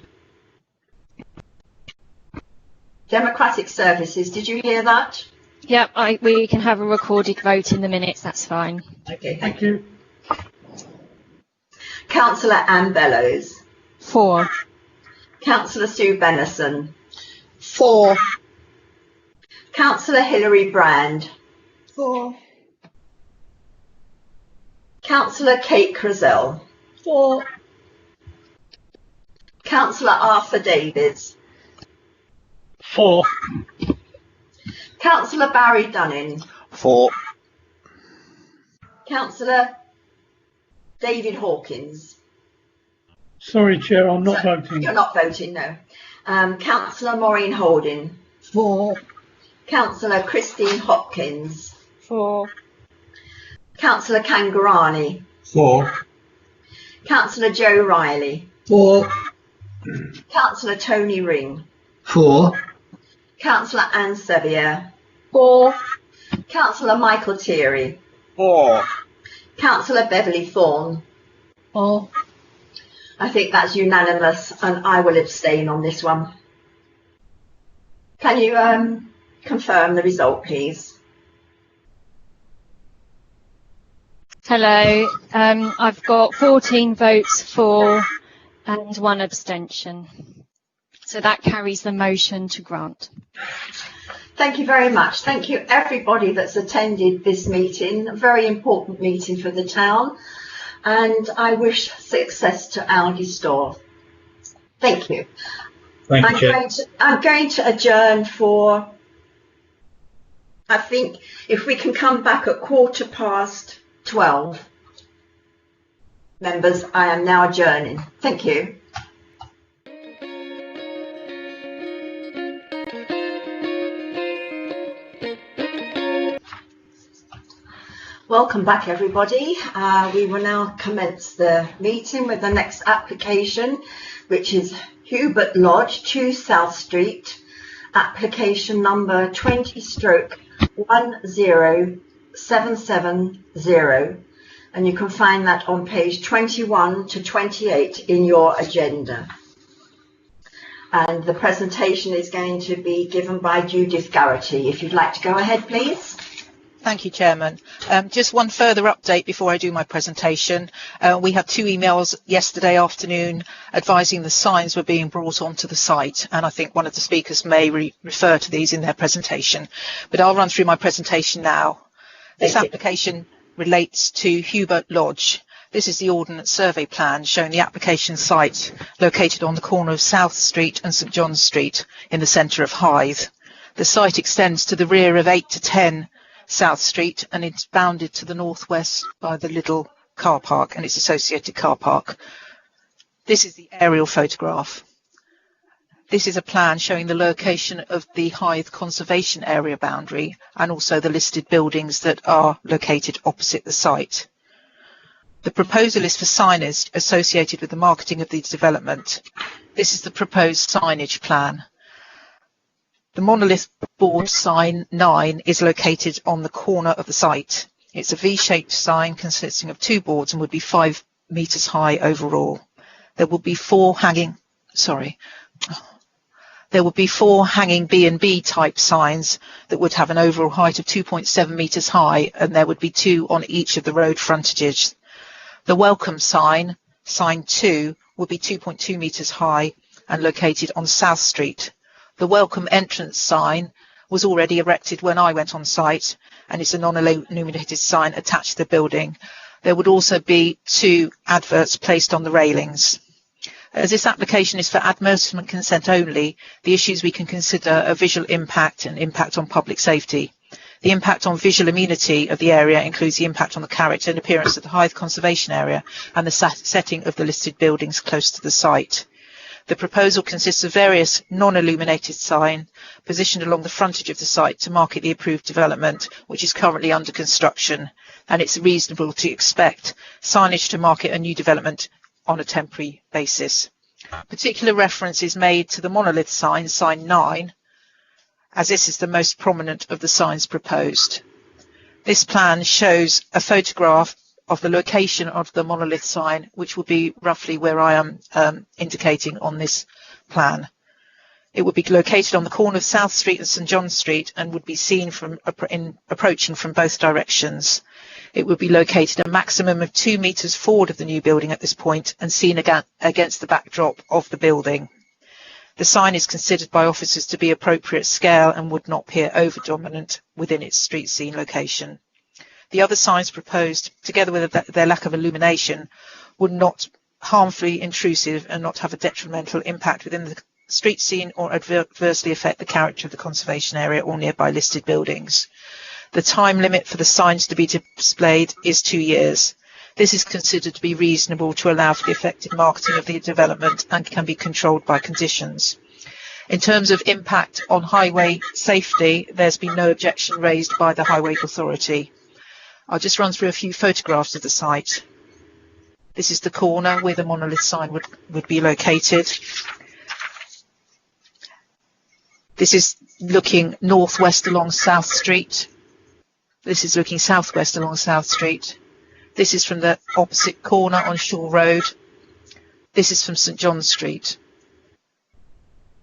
Democratic Services, did you hear that? Yep, we can have a recorded vote in the minutes, that's fine. Okay, thank you. Councillor Anne Bellows. 4. Councillor Sue Bennison. 4. Councillor Hilary Brand. 4. Councillor Kate Crizell. 4. Councillor Arthur Davies. 4. Councillor Barry Dunning. 4. Councillor David Hawkins. Sorry, Chair, I'm not voting. You're not voting, no. Councillor Maureen Holding. 4. Councillor Christine Hopkins. 4. Councillor Kangarani. 4. Councillor Joe Riley. 4. Councillor Tony Ring. 4. Councillor Anne Sevier. 4. Councillor Michael Thierry. 4. Councillor Beverly Thorne. 4. I think that's unanimous, and I will abstain on this one. Can you confirm the result, please? Hello, I've got 14 votes for and 1 abstention. So that carries the motion to grant. Thank you very much. Thank you everybody that's attended this meeting, a very important meeting for the town, and I wish success to Aldi Store. Thank you. Thank you, Chair. I'm going to adjourn for, I think, if we can come back at 12:15. Members, I am now adjourning. Thank you. Welcome back, everybody. We will now commence the meeting with the next application, which is Hubert Lodge, 2 South Street, application number 20-10770. And you can find that on page 21 to 28 in your agenda. And the presentation is going to be given by Judith Garrity. If you'd like to go ahead, please. Thank you, Chairman. Just one further update before I do my presentation. We had 2 emails yesterday afternoon advising the signs were being brought onto the site, and I think one of the speakers may refer to these in their presentation. But I'll run through my presentation now. This application relates to Hubert Lodge. This is the Ordnance Survey Plan showing the application site located on the corner of South Street and St John's Street in the centre of Hythe. The site extends to the rear of 8 to 10 South Street, and it's bounded to the northwest by the Lidl car park and its associated car park. This is the aerial photograph. This is a plan showing the location of the Hythe Conservation Area boundary and also the listed buildings that are located opposite the site. The proposal is for signage associated with the marketing of the development. This is the proposed signage plan. The monolith board sign 9 is located on the corner of the site. It's a V-shaped sign consisting of 2 boards and would be 5 metres high overall. There will be 4 hanging B&B type signs that would have an overall height of 2.7 metres high, and there would be 2 on each of the road frontages. The welcome sign, sign 2, would be 2.2 metres high and located on South Street. The welcome entrance sign was already erected when I went on site, and it's a non-illuminated sign attached to the building. There would also be 2 adverts placed on the railings. As this application is for advertisement consent only, the issues we can consider are visual impact and impact on public safety. The impact on visual amenity of the area includes the impact on the character and appearance of the Hythe Conservation Area and the setting of the listed buildings close to the site. The proposal consists of various non-illuminated signs positioned along the frontage of the site to market the approved development, which is currently under construction, and it's reasonable to expect signage to market a new development on a temporary basis. Particular reference is made to the monolith sign, sign 9, as this is the most prominent of the signs proposed. This plan shows a photograph of the location of the monolith sign, which will be roughly where I am indicating on this plan. It would be located on the corner of South Street and St John's Street and would be seen from approaching from both directions. It would be located a maximum of 2 metres forward of the new building at this point and seen against the backdrop of the building. The sign is considered by officers to be appropriate scale and would not appear over-dominant within its street scene location. The other signs proposed, together with their lack of illumination, would not harmfully intrusive and not have a detrimental impact within the street scene or adversely affect the character of the conservation area or nearby listed buildings. The time limit for the signs to be displayed is 2 years. This is considered to be reasonable to allow for the effective marketing of the development and can be controlled by conditions. In terms of impact on highway safety, there's been no objection raised by the Highway Authority. I'll just run through a few photographs of the site. This is the corner where the monolith sign would be located. This is looking northwest along South Street. This is looking southwest along South Street. This is from the opposite corner on Shore Road. This is from St John's Street.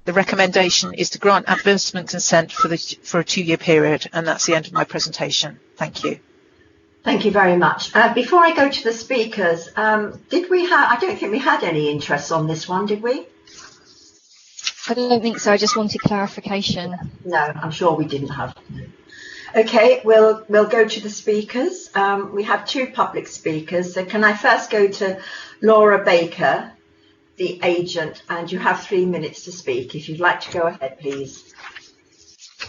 The recommendation is to grant advertisement consent for a 2-year period, and that's the end of my presentation. Thank you. Thank you very much. Before I go to the speakers, did we have, I don't think we had any interest on this one, did we? I don't think so. I just wanted clarification. No, I'm sure we didn't have. Okay, we'll go to the speakers. We have 2 public speakers. So can I first go to Laura Baker, the agent, and you have 3 minutes to speak. If you'd like to go ahead, please.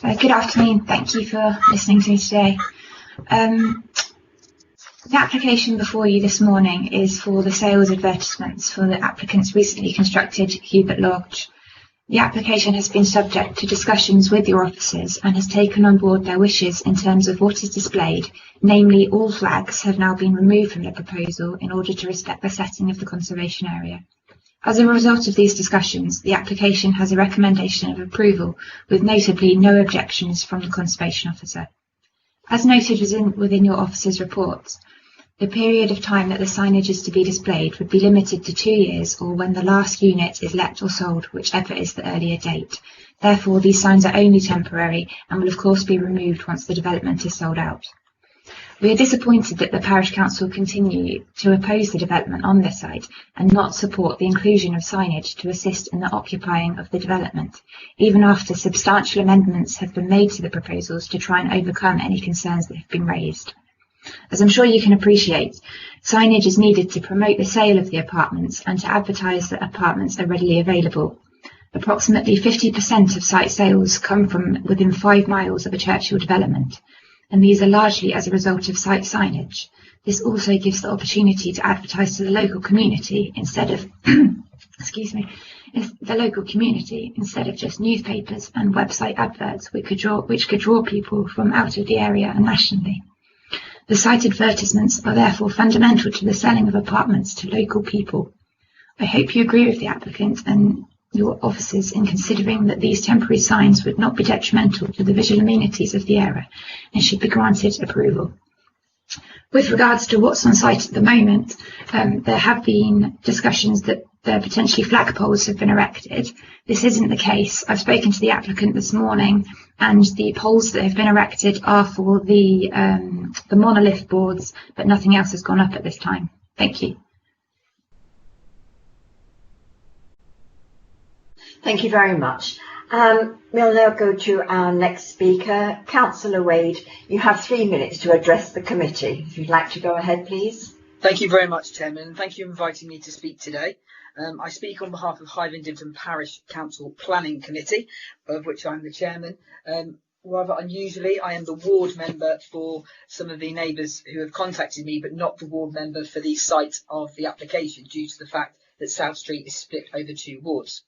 Good afternoon. Thank you for listening to me today. The application before you this morning is for the sales advertisements for the applicant's recently constructed Hubert Lodge. The application has been subject to discussions with your officers and has taken on board their wishes in terms of what is displayed, namely all flags have now been removed from the proposal in order to respect the setting of the conservation area. As a result of these discussions, the application has a recommendation of approval, with notably no objections from the Conservation Officer. As noted within your officer's reports, the period of time that the signage is to be displayed would be limited to 2 years or when the last unit is let or sold, whichever is the earlier date. Therefore, these signs are only temporary and will of course be removed once the development is sold out. We are disappointed that the Parish Council continue to oppose the development on this site and not support the inclusion of signage to assist in the occupying of the development, even after substantial amendments have been made to the proposals to try and overcome any concerns that have been raised. As I'm sure you can appreciate, signage is needed to promote the sale of the apartments and to advertise that apartments are readily available. Approximately 50% of site sales come from within 5 miles of a Churchill development, and these are largely as a result of site signage. This also gives the opportunity to advertise to the local community instead of instead of just newspapers and website adverts which could draw people from out of the area and nationally. The site advertisements are therefore fundamental to the selling of apartments to local people. I hope you agree with the applicant and your officers in considering that these temporary signs would not be detrimental to the visual amenities of the area and should be granted approval. With regards to what's on site at the moment, there have been discussions that potentially flagpoles have been erected. This isn't the case. I've spoken to the applicant this morning, and the poles that have been erected are for the monolith boards, but nothing else has gone up at this time. Thank you. Thank you very much. We'll now go to our next speaker, Councillor Wade. You have 3 minutes to address the committee. If you'd like to go ahead, please. Thank you very much, Chairman, and thank you for inviting me to speak today. I speak on behalf of Hivingdon Parish Council Planning Committee, of which I'm the chairman. Rather unusually, I am the ward member for some of the neighbours who have contacted me, but not the ward member for the site of the application, due to the fact that South Street is split over 2 wards.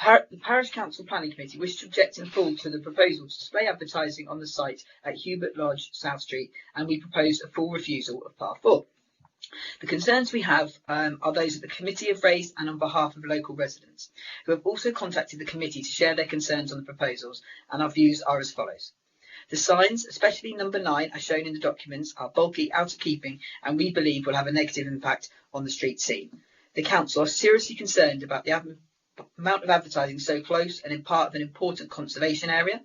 The Parish Council Planning Committee wish to object in full to the proposal to display advertising on the site at Hubert Lodge, South Street, and we propose a full refusal of Part 4. The concerns we have are those that the committee have raised and on behalf of local residents, who have also contacted the committee to share their concerns on the proposals, and our views are as follows. The signs, especially number 9, as shown in the documents, are bulky, out of keeping, and we believe will have a negative impact on the street scene. The council are seriously concerned about the amount of advertising so close and in part of an important conservation area,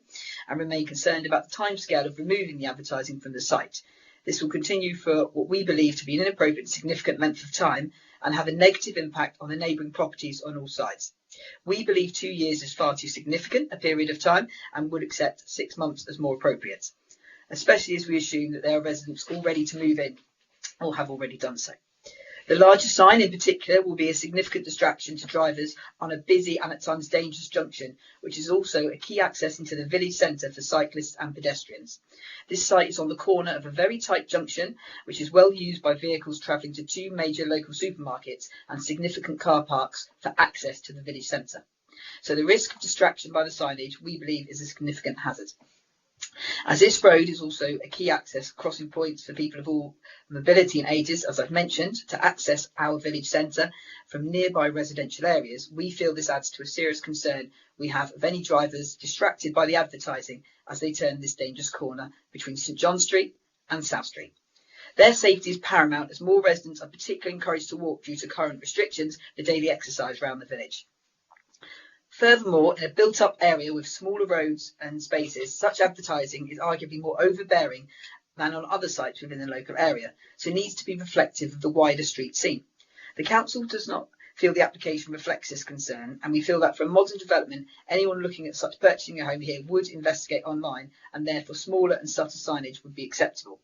and remain concerned about the timescale of removing the advertising from the site. This will continue for what we believe to be an inappropriate and significant length of time and have a negative impact on the neighbouring properties on all sides. We believe 2 years is far too significant a period of time and would accept 6 months as more appropriate, especially as we assume that there are residents all ready to move in or have already done so. The larger sign in particular will be a significant distraction to drivers on a busy and at times dangerous junction, which is also a key access into the village centre for cyclists and pedestrians. This site is on the corner of a very tight junction, which is well used by vehicles travelling to 2 major local supermarkets and significant car parks for access to the village centre. So the risk of distraction by the signage, we believe, is a significant hazard. As this road is also a key access crossing point for people of all mobility and ages, as I've mentioned, to access our village centre from nearby residential areas, we feel this adds to a serious concern we have of any drivers distracted by the advertising as they turn this dangerous corner between St John Street and South Street. Their safety is paramount, as more residents are particularly encouraged to walk due to current restrictions for daily exercise around the village. Furthermore, in a built-up area with smaller roads and spaces, such advertising is arguably more overbearing than on other sites within the local area, so it needs to be reflective of the wider street scene. The council does not feel the application reflects this concern, and we feel that for a modern development, anyone looking at such purchasing a home here would investigate online, and therefore smaller and subtle signage would be acceptable.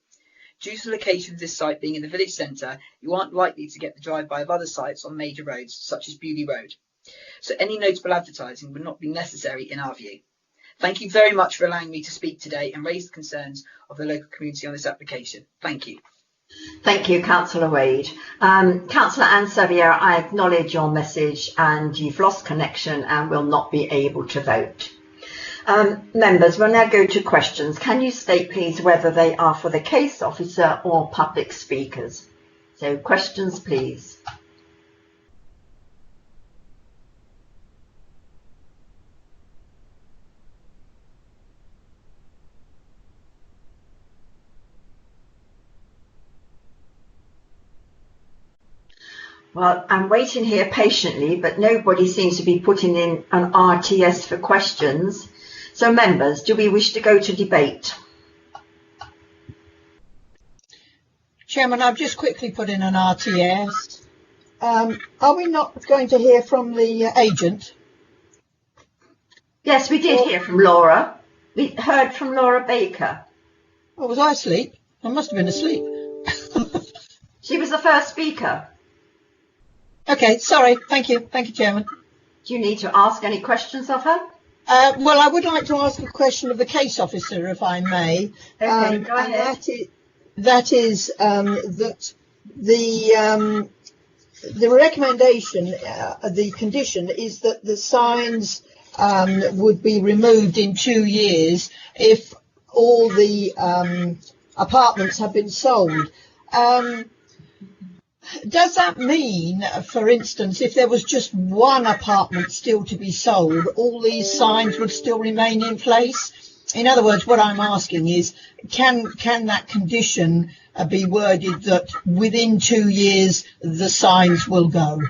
Due to the location of this site being in the village centre, you aren't likely to get the drive-by of other sites on major roads, such as Bewley Road. So any notable advertising would not be necessary in our view. Thank you very much for allowing me to speak today and raise the concerns of the local community on this application. Thank you. Thank you, Councillor Wade. Councillor Anne Sevier, I acknowledge your message and you've lost connection and will not be able to vote. Members, we'll now go to questions. Can you state, please, whether they are for the case officer or public speakers? So questions, please. Well, I'm waiting here patiently, but nobody seems to be putting in an RTS for questions. So members, do we wish to go to debate? Chairman, I've just quickly put in an RTS. Are we not going to hear from the agent? Yes, we did hear from Laura. We heard from Laura Baker. Oh, was I asleep? I must have been asleep. She was the first speaker. Okay, sorry. Thank you. Thank you, Chairman. Do you need to ask any questions of her? Well, I would like to ask a question of the case officer, if I may. Okay, go ahead. That is that the recommendation, the condition is that the signs would be removed in 2 years if all the apartments have been sold. Does that mean, for instance, if there was just one apartment still to be sold, all these signs would still remain in place? In other words, what I'm asking is, can that condition be worded that within 2 years the signs will go?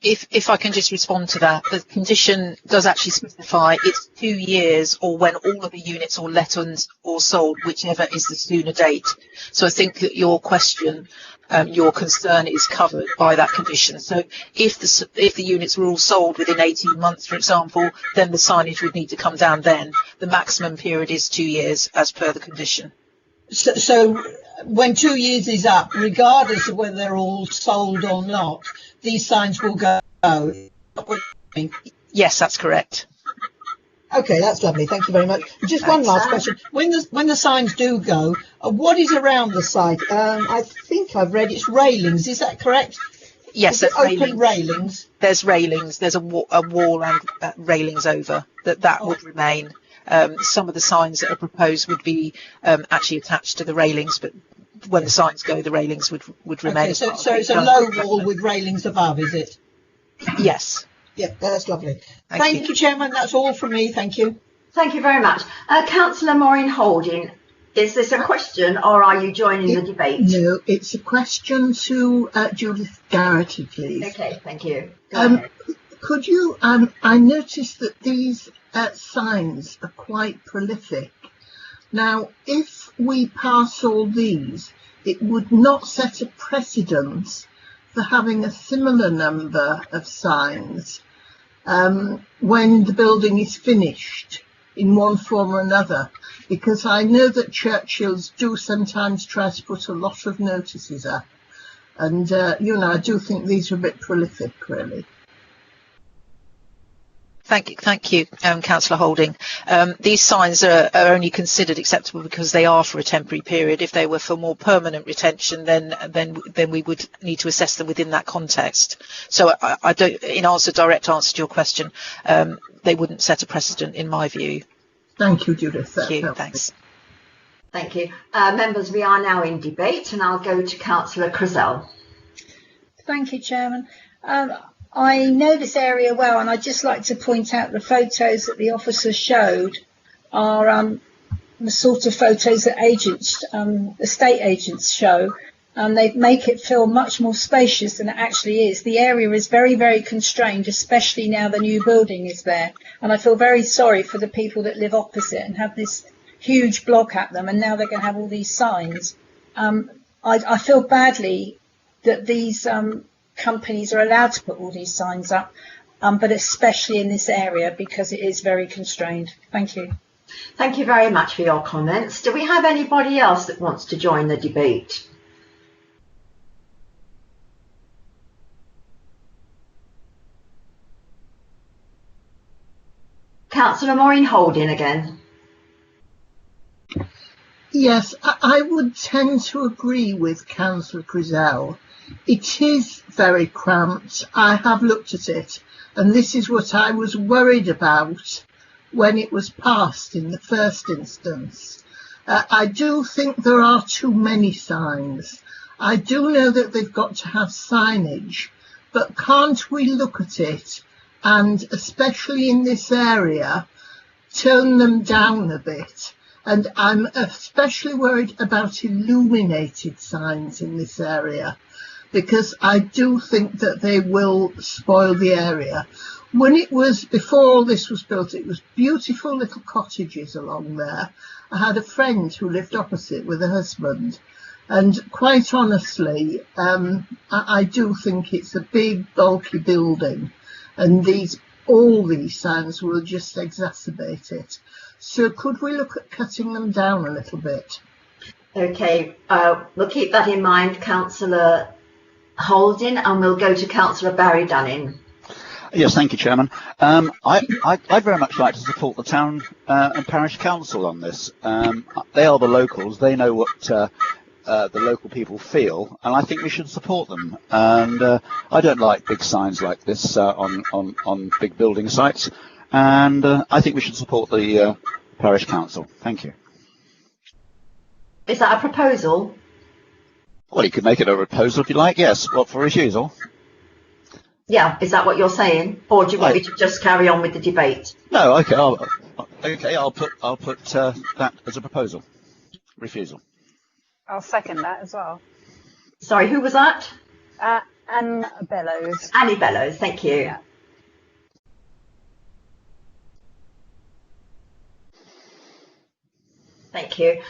If I can just respond to that, the condition does actually specify it's 2 years or when all of the units are let or sold, whichever is the sooner date. So I think that your question, your concern is covered by that condition. So if the units were all sold within 18 months, for example, then the signage would need to come down then. The maximum period is 2 years as per the condition. So when 2 years is up, regardless of whether they're all sold or not, these signs will go. Yes, that's correct. Okay, that's lovely. Thank you very much. Just one last question. When the signs do go, what is around the site? I think I've read it's railings. Is that correct? Yes, there's open railings. There's railings. There's a wall and railings over that would remain. Some of the signs that are proposed would be actually attached to the railings, but when the signs go, the railings would remain. Okay, so it's a low wall with railings above, is it? Yes. Yeah, that's lovely. Thank you, Chairman. That's all from me. Thank you. Thank you very much. Councillor Maureen Holding, is this a question or are you joining the debate? No, it's a question to Judith Garrity, please. Okay, thank you. Go ahead. Could you, I noticed that these signs are quite prolific. Now, if we pass all these, it would not set a precedent for having a similar number of signs when the building is finished in one form or another, because I know that Churchill's do sometimes try to put a lot of notices up, and I do think these are a bit prolific, really. Thank you, Councillor Holding. These signs are only considered acceptable because they are for a temporary period. If they were for more permanent retention, then we would need to assess them within that context. So I don't, direct answer to your question, they wouldn't set a precedent in my view. Thank you, Judith. Thank you. Thanks. Thank you. Members, we are now in debate and I'll go to Councillor Crizell. Thank you, Chairman. I know this area well, and I'd just like to point out the photos that the officer showed are the sort of photos that estate agents show, and they make it feel much more spacious than it actually is. The area is very, very constrained, especially now the new building is there, and I feel very sorry for the people that live opposite and have this huge block at them, and now they're going to have all these signs. I feel badly that these companies are allowed to put all these signs up, but especially in this area because it is very constrained. Thank you. Thank you very much for your comments. Do we have anybody else that wants to join the debate? Councillor Maureen Holding again. Yes, I would tend to agree with Councillor Grisell. It is very cramped. I have looked at it, and this is what I was worried about when it was passed in the first instance. I do think there are too many signs. I do know that they've got to have signage, but can't we look at it and, especially in this area, turn them down a bit? And I'm especially worried about illuminated signs in this area, because I do think that they will spoil the area. When it was, before all this was built, it was beautiful little cottages along there. I had a friend who lived opposite with a husband, and quite honestly, I do think it's a big, bulky building, and all these signs will just exacerbate it. So could we look at cutting them down a little bit? Okay, we'll keep that in mind, Councillor Holding, and we'll go to Councillor Barry Dunning. Yes, thank you, Chairman. I'd very much like to support the town and parish council on this. They are the locals. They know what the local people feel, and I think we should support them. And I don't like big signs like this on big building sites, and I think we should support the parish council. Thank you. Is that a proposal? Well, you could make it a proposal if you like. Yes. What, for refusal? Yeah, is that what you're saying, or do you want me to just carry on with the debate? No, okay. I'll put that as a proposal. Refusal. I'll second that as well. Sorry, who was that? Anne Bellows. Annie Bellows, thank you. Yeah. Thank you.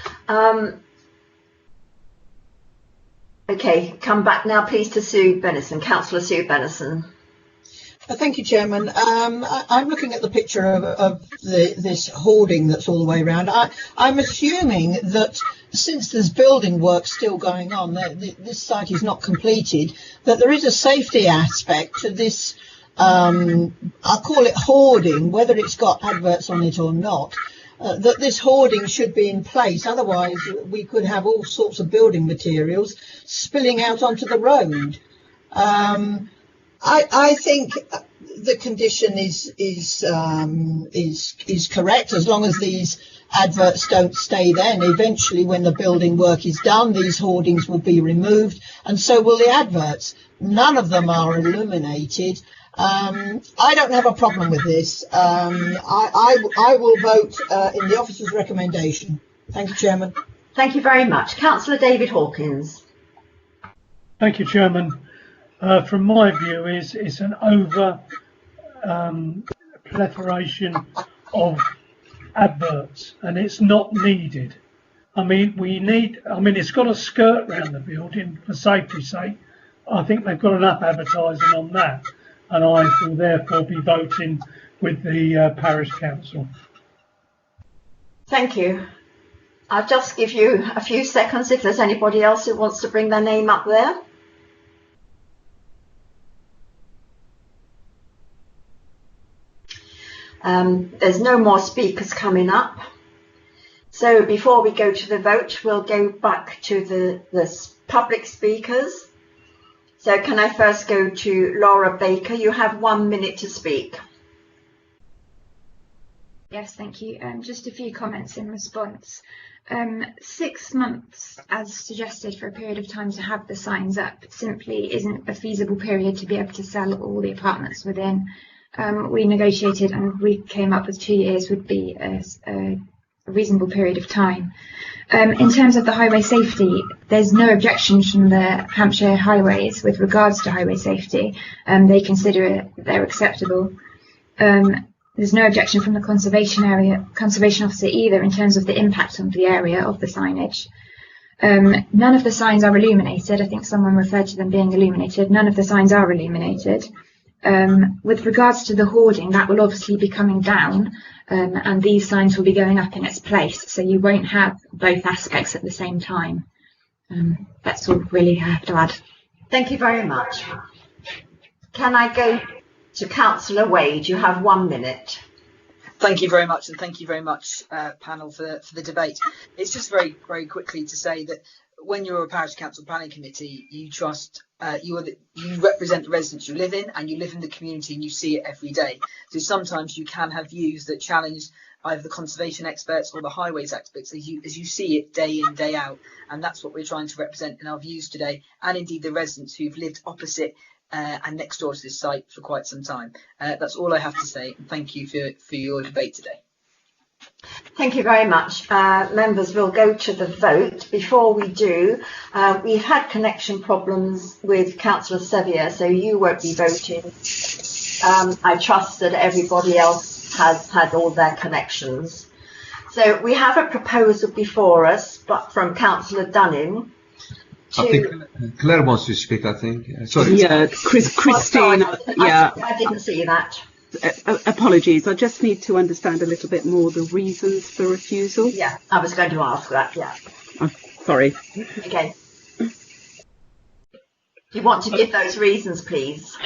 Okay, come back now, please, to Sue Bennison, Councillor Sue Bennison. Thank you, Chairman. I'm looking at the picture of this hoarding that's all the way around. I'm assuming that since there's building work still going on, this site is not completed, that there is a safety aspect to this, I'll call it hoarding, whether it's got adverts on it or not. That this hoarding should be in place, otherwise we could have all sorts of building materials spilling out onto the road. I think the condition is correct, as long as these adverts don't stay there, and eventually when the building work is done, these hoardings will be removed, and so will the adverts. None of them are illuminated. I don't have a problem with this. I will vote in the officer's recommendation. Thank you, Chairman. Thank you very much. Councillor David Hawkins. Thank you, Chairman. From my view, it's an over proliferation of adverts, and it's not needed. I mean, it's got a skirt around the building for safety's sake. I think they've got enough advertising on that, and I will therefore be voting with the parish council. Thank you. I'll just give you a few seconds if there's anybody else who wants to bring their name up there. There's no more speakers coming up. So before we go to the vote, we'll go back to the public speakers. So can I first go to Laura Baker? You have 1 minute to speak. Yes, thank you. Just a few comments in response. 6 months, as suggested, for a period of time to have the signs up simply isn't a feasible period to be able to sell all the apartments within. We negotiated and we came up with 2 years would be a reasonable period of time. In terms of the highway safety, there's no objection from the Hampshire Highways with regards to highway safety. They consider they're acceptable. There's no objection from the conservation officer either in terms of the impact on the area of the signage. None of the signs are illuminated. I think someone referred to them being illuminated. None of the signs are illuminated. With regards to the hoarding, that will obviously be coming down, and these signs will be going up in its place, so you won't have both aspects at the same time. That's all really I have to add. Thank you very much. Can I go to Councillor Wade? You have 1 minute. Thank you very much, and thank you very much, panel, for the debate. It's just very, very quickly to say that when you're a parish council planning committee, you trust, you represent the residents you live in, and you live in the community and you see it every day. So sometimes you can have views that challenge either the conservation experts or the highways experts as you see it day in, day out. And that's what we're trying to represent in our views today, and indeed the residents who've lived opposite and next door to this site for quite some time. That's all I have to say. And thank you for your debate today. Thank you very much. Members, we'll go to the vote. Before we do, we've had connection problems with Councillor Sevier, so you won't be voting. I trust that everybody else has had all their connections. So we have a proposal before us, but from Councillor Dunning. I think Claire wants to speak, I think. Sorry. Yeah, Christine. I didn't see that. Apologies, I just need to understand a little bit more the reasons for refusal. Yeah, I was going to ask that, yeah. Oh, sorry. Okay. Do you want to give those reasons, please?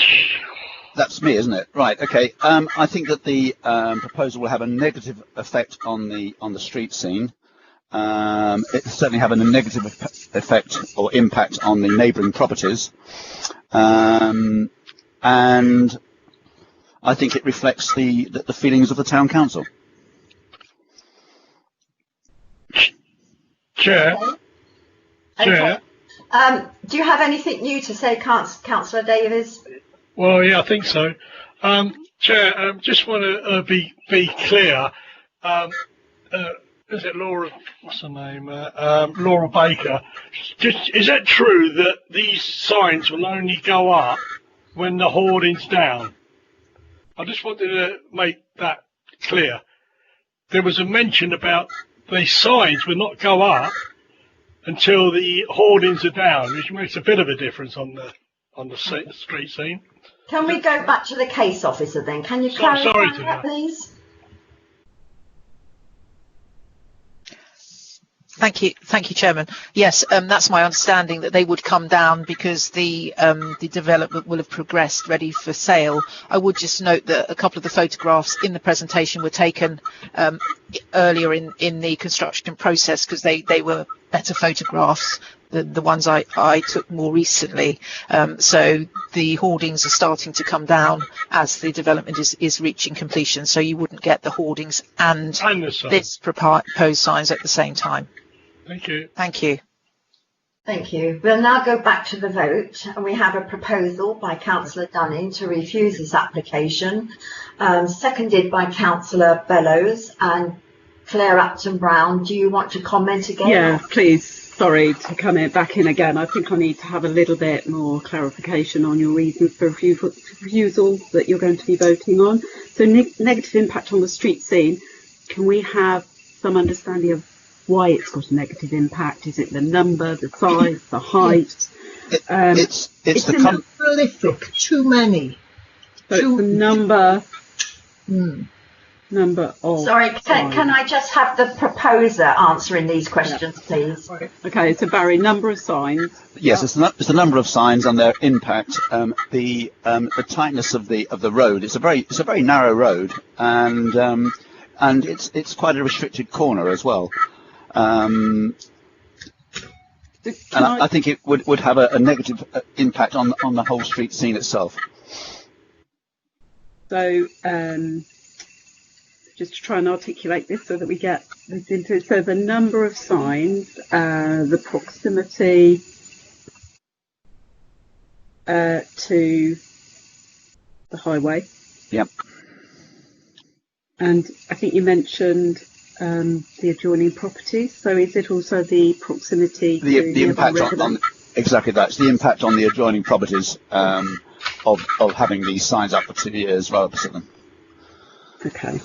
That's me, isn't it? Right. Okay. I think that the proposal will have a negative effect on the street scene. It certainly have a negative effect or impact on the neighbouring properties, and I think it reflects the feelings of the town council. Chair. Okay. Do you have anything new to say, Councillor Davies? Well, yeah, I think so. Chair, just want to be clear. Is it Laura? What's her name? Laura Baker. Is that true that these signs will only go up when the hoarding's down? I just wanted to make that clear. There was a mention about the signs will not go up until the hoardings are down, which makes a bit of a difference on the street scene. Can we go back to the case officer then? Can you clarify that, please? Thank you, Chairman. Yes, that's my understanding, that they would come down because the development will have progressed, ready for sale. I would just note that a couple of the photographs in the presentation were taken earlier in the construction process, because they were better photographs than the ones I took more recently. So the hoardings are starting to come down as the development is reaching completion. So you wouldn't get the hoardings and this proposed signs at the same time. Thank you. Thank you. Thank you. We'll now go back to the vote, and we have a proposal by Councillor Dunning to refuse this application, seconded by Councillor Bellows and Claire Acton-Brown. Do you want to comment again? Yeah, please. Sorry to come back in again. I think I need to have a little bit more clarification on your reasons for refusal that you're going to be voting on. So negative impact on the street scene. Can we have some understanding of why it's got a negative impact? Is it the number, the size, the height? It's prolific, too many. So it's the number. Number of. Sorry, can I just have the proposer answering these questions, please? Okay, so Barry, number of signs. Yes, it's the number of signs and their impact. The tightness of the road. It's a very narrow road, and it's quite a restricted corner as well. And I think it would have a negative impact on the whole street scene itself. So just to try and articulate this so that we get this into it. So the number of signs, the proximity to the highway. Yep. And I think you mentioned the adjoining properties. So is it also the proximity to the impact on exactly that? It's the impact on the adjoining properties of having these signs up for 2 years rather opposite them. Okay.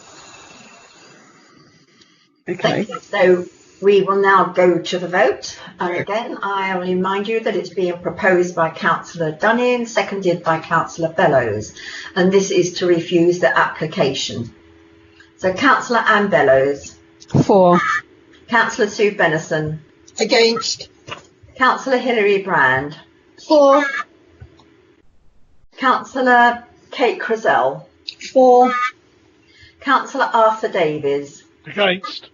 Thank you. So we will now go to the vote. And again, I will remind you that it's being proposed by Councillor Dunning, seconded by Councillor Bellows. And this is to refuse the application. So Councillor Anne Bellows. For. Councillor Sue Benison. Against. Councillor Hilary Brand. For. Councillor Kate Crizell. For. Councillor Arthur Davies. Against.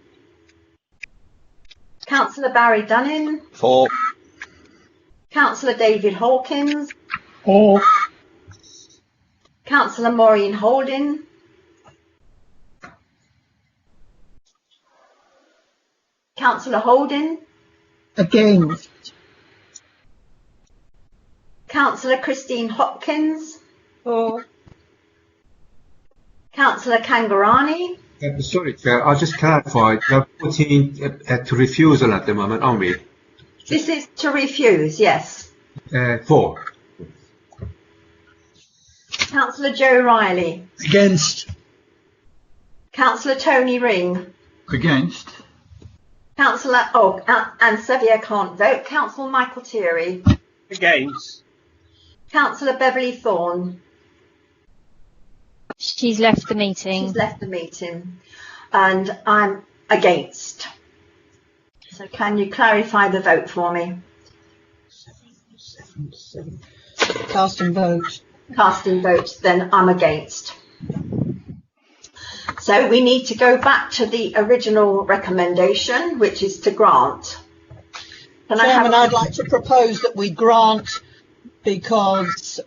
Councillor Barry Dunning. For. Councillor David Hawkins. For. Councillor Maureen Holding. Councillor Holding. Against. Councillor Christine Hopkins. For. Councillor Kangarani. Sorry, Chair, I'll just clarify. We're putting to refusal at the moment, aren't we? This is to refuse, yes. For. Councillor Joe Riley. Against. Councillor Tony Ring. Against. Councillor, and Sevier can't vote. Councillor Michael Thierry. Against. Councillor Beverly Thorne. She's left the meeting. She's left the meeting. And I'm against. So can you clarify the vote for me? Casting vote. Casting votes, then I'm against. So we need to go back to the original recommendation, which is to grant. Chairman, I'd like to propose that we grant, because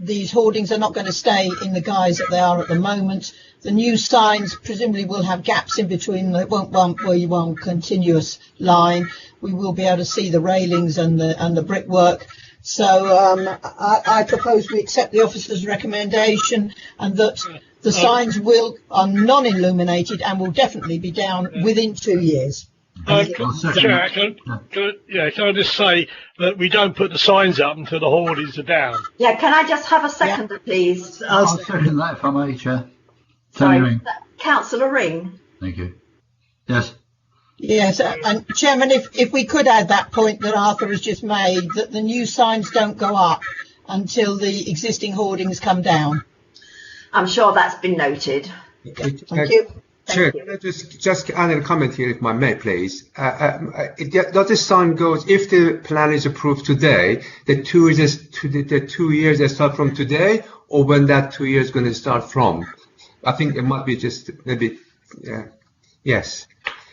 these hoardings are not going to stay in the guise that they are at the moment. The new signs presumably will have gaps in between. They won't be one continuous line. We will be able to see the railings and the brickwork. So I propose we accept the officer's recommendation, and that the signs are non-illuminated and will definitely be down within 2 years. Chair, can I just say that we don't put the signs up until the hoardings are down? Yeah, can I just have a seconder, please? I'll second that if I may, Chair. Sorry, Ring. Councillor Ring. Thank you. Yes. Yes, and Chairman, if we could add that point that Arthur has just made, that the new signs don't go up until the existing hoardings come down. I'm sure that's been noted. Thank you. Chair, can I just add a comment here, if I may, please? Does the sign goes, if the plan is approved today, the 2 years they start from today, or when that 2 years going to start from? I think it might be just maybe, yes.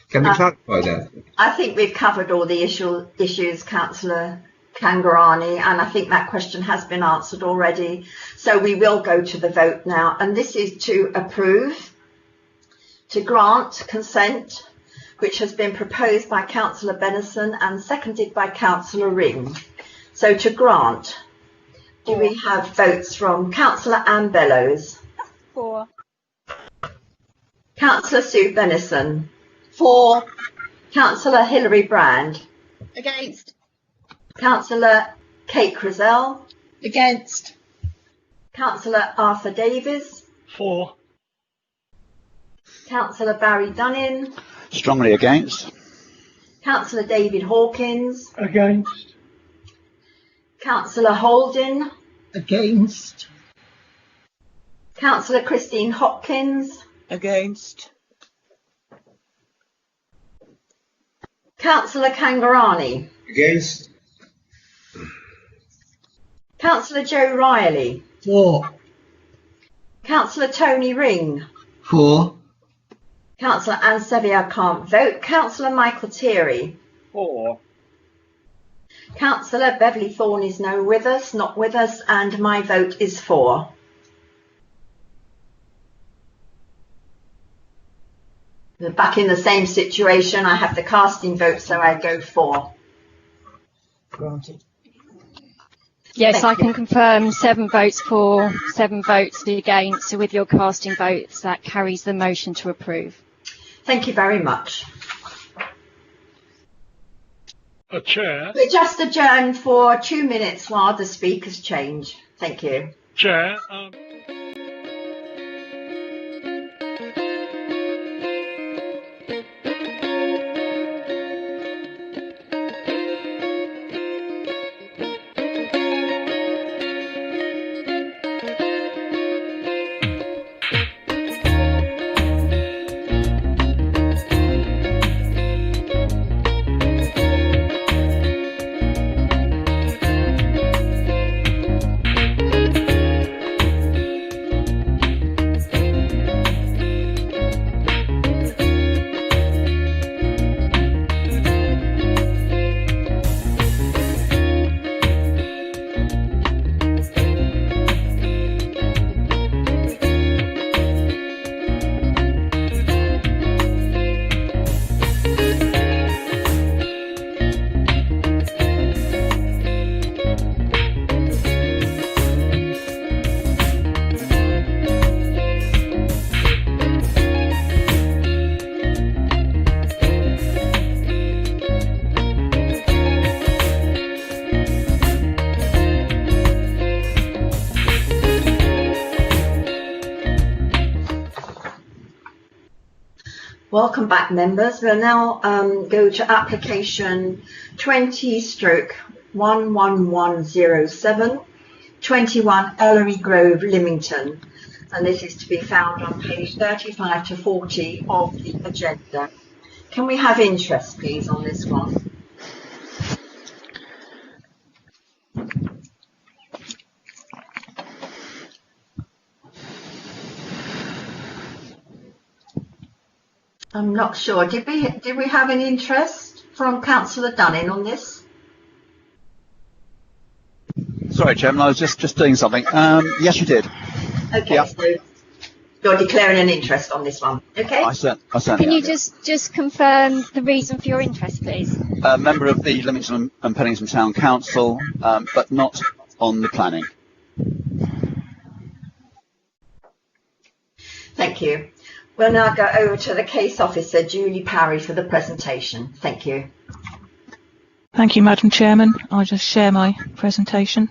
Can we clarify that? I think we've covered all the issues, Councillor Kangarani, and I think that question has been answered already. So we will go to the vote now, and this is to approve, to grant consent, which has been proposed by Councillor Benison and seconded by Councillor Ring. So to grant, do we have votes from Councillor Anne Bellows? For. Councillor Sue Benison? For. Councillor Hilary Brand? Against. Councillor Kate Crizell? Against. Councillor Arthur Davies? For. Councillor Barry Dunning? Strongly against. Councillor David Hawkins? Against. Councillor Holding? Against. Councillor Christine Hopkins? Against. Councillor Kangarani? Against. Councillor Joe Riley? For. Councillor Tony Ring? For. Councillor Anne Sevier can't vote. Councillor Michael Thierry? For. Councillor Beverly Thorne is not with us, and my vote is for. We're back in the same situation. I have the casting vote, so I go for. Granted. Yes, I can confirm 7 votes for, 7 votes against. So with your casting votes, that carries the motion to approve. Thank you very much. Chair. We just adjourn for 2 minutes while the speakers change. Thank you. Chair. Welcome back, members. We'll now go to application 20/11107, 21 Ellery Grove, Lymington. And this is to be found on page 35 to 40 of the agenda. Can we have interest, please, on this one? I'm not sure. Did we have any interest from Councillor Dunning on this? Sorry, Chairman, I was just doing something. Yes, you did. Okay, Yeah. so you're declaring an interest on this one, okay? I certainly Can you am. just confirm the reason for your interest, please? Member of the Lymington and Pennington Town Council, but not on the planning. Thank you. We'll now go over to the case officer, Julie Parry, for the presentation. Thank you. Thank you, Madam Chairman. I'll just share my presentation.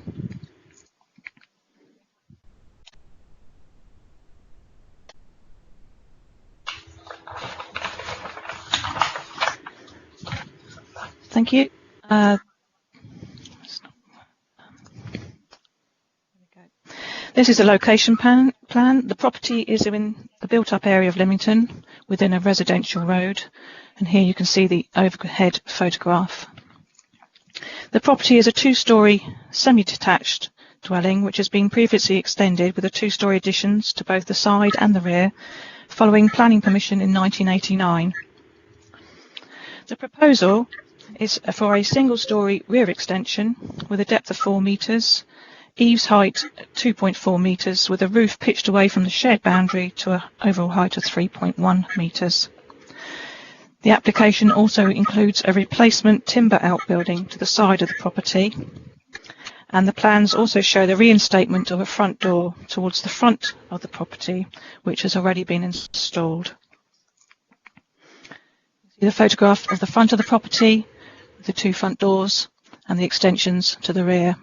Thank you. This is a location plan. The property is in the built-up area of Lymington within a residential road, and here you can see the overhead photograph. The property is a two-storey semi-detached dwelling which has been previously extended with a two-storey additions to both the side and the rear following planning permission in 1989. The proposal is for a single-storey rear extension with a depth of 4 metres, eaves height 2.4 metres with a roof pitched away from the shed boundary to an overall height of 3.1 metres. The application also includes a replacement timber outbuilding to the side of the property, and the plans also show the reinstatement of a front door towards the front of the property, which has already been installed. See the photograph of the front of the property, with the two front doors and the extensions to the rear.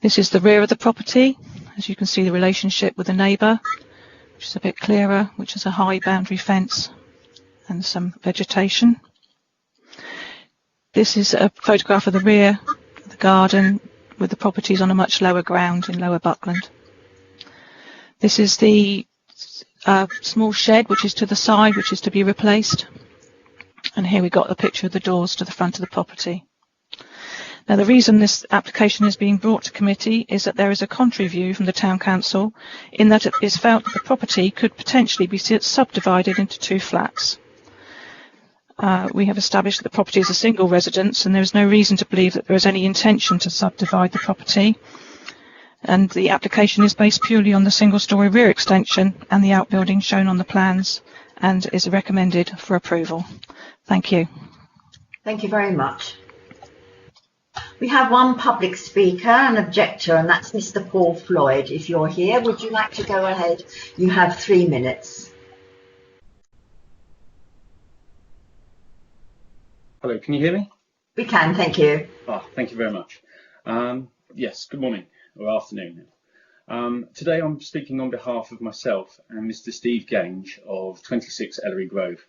This is the rear of the property. As you can see, the relationship with the neighbour, which is a bit clearer, which has a high boundary fence and some vegetation. This is a photograph of the rear of the garden with the properties on a much lower ground in Lower Buckland. This is the small shed which is to the side, which is to be replaced. And here we got a picture of the doors to the front of the property. Now, the reason this application is being brought to committee is that there is a contrary view from the Town Council in that it is felt that the property could potentially be subdivided into 2 flats. We have established that the property is a single residence and there is no reason to believe that there is any intention to subdivide the property. And the application is based purely on the single-storey rear extension and the outbuilding shown on the plans and is recommended for approval. Thank you. Thank you very much. We have one public speaker, an objector, and that's Mr. Paul Floyd. If you're here, would you like to go ahead? You have 3 minutes. Hello, can you hear me? We can, thank you. Thank you very much. Yes, good morning or afternoon. Today I'm speaking on behalf of myself and Mr. Steve Gange of 26 Ellery Grove.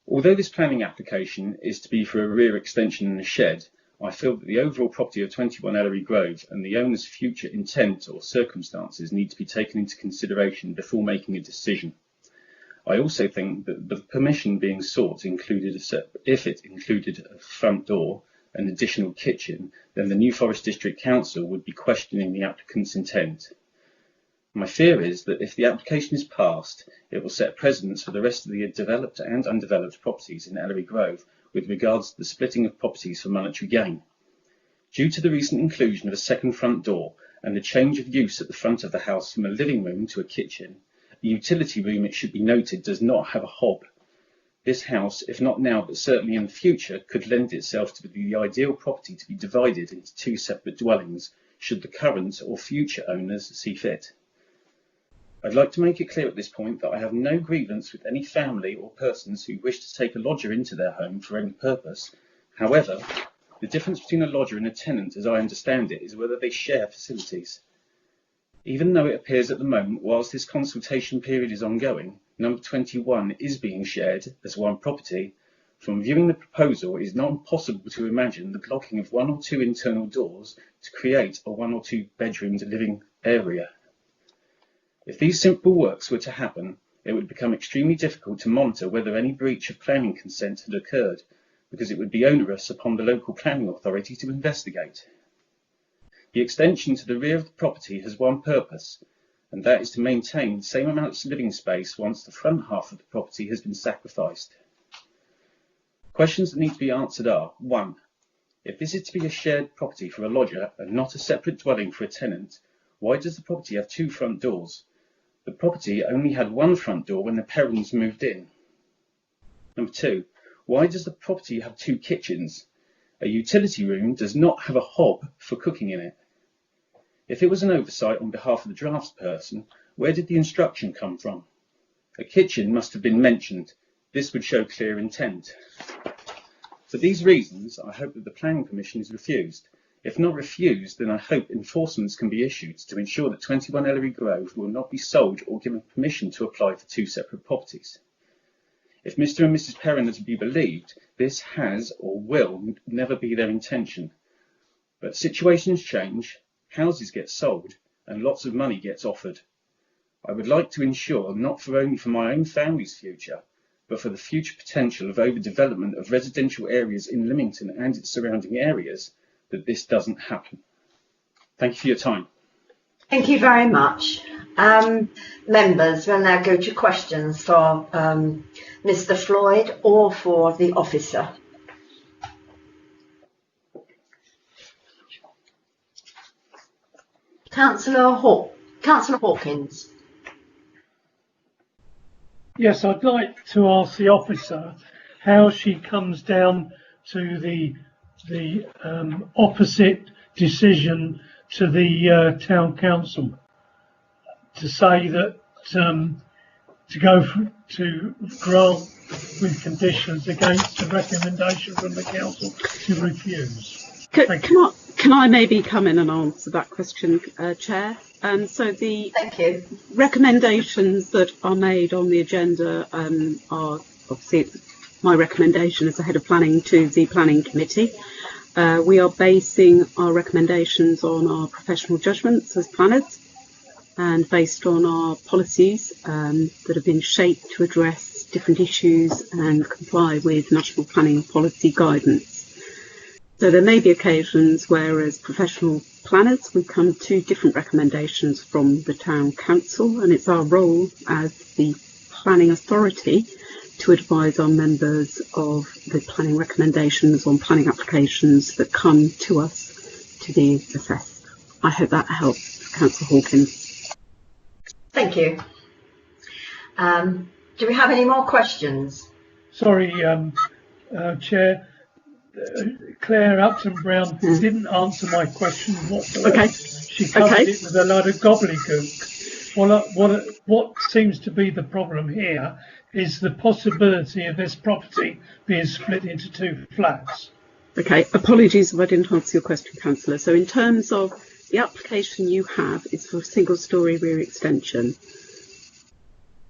Although this planning application is to be for a rear extension and a shed, I feel that the overall property of 21 Ellery Grove and the owner's future intent or circumstances need to be taken into consideration before making a decision. I also think that the permission being sought included if it included a front door, an additional kitchen, then the New Forest District Council would be questioning the applicant's intent. My fear is that if the application is passed, it will set precedents for the rest of the developed and undeveloped properties in Ellery Grove with regards to the splitting of properties for monetary gain. Due to the recent inclusion of a second front door and the change of use at the front of the house from a living room to a kitchen, the utility room, it should be noted, does not have a hob. This house, if not now but certainly in the future, could lend itself to be the ideal property to be divided into 2 separate dwellings should the current or future owners see fit. I'd like to make it clear at this point that I have no grievance with any family or persons who wish to take a lodger into their home for any purpose. However, the difference between a lodger and a tenant, as I understand it, is whether they share facilities. Even though it appears at the moment, whilst this consultation period is ongoing, number 21 is being shared as one property, from viewing the proposal it is not impossible to imagine the blocking of 1 or 2 internal doors to create a 1 or 2 bedroomed living area. If these simple works were to happen, it would become extremely difficult to monitor whether any breach of planning consent had occurred, because it would be onerous upon the local planning authority to investigate. The extension to the rear of the property has one purpose, and that is to maintain the same amounts of living space once the front half of the property has been sacrificed. Questions that need to be answered are: 1. If this is to be a shared property for a lodger and not a separate dwelling for a tenant, why does the property have 2 front doors? The property only had 1 front door when the Perrons moved in. Number 2. Why does the property have 2 kitchens? A utility room does not have a hob for cooking in it. If it was an oversight on behalf of the draftsperson, where did the instruction come from? A kitchen must have been mentioned. This would show clear intent. For these reasons, I hope that the planning permission is refused. If not refused, then I hope enforcements can be issued to ensure that 21 Ellery Grove will not be sold or given permission to apply for 2 separate properties. If Mr. and Mrs. Perron are to be believed, this has or will never be their intention. But situations change, houses get sold, and lots of money gets offered. I would like to ensure, not only for my own family's future, but for the future potential of overdevelopment of residential areas in Lymington and its surrounding areas, that this doesn't happen. Thank you for your time. Thank you very much. Members, we'll now go to questions for Mr. Floyd or for the officer. Councillor Hawkins. Yes, I'd like to ask the officer how she comes down to the opposite decision to the town council, to say that to grant with conditions against the recommendation from the council to refuse. Can I maybe come in and answer that question, Chair? So the recommendations that are made on the agenda are obviously my recommendation as the head of planning to the planning committee. We are basing our recommendations on our professional judgments as planners and based on our policies that have been shaped to address different issues and comply with national planning policy guidance. So there may be occasions where, as professional planners, we come to different recommendations from the town council, and it's our role as the planning authority to advise our members of the planning recommendations on planning applications that come to us to be assessed. I hope that helps, Councillor Hawkins. Thank you. Do we have any more questions? Sorry, Chair. Claire Upton Brown didn't answer my question whatsoever. Okay. She covered it with a lot of gobbledygook. What seems to be the problem here is the possibility of this property being split into 2 flats. Okay, apologies if I didn't answer your question, Councillor. So in terms of the application you have, is for a single-storey rear extension.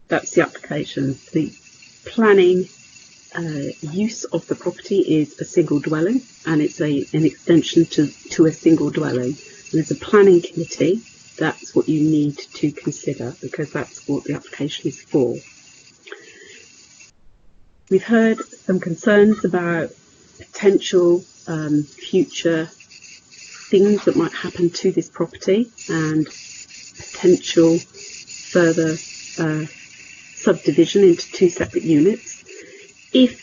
That's the application. The planning use of the property is a single dwelling, and it's an extension to a single dwelling. And as a planning committee, that's what you need to consider, because that's what the application is for. We've heard some concerns about potential future things that might happen to this property and potential further subdivision into 2 separate units. If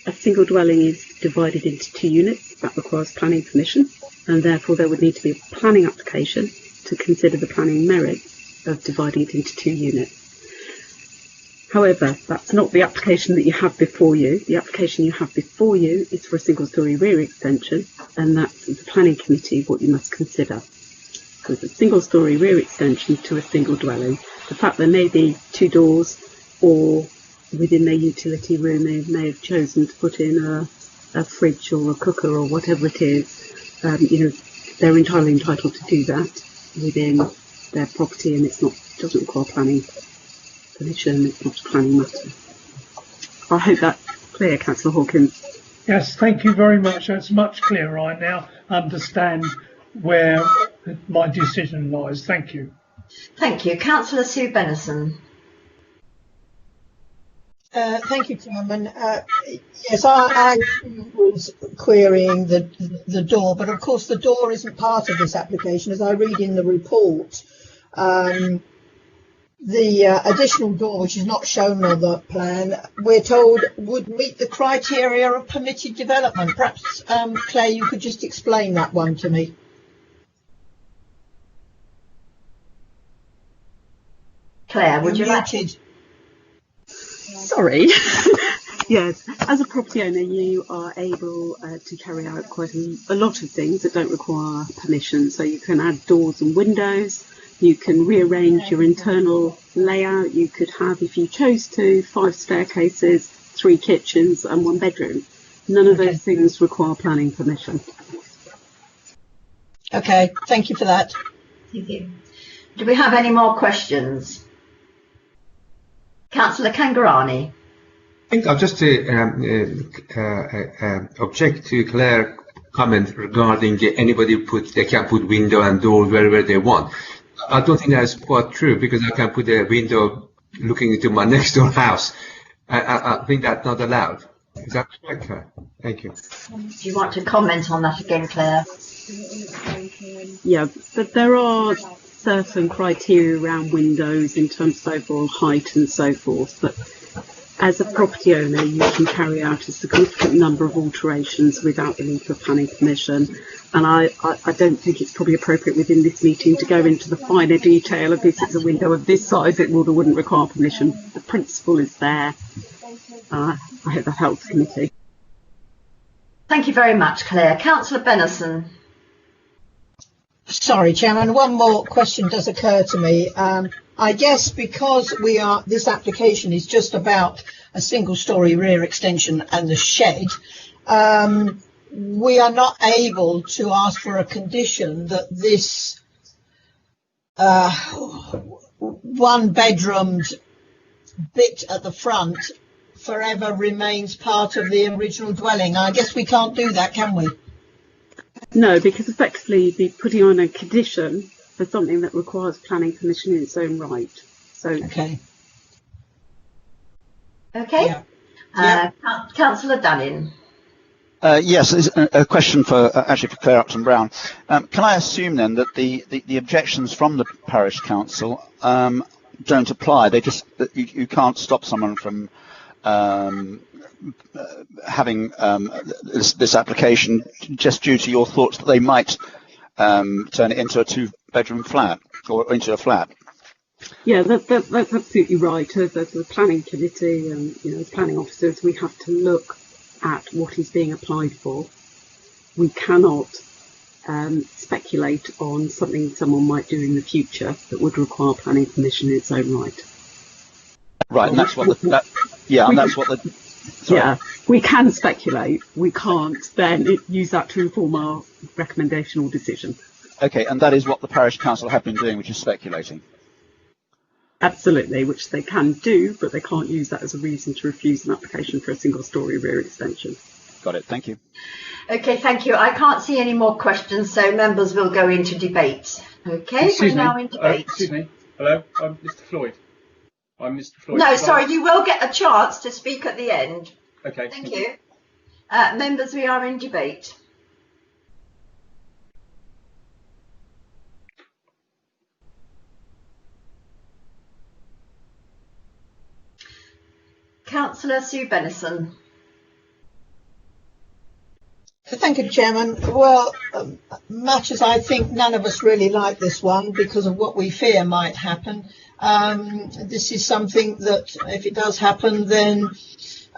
a single dwelling is divided into 2 units, that requires planning permission, and therefore there would need to be a planning application to consider the planning merits of dividing it into 2 units. However, that's not the application that you have before you. The application you have before you is for a single-storey rear extension, and that's the planning committee what you must consider. So it's a single-storey rear extension to a single dwelling. The fact there may be 2 doors, or within their utility room they may have chosen to put in a fridge or a cooker or whatever it is, they're entirely entitled to do that within their property, and doesn't require planning. permission, it's not a planning matter. I hope that's clear, Councillor Hawkins. Yes, thank you very much. That's much clearer. I now understand where my decision lies. Thank you. Thank you. Councillor Sue Bennison. Thank you, Chairman. Yes, I was querying the door, but of course the door isn't part of this application. As I read in the report, the additional door, which is not shown on the plan, we're told would meet the criteria of permitted development. Perhaps, Claire, you could just explain that one to me. Claire, would you like? Sorry. Yes, as a property owner, you are able to carry out quite a lot of things that don't require permission. So you can add doors and windows, you can rearrange your internal layout, you could have, if you chose to, 5 staircases, 3 kitchens and 1 bedroom. None of those things require planning permission. Okay, thank you for that. Thank you. Do we have any more questions? Councillor Kangarani. I think I'll just object to Claire's comment regarding anybody they can put window and door wherever they want. I don't think that's quite true, because I can put a window looking into my next door house. I think that's not allowed. Is that correct, Claire? Thank you. Do you want to comment on that again, Claire? Yeah, but there are certain criteria around windows in terms of overall height and so forth, but as a property owner you can carry out a significant number of alterations without the need for planning permission, and I don't think it's probably appropriate within this meeting to go into the finer detail of this. It's a window of this size, it would or wouldn't require permission. The principle is there. I hope that helps the committee. Thank you very much, Claire. Councillor Bennison. Sorry, Chairman, one more question does occur to me. I guess because this application is just about a single-storey rear extension and the shed, we are not able to ask for a condition that this one-bedroomed bit at the front forever remains part of the original dwelling. I guess we can't do that, can we? No, because effectively you'd be putting on a condition for something that requires planning permission in its own right. So okay. Okay. Yeah. Councillor Dunning. Yes, a question for actually for Claire Upton Brown. Can I assume then that the objections from the parish council don't apply? They just you can't stop someone from having this application just due to your thoughts that they might turn it into a 2-bedroom flat or into a flat. Yeah, that's absolutely right. As a planning committee and as planning officers, we have to look at what is being applied for. We cannot speculate on something someone might do in the future that would require planning permission in its own right. Right, and that's what Yeah, we can speculate. We can't then use that to inform our recommendation or decision. Okay, and that is what the parish council have been doing, which is speculating. Absolutely, which they can do, but they can't use that as a reason to refuse an application for a single-storey rear extension. Got it. Thank you. Okay, thank you. I can't see any more questions, so members will go into debate. Okay, we're now in debate. Excuse me. Hello, I'm Mr. Floyd. I'm Mr. Floyd. No, sorry, you will get a chance to speak at the end. Okay. Thank you. Members, we are in debate. Councillor Sue Bennison. Thank you, Chairman. Well, much as I think none of us really like this one because of what we fear might happen, this is something that if it does happen, then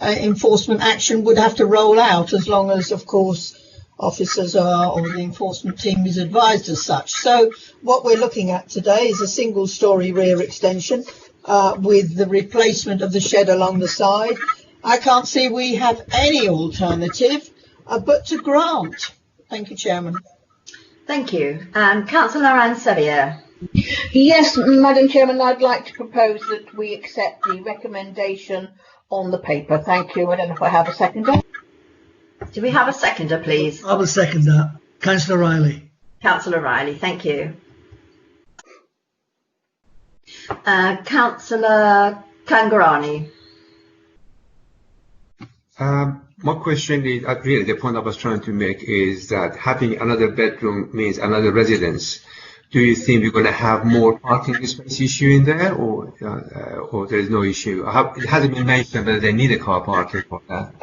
enforcement action would have to roll out as long as, of course, officers are or the enforcement team is advised as such. So what we're looking at today is a single-storey rear extension with the replacement of the shed along the side. I can't see we have any alternative but to grant. Thank you, Chairman. Thank you. Councillor Anne Sevier. Yes, Madam Chairman, I'd like to propose that we accept the recommendation on the paper. Thank you. I don't know if I have a seconder. Do we have a seconder, please? I will second that. Councillor Riley. Councillor Riley, thank you. Councillor Kangarani. My question is, really the point I was trying to make is that having another bedroom means another residence. Do you think we're going to have more parking space issue in there, or there is no issue? It hasn't been mentioned whether they need a car parking for that.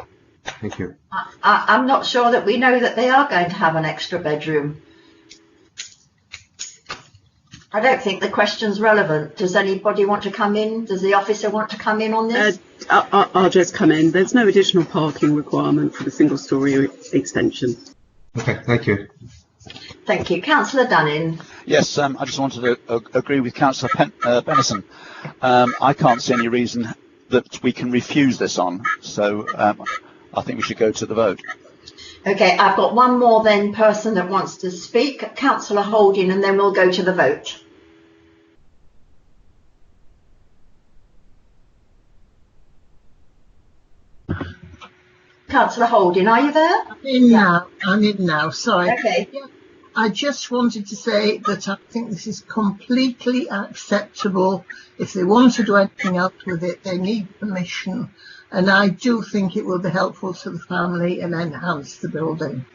Thank you. I'm not sure that we know that they are going to have an extra bedroom. I don't think the question's relevant. Does anybody want to come in? Does the officer want to come in on this? I'll just come in. There's no additional parking requirement for the single-storey extension. Okay, thank you. Thank you. Councillor Dunning. Yes, I just wanted to agree with Councillor Bennison. I can't see any reason that we can refuse this on, so I think we should go to the vote. Okay, I've got one more then person that wants to speak, Councillor Holding, and then we'll go to the vote. Councillor Holding, are you there? I'm in now. Sorry. Okay. I just wanted to say that I think this is completely acceptable. If they want to do anything else with it, they need permission. And I do think it will be helpful to the family and enhance the building.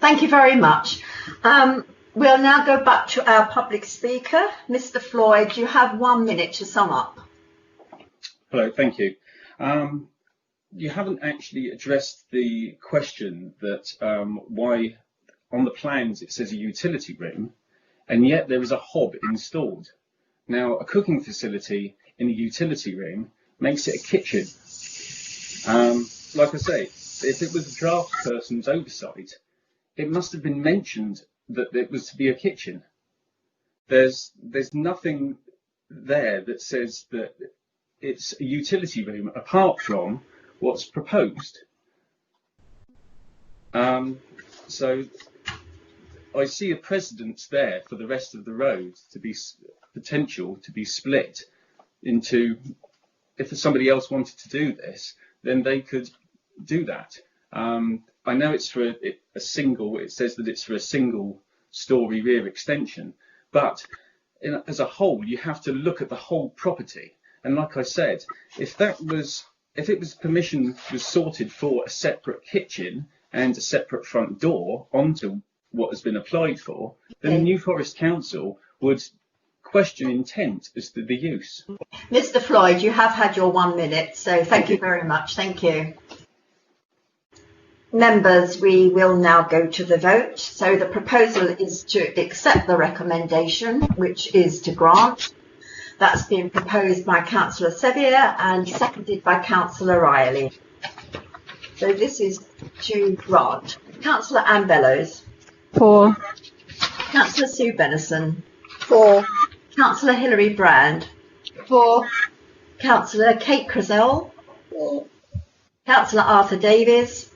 Thank you very much. We'll now go back to our public speaker. Mr. Floyd, you have 1 minute to sum up. Hello, thank you. You haven't actually addressed the question that why on the plans it says a utility room, and yet there is a hob installed. Now, a cooking facility in a utility room makes it a kitchen. Like I say, if it was a draft person's oversight, it must have been mentioned that it was to be a kitchen. There's nothing there that says that it's a utility room apart from what's proposed. So I see a precedence there for the rest of the road to be potential to be split into. If somebody else wanted to do this, then they could do that. I know it's for a single. It says that it's for a single-storey rear extension, but as a whole, you have to look at the whole property. And like I said, if it was permission was sorted for a separate kitchen and a separate front door onto what has been applied for, then New Forest Council would question intent as to the use. Mr. Floyd, you have had your 1 minute, so thank you very much. Thank you. Members, we will now go to the vote. So the proposal is to accept the recommendation, which is to grant. That's been proposed by Councillor Sevier and seconded by Councillor Riley. So this is to grant. Councillor Anne Bellows. For. Councillor Sue Bennison. For. Councillor Hilary Brand. For. Councillor Kate Crizell. For. Councillor Arthur Davies.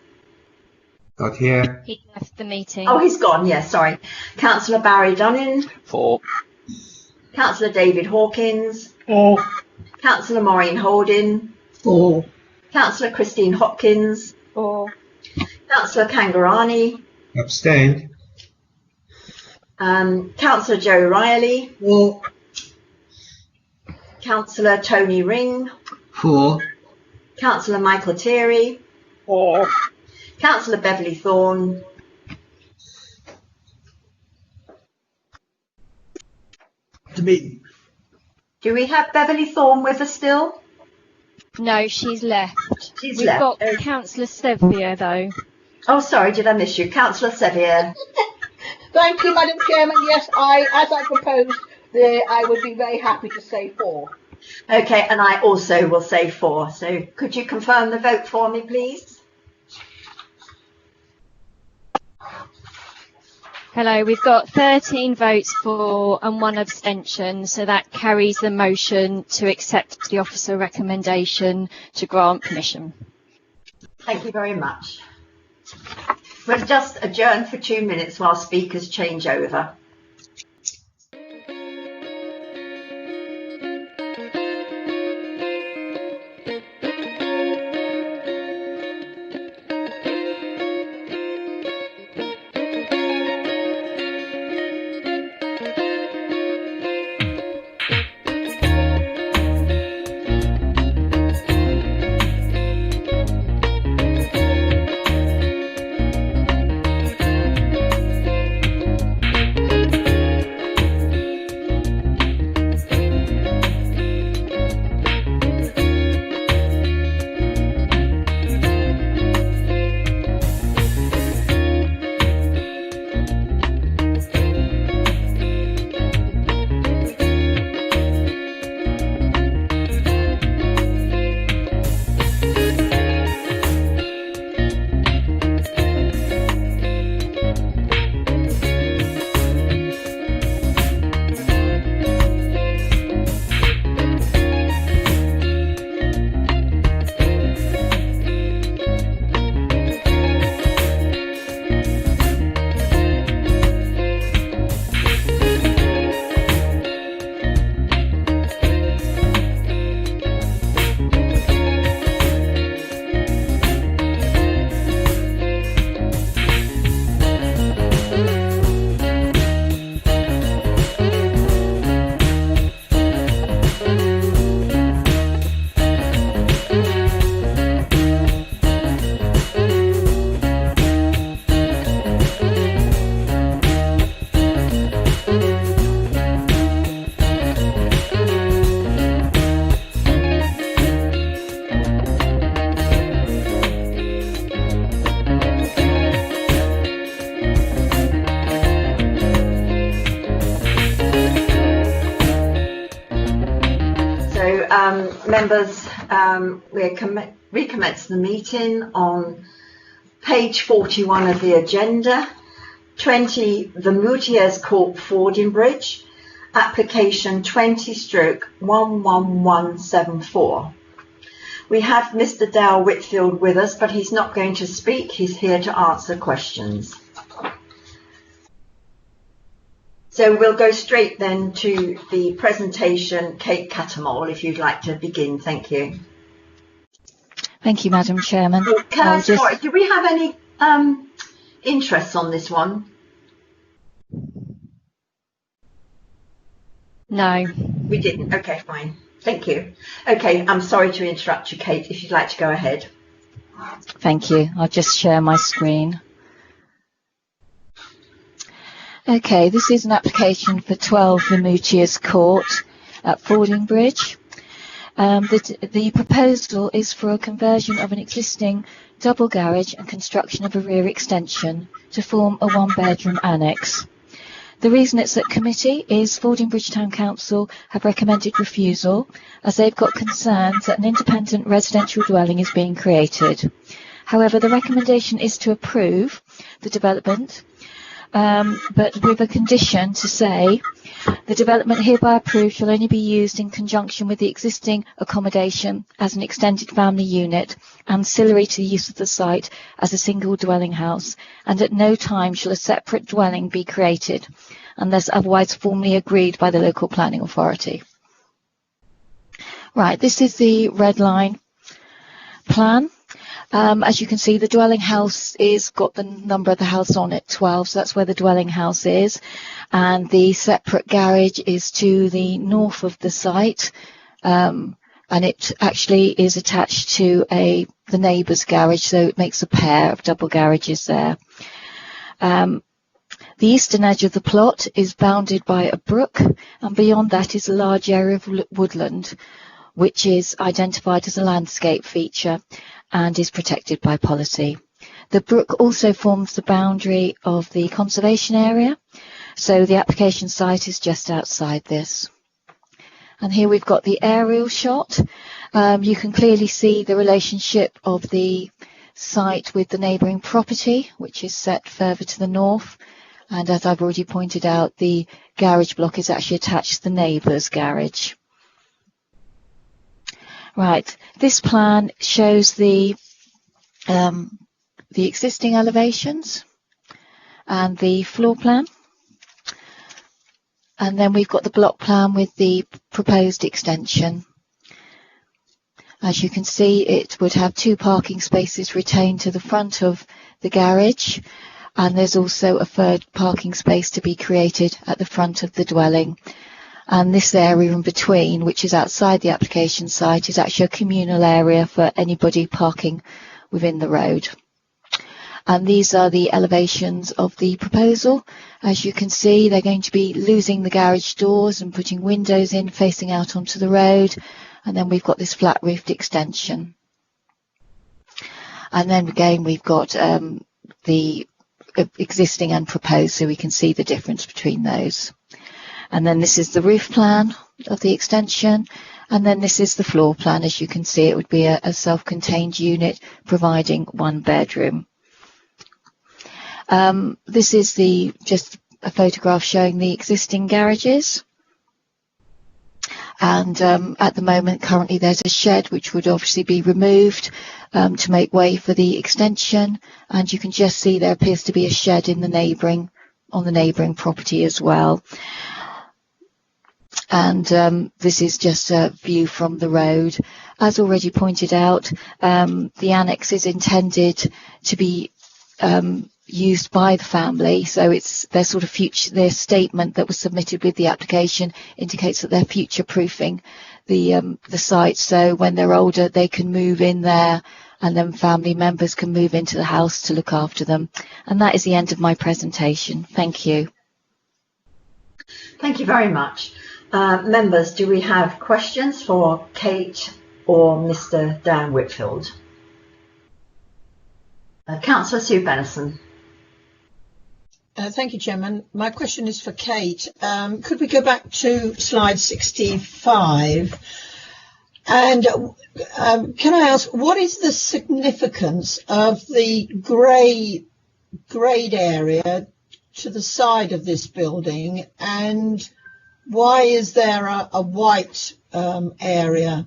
Not here. He left the meeting. Oh, he's gone. Yes, sorry. Councillor Barry Dunning. For. Councillor David Hawkins. For. Councillor Maureen Holding. For. Councillor Christine Hopkins. For. Councillor Kangarani. Abstained. Councillor Joe Riley. For. Councillor Tony Ring. For. Councillor Michael Thierry. For. Councillor Beverly Thorne. To me. Do we have Beverly Thorne with us still? No, she's left. We've got Councillor Sevier though. Oh, sorry, did I miss you? Councillor Sevier. Thank you, Madam Chairman. Yes, as I proposed, I would be very happy to say for. Okay, and I also will say for. So could you confirm the vote for me, please? Hello, we've got 13 votes for and 1 abstention, so that carries the motion to accept the officer recommendation to grant permission. Thank you very much. We'll just adjourn for 2 minutes while speakers change over. Members, we're recommencing the meeting on page 41 of the agenda. 20 Vermoutiers Court Fording Bridge, application 20/11174. We have Mr. Dale Whitfield with us, but he's not going to speak. He's here to answer questions. So we'll go straight then to the presentation. Kate Cattermole, if you'd like to begin. Thank you. Thank you, Madam Chairman. Sorry, do we have any interest on this one? No. We didn't. Okay, fine. Thank you. Okay, I'm sorry to interrupt you, Kate, if you'd like to go ahead. Thank you. I'll just share my screen. Okay, this is an application for 12 Vermoutiers Court at Fording Bridge. The proposal is for a conversion of an existing double garage and construction of a rear extension to form a one-bedroom annex. The reason it's at committee is Fording Bridge Town Council have recommended refusal as they've got concerns that an independent residential dwelling is being created. However, the recommendation is to approve the development, but with a condition to say the development hereby approved shall only be used in conjunction with the existing accommodation as an extended family unit ancillary to the use of the site as a single dwelling house, and at no time shall a separate dwelling be created unless otherwise formally agreed by the local planning authority. Right, this is the red line plan. As you can see, the dwelling house is got the number of the house on it, 12, so that's where the dwelling house is. And the separate garage is to the north of the site, and it actually is attached to the neighbour's garage, so it makes a pair of double garages there. The eastern edge of the plot is bounded by a brook, and beyond that is a large area of woodland, which is identified as a landscape feature and is protected by policy. The brook also forms the boundary of the conservation area, so the application site is just outside this. And here we've got the aerial shot. You can clearly see the relationship of the site with the neighbouring property, which is set further to the north. And as I've already pointed out, the garage block is actually attached to the neighbour's garage. Right, this plan shows the existing elevations and the floor plan. And then we've got the block plan with the proposed extension. As you can see, it would have 2 parking spaces retained to the front of the garage, and there's also a third parking space to be created at the front of the dwelling. And this area in between, which is outside the application site, is actually a communal area for anybody parking within the road. And these are the elevations of the proposal. As you can see, they're going to be losing the garage doors and putting windows in facing out onto the road. And then we've got this flat roofed extension. And then again, we've got the existing and proposed, so we can see the difference between those. And then this is the roof plan of the extension. And then this is the floor plan. As you can see, it would be a self-contained unit providing 1 bedroom. This is just a photograph showing the existing garages. And at the moment, currently, there's a shed which would obviously be removed to make way for the extension. And you can just see there appears to be a shed on the neighbouring property as well. And this is just a view from the road. As already pointed out, the annex is intended to be used by the family, so it's their sort of their statement that was submitted with the application indicates that they're future-proofing the site, so when they're older they can move in there and then family members can move into the house to look after them. And that is the end of my presentation. Thank you. Thank you very much. Members, do we have questions for Kate or Mr. Dan Whitfield? Councillor Sue Bennison. Thank you, Chairman. My question is for Kate. Could we go back to slide 65? And can I ask, what is the significance of the grade area to the side of this building, and why is there a white area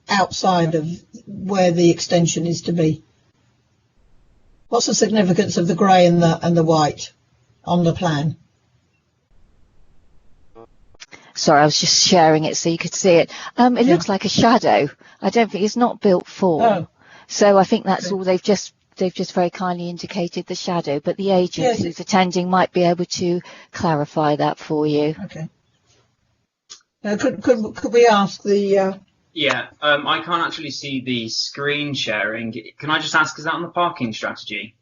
outside of where the extension is to be? What's the significance of the grey and the white on the plan? Sorry, I was just sharing it so you could see it. It looks like a shadow. I don't think it's not built for. Oh. So I think that's all they've just very kindly indicated the shadow, but the agent who's attending might be able to clarify that for you. Okay. Now, could we ask the? Yeah, I can't actually see the screen sharing. Can I just ask, is that on the parking strategy?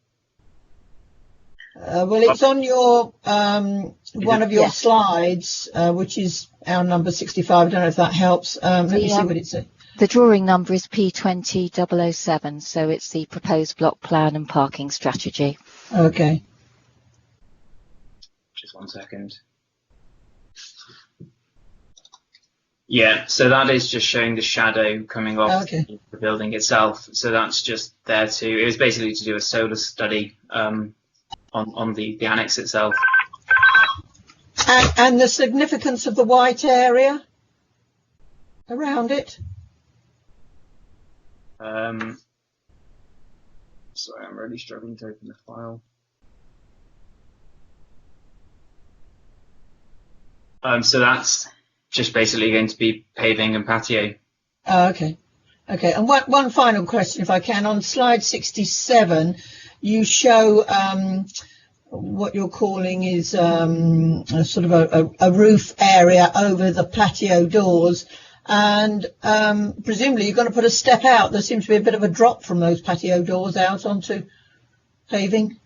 Well, it's on your one of your slides, which is our number 65. I don't know if that helps. Let me see what it says. The drawing number is P20007, so it's the proposed block plan and parking strategy. Okay. Just 1 second. Yeah, so that is just showing the shadow coming off the building itself. So that's just there it was basically to do a solar study on the annex itself. And the significance of the white area around it? Sorry, I'm really struggling to open the file. So that's just basically going to be paving and patio. Okay. And one final question, if I can. On slide 67, you show what you're calling is a sort of a roof area over the patio doors, and presumably you're going to put a step out. There seems to be a bit of a drop from those patio doors out onto paving.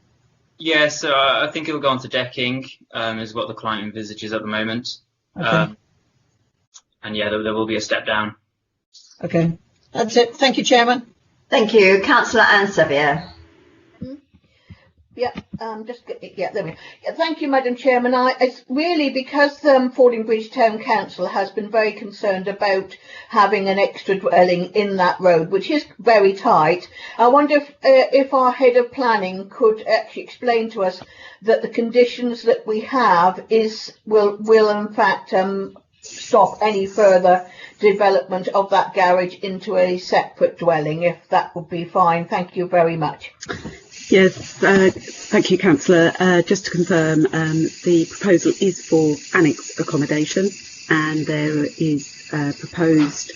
Yeah, so I think it'll go onto decking, is what the client envisages at the moment. Okay. And yeah, there will be a step down. Okay, that's it. Thank you, Chairman. Thank you. Councillor Anne Sevier. Yeah, there we go. Yeah, thank you, Madam Chairman. It's really because Fordingbridge Town Council has been very concerned about having an extra dwelling in that road, which is very tight. I wonder if our head of planning could actually explain to us that the conditions that we have will in fact stop any further development of that garage into a separate dwelling, if that would be fine. Thank you very much. Yes, thank you, Councillor. Just to confirm, the proposal is for annex accommodation, and there is proposed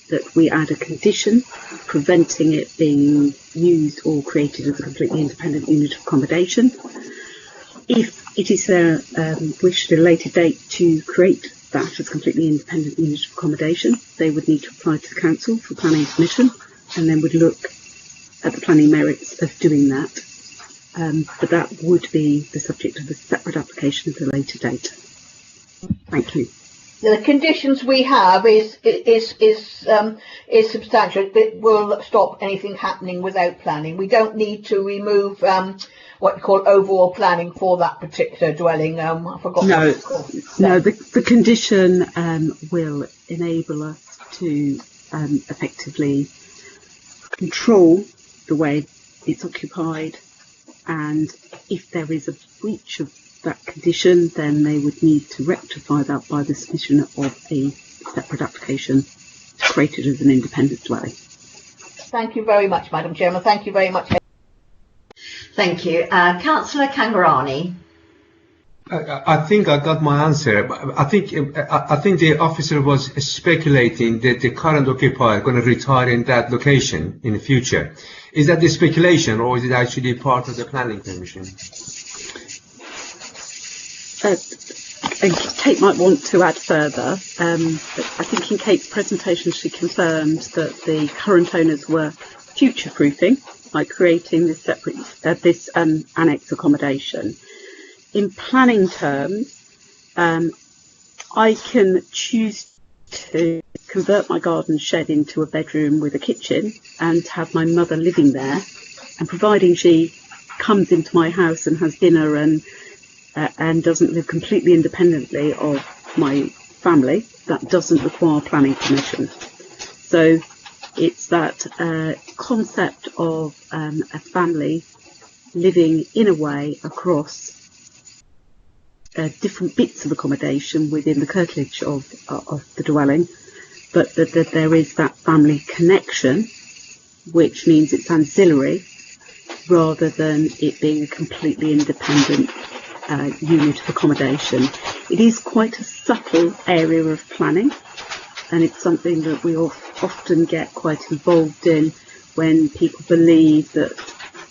that we add a condition preventing it being used or created as a completely independent unit of accommodation. If it is their wish at a later date to create that as a completely independent unit of accommodation, they would need to apply to the Council for planning permission, and then would look at the planning merits of doing that, but that would be the subject of a separate application at a later date. Thank you. The conditions we have is substantial. It will stop anything happening without planning. We don't need to remove what you call overall planning for that particular dwelling. I forgot. No, the condition will enable us to effectively control the way it's occupied, and if there is a breach of that condition, then they would need to rectify that by the submission of a separate application to create it as an independent dwelling. Thank you very much, Madam Chairman. Thank you very much. Thank you. Councillor Kangarani. I think I got my answer. I think the officer was speculating that the current occupier is going to retire in that location in the future. Is that the speculation, or is it actually part of the planning permission? And Kate might want to add further. But I think in Kate's presentation she confirmed that the current owners were future-proofing by creating this separate annex accommodation. In planning terms, I can choose to convert my garden shed into a bedroom with a kitchen and have my mother living there, and providing she comes into my house and has dinner and doesn't live completely independently of my family, that doesn't require planning permission. So it's that concept of a family living in a way across different bits of accommodation within the curtilage of the dwelling, but that there is that family connection, which means it's ancillary rather than it being a completely independent unit of accommodation. It is quite a subtle area of planning, and it's something that we often get quite involved in when people believe that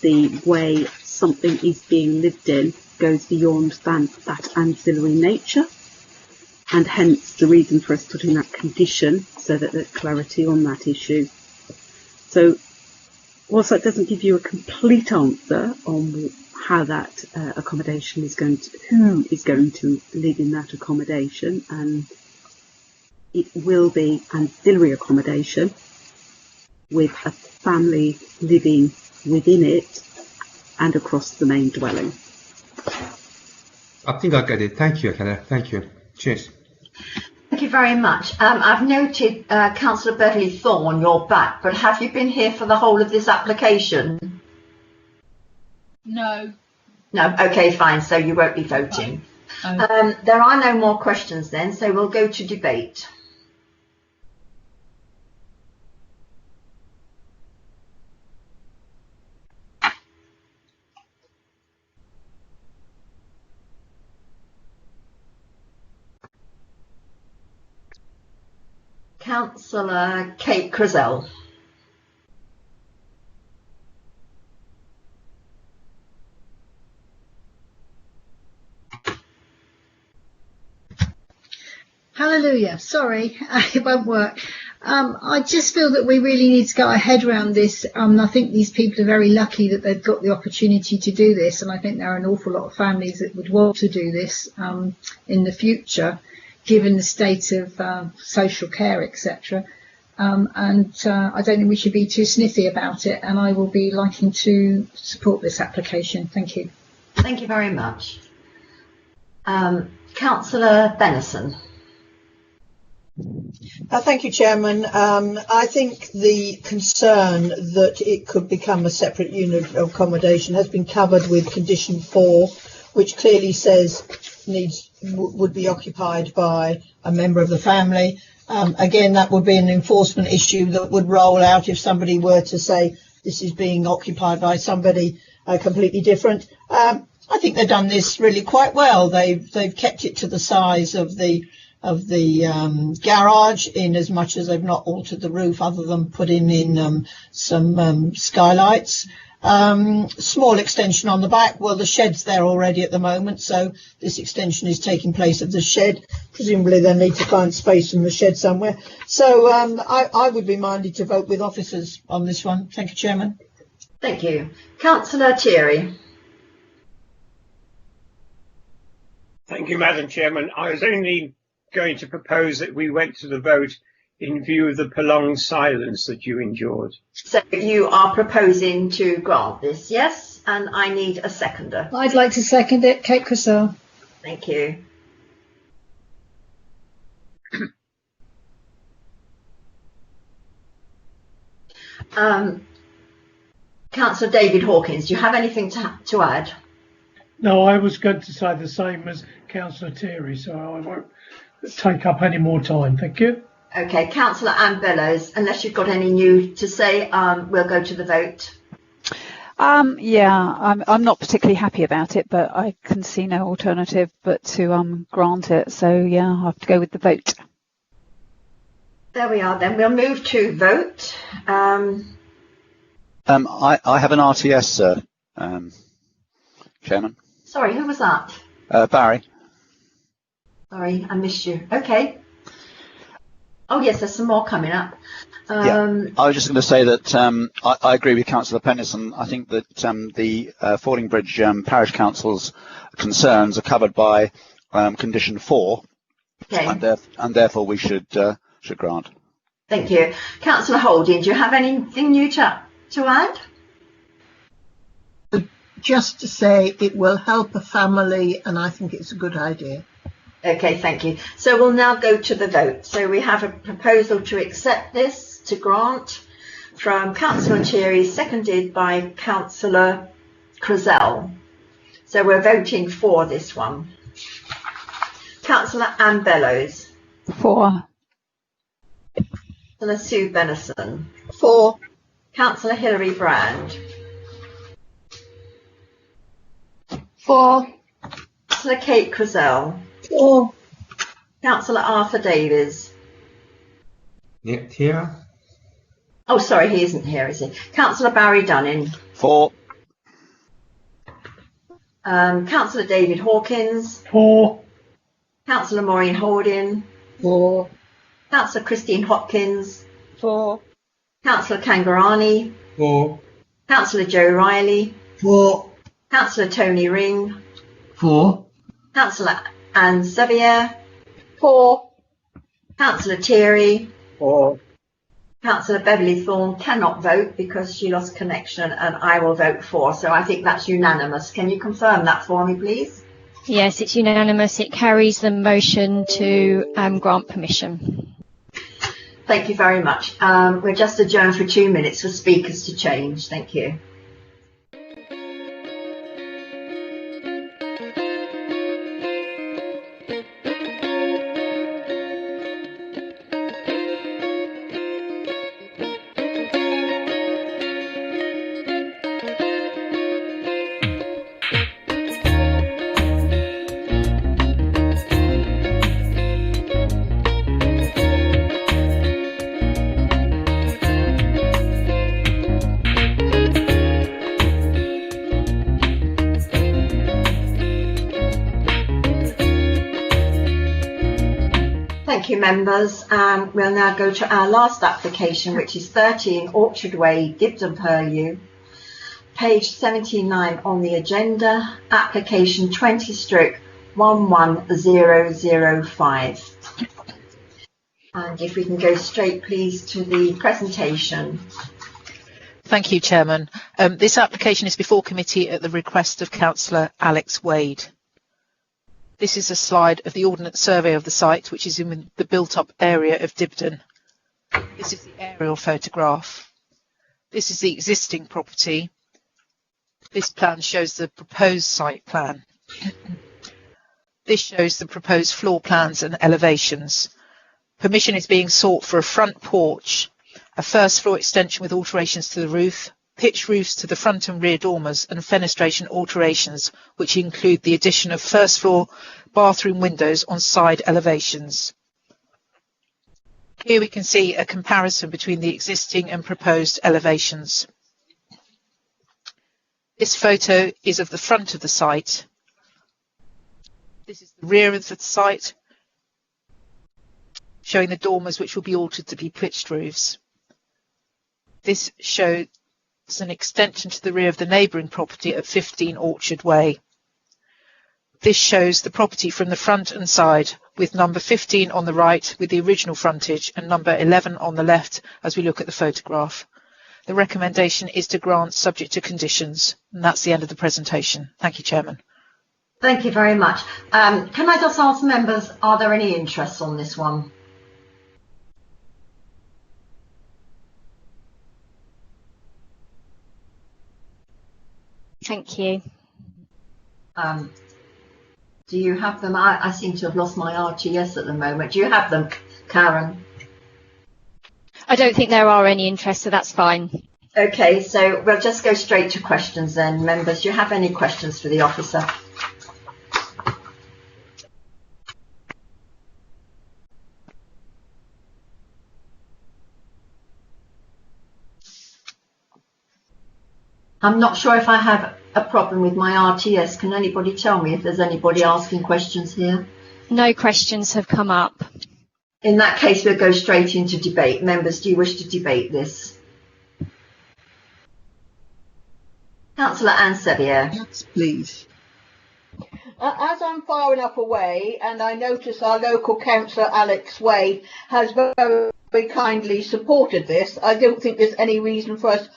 the way something is being lived in goes beyond that ancillary nature, and hence the reason for us putting that condition so that there's clarity on that issue. So whilst that doesn't give you a complete answer on how that accommodation is going to, who is going to live in that accommodation, and it will be ancillary accommodation with a family living within it and across the main dwelling. I think I get it. Thank you, Heather. Thank you. Cheers. Thank you very much. I've noted Councillor Beverly Thorne, you're back, but have you been here for the whole of this application? No. No, okay, fine, so you won't be voting. Oh. There are no more questions then, so we'll go to debate. Councillor Kate Crizell. Hallelujah. Sorry, it won't work. I just feel that we really need to get our head around this. I think these people are very lucky that they've got the opportunity to do this, and I think there are an awful lot of families that would want to do this in the future, given the state of social care, etc. I don't think we should be too sniffy about it, and I will be liking to support this application. Thank you. Thank you very much. Councillor Benison. Thank you, Chairman. I think the concern that it could become a separate unit of accommodation has been covered with condition 4, which clearly says would be occupied by a member of the family. Again, that would be an enforcement issue that would roll out if somebody were to say this is being occupied by somebody completely different. I think they've done this really quite well. They've kept it to the size of the garage, in as much as they've not altered the roof other than putting in some skylights. Small extension on the back. Well, the shed's there already at the moment, so this extension is taking place of the shed. Presumably they'll need to find space in the shed somewhere. So I would be minded to vote with officers on this one. Thank you, Chairman. Thank you. Councillor Thierry. Thank you, Madam Chairman. I was only going to propose that we went to the vote in view of the prolonged silence that you endured. So you are proposing to grant this, yes? And I need a seconder. I'd like to second it. Kate Crizell. Thank you. Councillor David Hawkins, do you have anything to add? No, I was going to say the same as Councillor Thierry, so I won't take up any more time. Thank you. Okay, Councillor Anne Bellows, unless you've got any new to say, we'll go to the vote. Yeah, I'm not particularly happy about it, but I can see no alternative but to grant it. So yeah, I'll have to go with the vote. There we are then. We'll move to vote. I have an RTS, sir, Chairman. Sorry, who was that? Barry. Sorry, I missed you. Okay. Oh yes, there's some more coming up. Yeah, I was just going to say that I agree with Councillor Pennison. I think that the Fordingbridge Parish Council's concerns are covered by condition 4, okay. and therefore we should grant. Thank you. Councillor Holding, do you have anything new to add? Just to say it will help a family, and I think it's a good idea. Okay, thank you. So we'll now go to the vote. So we have a proposal to accept this, to grant, from Councillor Cherry, seconded by Councillor Crozell. So we're voting for this one. Councillor Anne Bellows. For. Councillor Sue Benison. For. Councillor Hilary Brand. For. Councillor Kate Crozell. For. Councillor Arthur Davies. Here. Oh, sorry, he isn't here, is he? Councillor Barry Dunning. For. Councillor David Hawkins. For. Councillor Maureen Holding. For. Councillor Christine Hopkins. For. Councillor Kangarani. For. Councillor Joe Riley. For. Councillor Tony Ring. For. Councillor Anne Sevier. For. Councillor Thierry. For. Councillor Beverly Thorne cannot vote because she lost connection, and I will vote for. So I think that's unanimous. Can you confirm that for me, please? Yes, it's unanimous. It carries the motion to grant permission. Thank you very much. We're just adjourned for 2 minutes for speakers to change. Thank you. Thank you, members. We'll now go to our last application, which is 13 Orchard Way, Dibden Purlieu. Page 79 on the agenda, application 20/11005. And if we can go straight, please, to the presentation. Thank you, Chairman. This application is before committee at the request of Councillor Alex Wade. This is a slide of the Ordnance Survey of the site, which is in the built-up area of Dibden. This is the aerial photograph. This is the existing property. This plan shows the proposed site plan. This shows the proposed floor plans and elevations. Permission is being sought for a front porch, a first floor extension with alterations to the roof, pitch roofs to the front and rear dormers, and fenestration alterations, which include the addition of first floor bathroom windows on side elevations. Here we can see a comparison between the existing and proposed elevations. This photo is of the front of the site. This is the rear of the site, showing the dormers which will be altered to be pitched roofs. This shows an extension to the rear of the neighbouring property at 15 Orchard Way. This shows the property from the front and side, with number 15 on the right with the original frontage and number 11 on the left as we look at the photograph. The recommendation is to grant subject to conditions, and that's the end of the presentation. Thank you, Chairman. Thank you very much. Can I just ask members, are there any interests on this one? Thank you. Do you have them? I seem to have lost my RTS at the moment. Do you have them, Karen? I don't think there are any interests, so that's fine. Okay, so we'll just go straight to questions then. Members, do you have any questions for the officer? I'm not sure if I have a problem with my RTS. Can anybody tell me if there's anybody asking questions here? No questions have come up. In that case, we'll go straight into debate. Members, do you wish to debate this? Councillor Anne Sevier. Yes, please. As I'm far enough away, and I notice our local councillor Alex Wade has very kindly supported this, I don't think there's any reason for us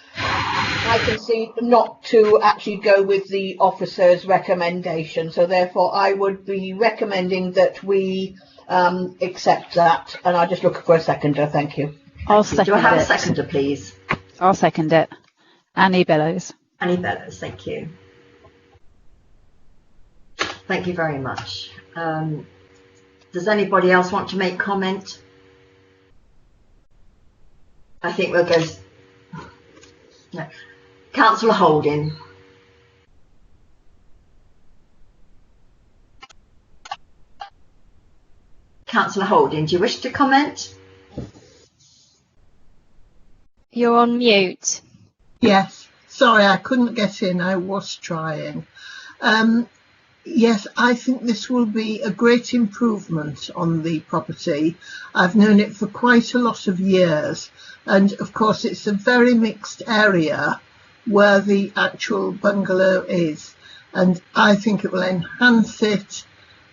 I can see not to actually go with the officer's recommendation. So therefore, I would be recommending that we accept that. And I'll just look for a seconder. Thank you. I'll second it. Do I have a seconder, please? I'll second it. Annie Bellows. Annie Bellows, thank you. Thank you very much. Does anybody else want to make comment? I think we'll go. No. Councillor Holding. Councillor Holding, do you wish to comment? You're on mute. Yes, sorry, I couldn't get in. I was trying. Yes, I think this will be a great improvement on the property. I've known it for quite a lot of years, and of course it's a very mixed area where the actual bungalow is, and I think it will enhance it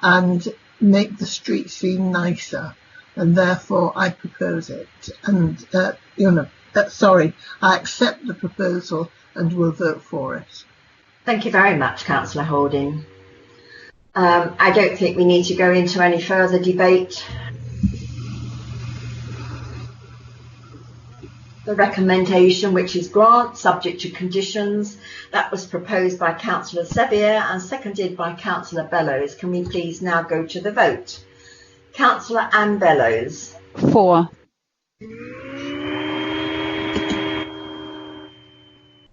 and make the street seem nicer, and therefore I propose it. And sorry, I accept the proposal and will vote for it. Thank you very much, Councillor Holding. I don't think we need to go into any further debate. The recommendation, which is grant subject to conditions, that was proposed by Councillor Sevier and seconded by Councillor Bellows. Can we please now go to the vote? Councillor Anne Bellows. For.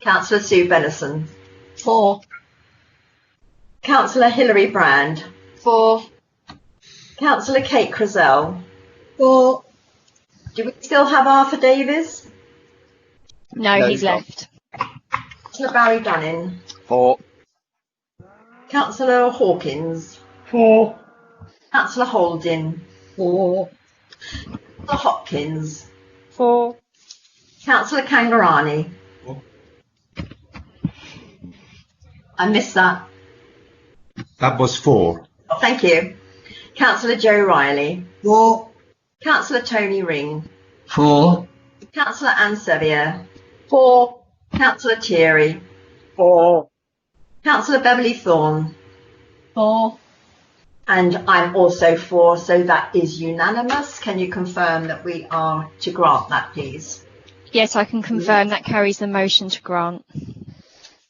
Councillor Sue Bennison. For. Councillor Hilary Brand. For. Councillor Kate Crizell. For. Do we still have Arthur Davies? No, he's left. Councillor Barry Dunning. For. Councillor Hawkins. For. Councillor Holding. For. Councillor Hopkins. For. Councillor Kangarani. For. I missed that. That was 4. Thank you. Councillor Joe Riley. For. Councillor Tony Ring. For. Councillor Anne Sevier. For. Councillor Thierry. For. Councillor Beverly Thorne. For. And I'm also for, so that is unanimous. Can you confirm that we are to grant that, please? Yes, I can confirm that carries the motion to grant.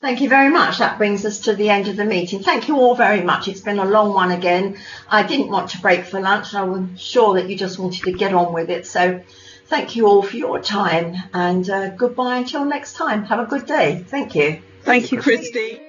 Thank you very much. That brings us to the end of the meeting. Thank you all very much. It's been a long one again. I didn't want to break for lunch. I was sure that you just wanted to get on with it. So thank you all for your time, and goodbye until next time. Have a good day. Thank you. Thank you, Christy.